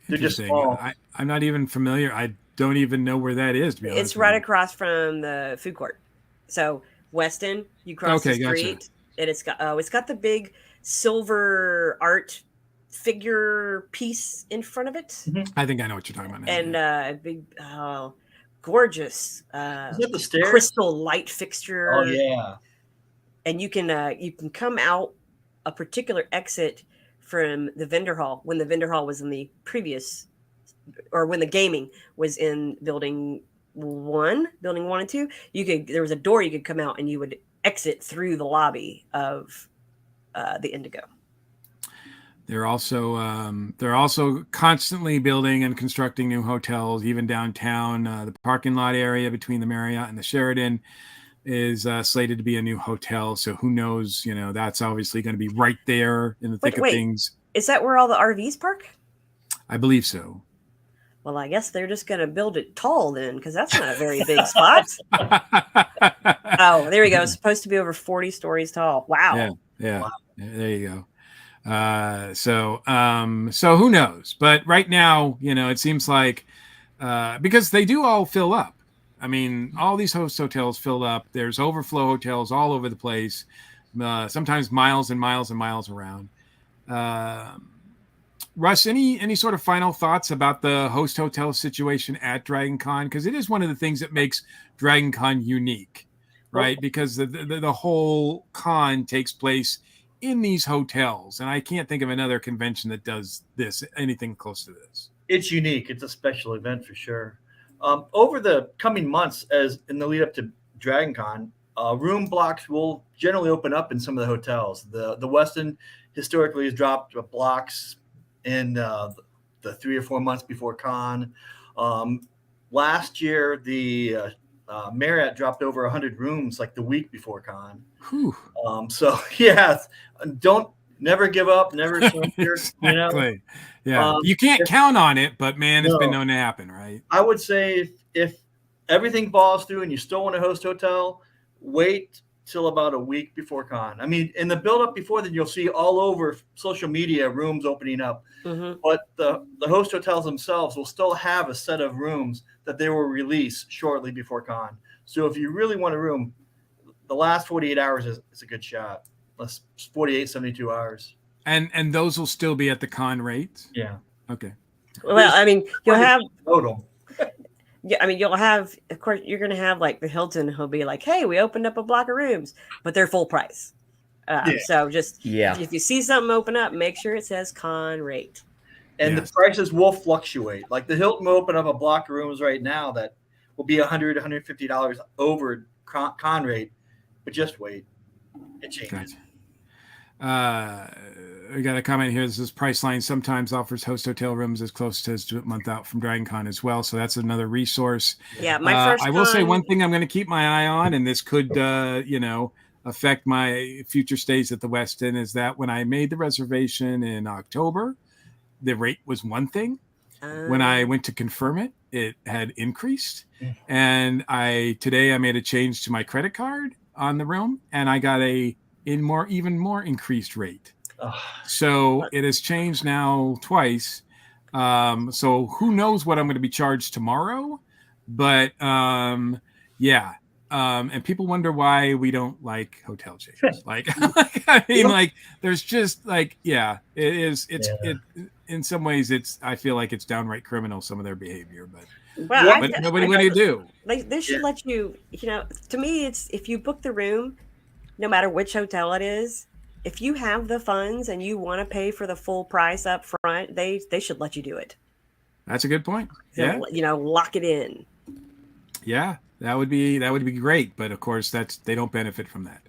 They're just small. I'm not even familiar. I don't even know where that is, to be honest. It's right across from the food court. So Weston, you cross the street, and it's got the big silver art figure piece in front of it. Mm-hmm. I think I know what you're talking about now. And a big, gorgeous is that the stairs? Crystal light fixture. Oh yeah. And you can come out a particular exit from the vendor hall when the vendor hall was in the previous, or when the gaming was in building 1 and 2. There was a door you could come out, and you would exit through the lobby of the Indigo. They're also constantly building and constructing new hotels, even downtown. The parking lot area between the Marriott and the Sheraton is slated to be a new hotel. So who knows? That's obviously going to be right there in the thick of things. Is that where all the RVs park? I believe so. Well, I guess they're just going to build it tall then, because that's not a very big spot. Oh, there we go. It's supposed to be over 40 stories tall. Wow. Yeah. Wow. There you go. So who knows? But right now, it seems like because they do all fill up. I mean, all these host hotels fill up. There's overflow hotels all over the place, sometimes miles and miles and miles around. Russ, any sort of final thoughts about the host hotel situation at Dragon Con? Because it is one of the things that makes Dragon Con unique, right? Because the whole con takes place in these hotels, and I can't think of another convention that does anything close to this. It's unique. It's a special event for sure. Over the coming months, as in the lead up to Dragon Con, room blocks will generally open up in some of the hotels. The Westin historically has dropped blocks in the 3 or 4 months before con. Last year, the Marriott dropped over 100 rooms like the week before con. Whew. So yeah, don't never give up, never surrender. Exactly. Yeah. You can't count on it, but man, it's been known to happen, right? I would say if everything falls through and you still want to host hotel, wait till about a week before con. I mean, in the build up before that, you'll see all over social media rooms opening up. Mm-hmm. But the host hotels themselves will still have a set of rooms that they will release shortly before con. So if you really want a room, the last 48 hours is a good shot. Less 48, 72 hours. And those will still be at the con rate? Yeah. Okay. Well, I mean, you'll have total. Yeah, I mean, you'll have, of course, you're going to have like the Hilton who'll be like, hey, we opened up a block of rooms, but they're full price. So just, if you see something open up, make sure it says con rate. And the prices will fluctuate. Like the Hilton will open up a block of rooms right now that will be $100, $150 over con rate, but just wait. It changes. Gotcha. We got a comment here. This is Priceline sometimes offers host hotel rooms as close as to a month out from Dragon Con as well. So that's another resource. Yeah, my first I will say one thing I'm going to keep my eye on, and this could, affect my future stays at the Westin, is that when I made the reservation in October, the rate was one thing. When I went to confirm it, it had increased. And today I made a change to my credit card on the room, and I got even more increased rate. So it has changed now twice. So who knows what I'm going to be charged tomorrow? But and people wonder why we don't like hotel chains. There's just it is. It in some ways I feel like it's downright criminal, some of their behavior. But what do you do? They should let you. To me, it's if you book the room, no matter which hotel it is. If you have the funds and you want to pay for the full price up front, they should let you do it. That's a good point. So, lock it in. Yeah, that would be great. But of course, they don't benefit from that.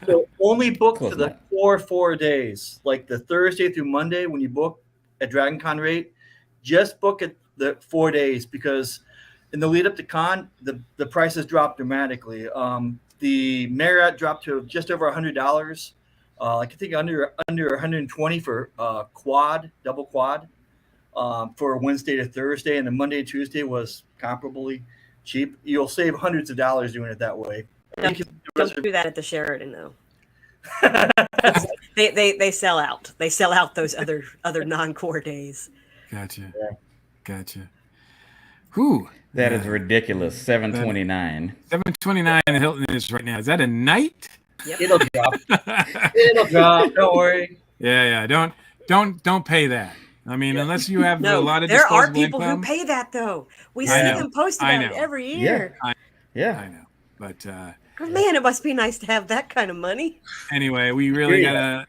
So only book for the 4 days, like the Thursday through Monday when you book at Dragon Con rate. Just book it the 4 days because in the lead up to con, the prices drop dramatically. The Marriott dropped to just over $100. I think under 120 for double quad for Wednesday to Thursday, and then Monday and Tuesday was comparably cheap. You'll save hundreds of dollars doing it that way. Don't do that at the Sheraton though. they sell out. They sell out those other non-core days. Gotcha. Whew. That is ridiculous. $729. $729 in Hilton is right now. Is that a night? Yep. It'll drop. It'll drop. Don't worry. Yeah. Don't pay that. I mean, unless you have a lot of there are disposable people income. who pay that though. We see them post about it every year. I know. But man, it must be nice to have that kind of money. Anyway, we really gotta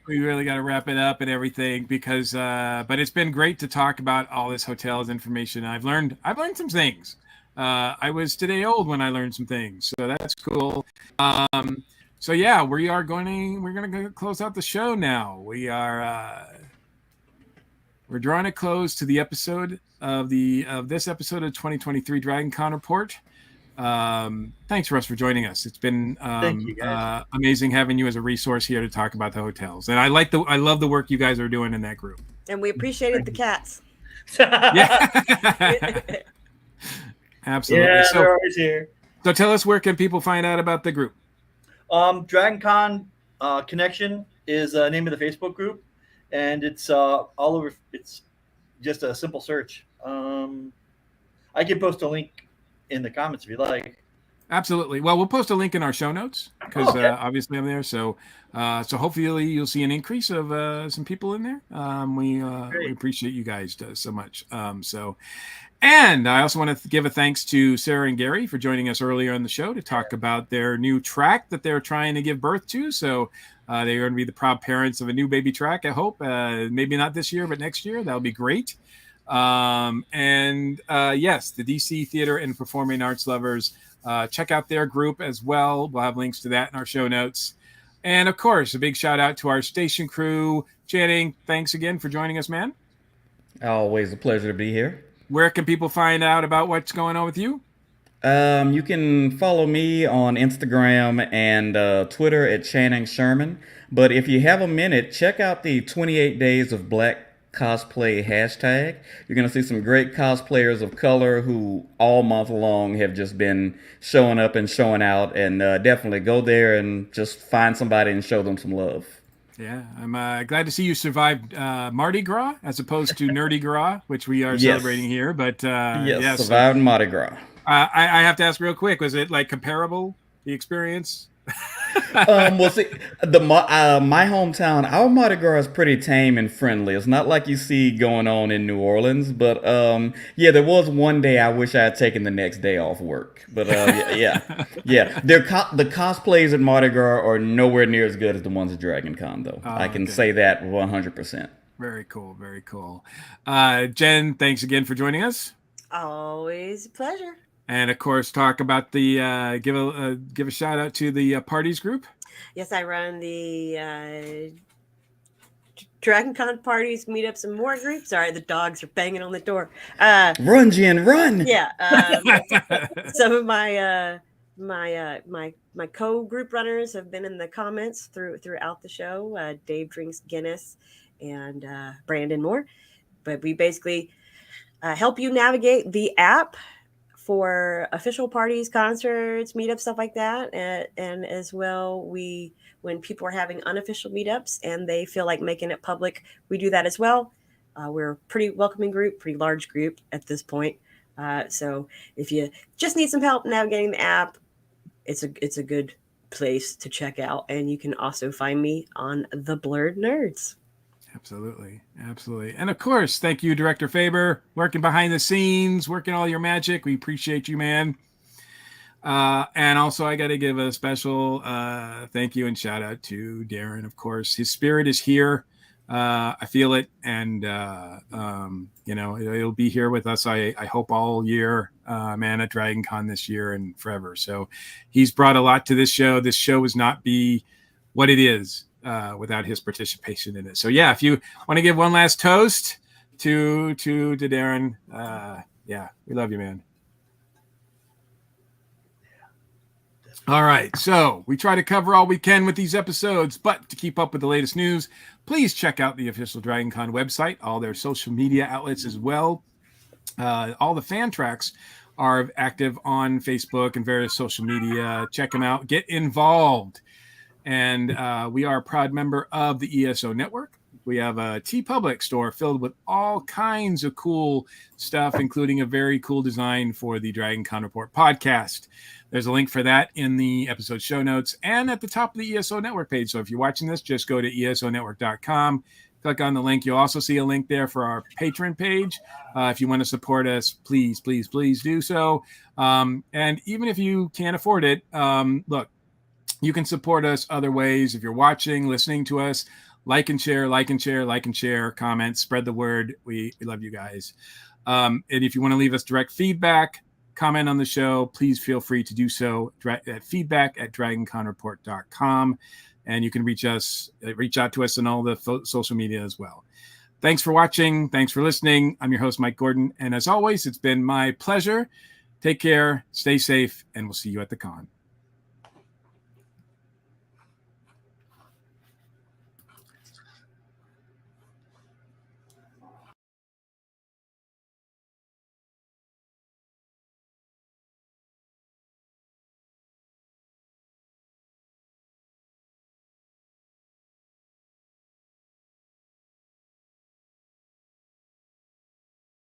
wrap it up and everything because but it's been great to talk about all this hotels information. I've learned some things. I was today old when I learned some things, so that's cool. So yeah, we're gonna close out the show now. We're drawing a close to the episode of this episode of 2023 Dragon Con Report. Thanks, Russ, for joining us. It's been amazing having you as a resource here to talk about the hotels, and I love the work you guys are doing in that group. And we appreciated the cats. Yeah. Absolutely. Yeah, they're always here. So tell us, where can people find out about the group? Dragon Con Connection is the name of the Facebook group, and it's all over. It's just a simple search. I can post a link in the comments if you like. Absolutely. Well, we'll post a link in our show notes because obviously I'm there. So hopefully you'll see an increase of some people in there. We appreciate you guys so much. And I also want to give a thanks to Sarah and Gary for joining us earlier on the show to talk about their new track that they're trying to give birth to. So they're going to be the proud parents of a new baby track, I hope. Maybe not this year, but next year. That'll be great. Yes, the DC Theater and Performing Arts Lovers. Check out their group as well. We'll have links to that in our show notes. And, of course, a big shout-out to our station crew. Channing, thanks again for joining us, man. Always a pleasure to be here. Where can people find out about what's going on with you? You can follow me on Instagram and Twitter at Channing Sherman. But if you have a minute, check out the 28 Days of Black Cosplay hashtag. You're going to see some great cosplayers of color who all month long have just been showing up and showing out. And definitely go there and just find somebody and show them some love. Yeah, I'm glad to see you survived Mardi Gras as opposed to Nerdy Gras, which we are celebrating here. But yes, survived Mardi Gras. I have to ask real quick: was it like comparable, the experience? Well, see, my hometown, our Mardi Gras is pretty tame and friendly. It's not like you see going on in New Orleans, but yeah, there was one day I wish I had taken the next day off work. But yeah. The cosplays at Mardi Gras are nowhere near as good as the ones at Dragon Con, though. I can say that 100%. Very cool, very cool. Jen, thanks again for joining us. Always a pleasure. And of course, talk about the give a shout out to the parties group. Yes, I run the Dragon Con parties, meetups, and more groups. Sorry, the dogs are banging on the door. Run, Jen, run! Yeah, some of my my co-group runners have been in the comments throughout the show. Dave Drinks Guinness and Brandon Moore. But we basically help you navigate the app for official parties, concerts, meetups, stuff like that. And as well, when people are having unofficial meetups and they feel like making it public, we do that as well. We're a pretty welcoming group, pretty large group at this point. So if you just need some help navigating the app, it's a good place to check out. And you can also find me on The Blurred Nerds. Absolutely. And of course, thank you, Director Faber, working behind the scenes, working all your magic. We appreciate you, man. And also, I got to give a special thank you and shout out to Darren, of course. His spirit is here. I feel it. And, it'll be here with us, I hope, all year, man, at Dragon Con this year and forever. So he's brought a lot to this show. This show would not be what it is without his participation in it. So yeah, if you want to give one last toast to Darren, we love you, man. All right, so we try to cover all we can with these episodes, but to keep up with the latest news, please check out the official Dragon Con website, all their social media outlets as well. All the fan tracks are active on Facebook and various social media. Check them out. Get involved. And we are a proud member of the ESO Network. We have a TeePublic store filled with all kinds of cool stuff, including a very cool design for the Dragon Con Report podcast. There's a link for that in the episode show notes and at the top of the ESO Network page. So if you're watching this, just go to esonetwork.com. Click on the link. You'll also see a link there for our Patreon page. If you want to support us, please do so. And even if you can't afford it, look, you can support us other ways. If you're watching, listening to us, like and share, comment, spread the word. We love you guys. And if you want to leave us direct feedback, comment on the show, please feel free to do so at feedback@dragonconreport.com. And you can reach out to us on all the social media as well. Thanks for watching. Thanks for listening. I'm your host, Mike Gordon. And as always, it's been my pleasure. Take care, stay safe, and we'll see you at the con.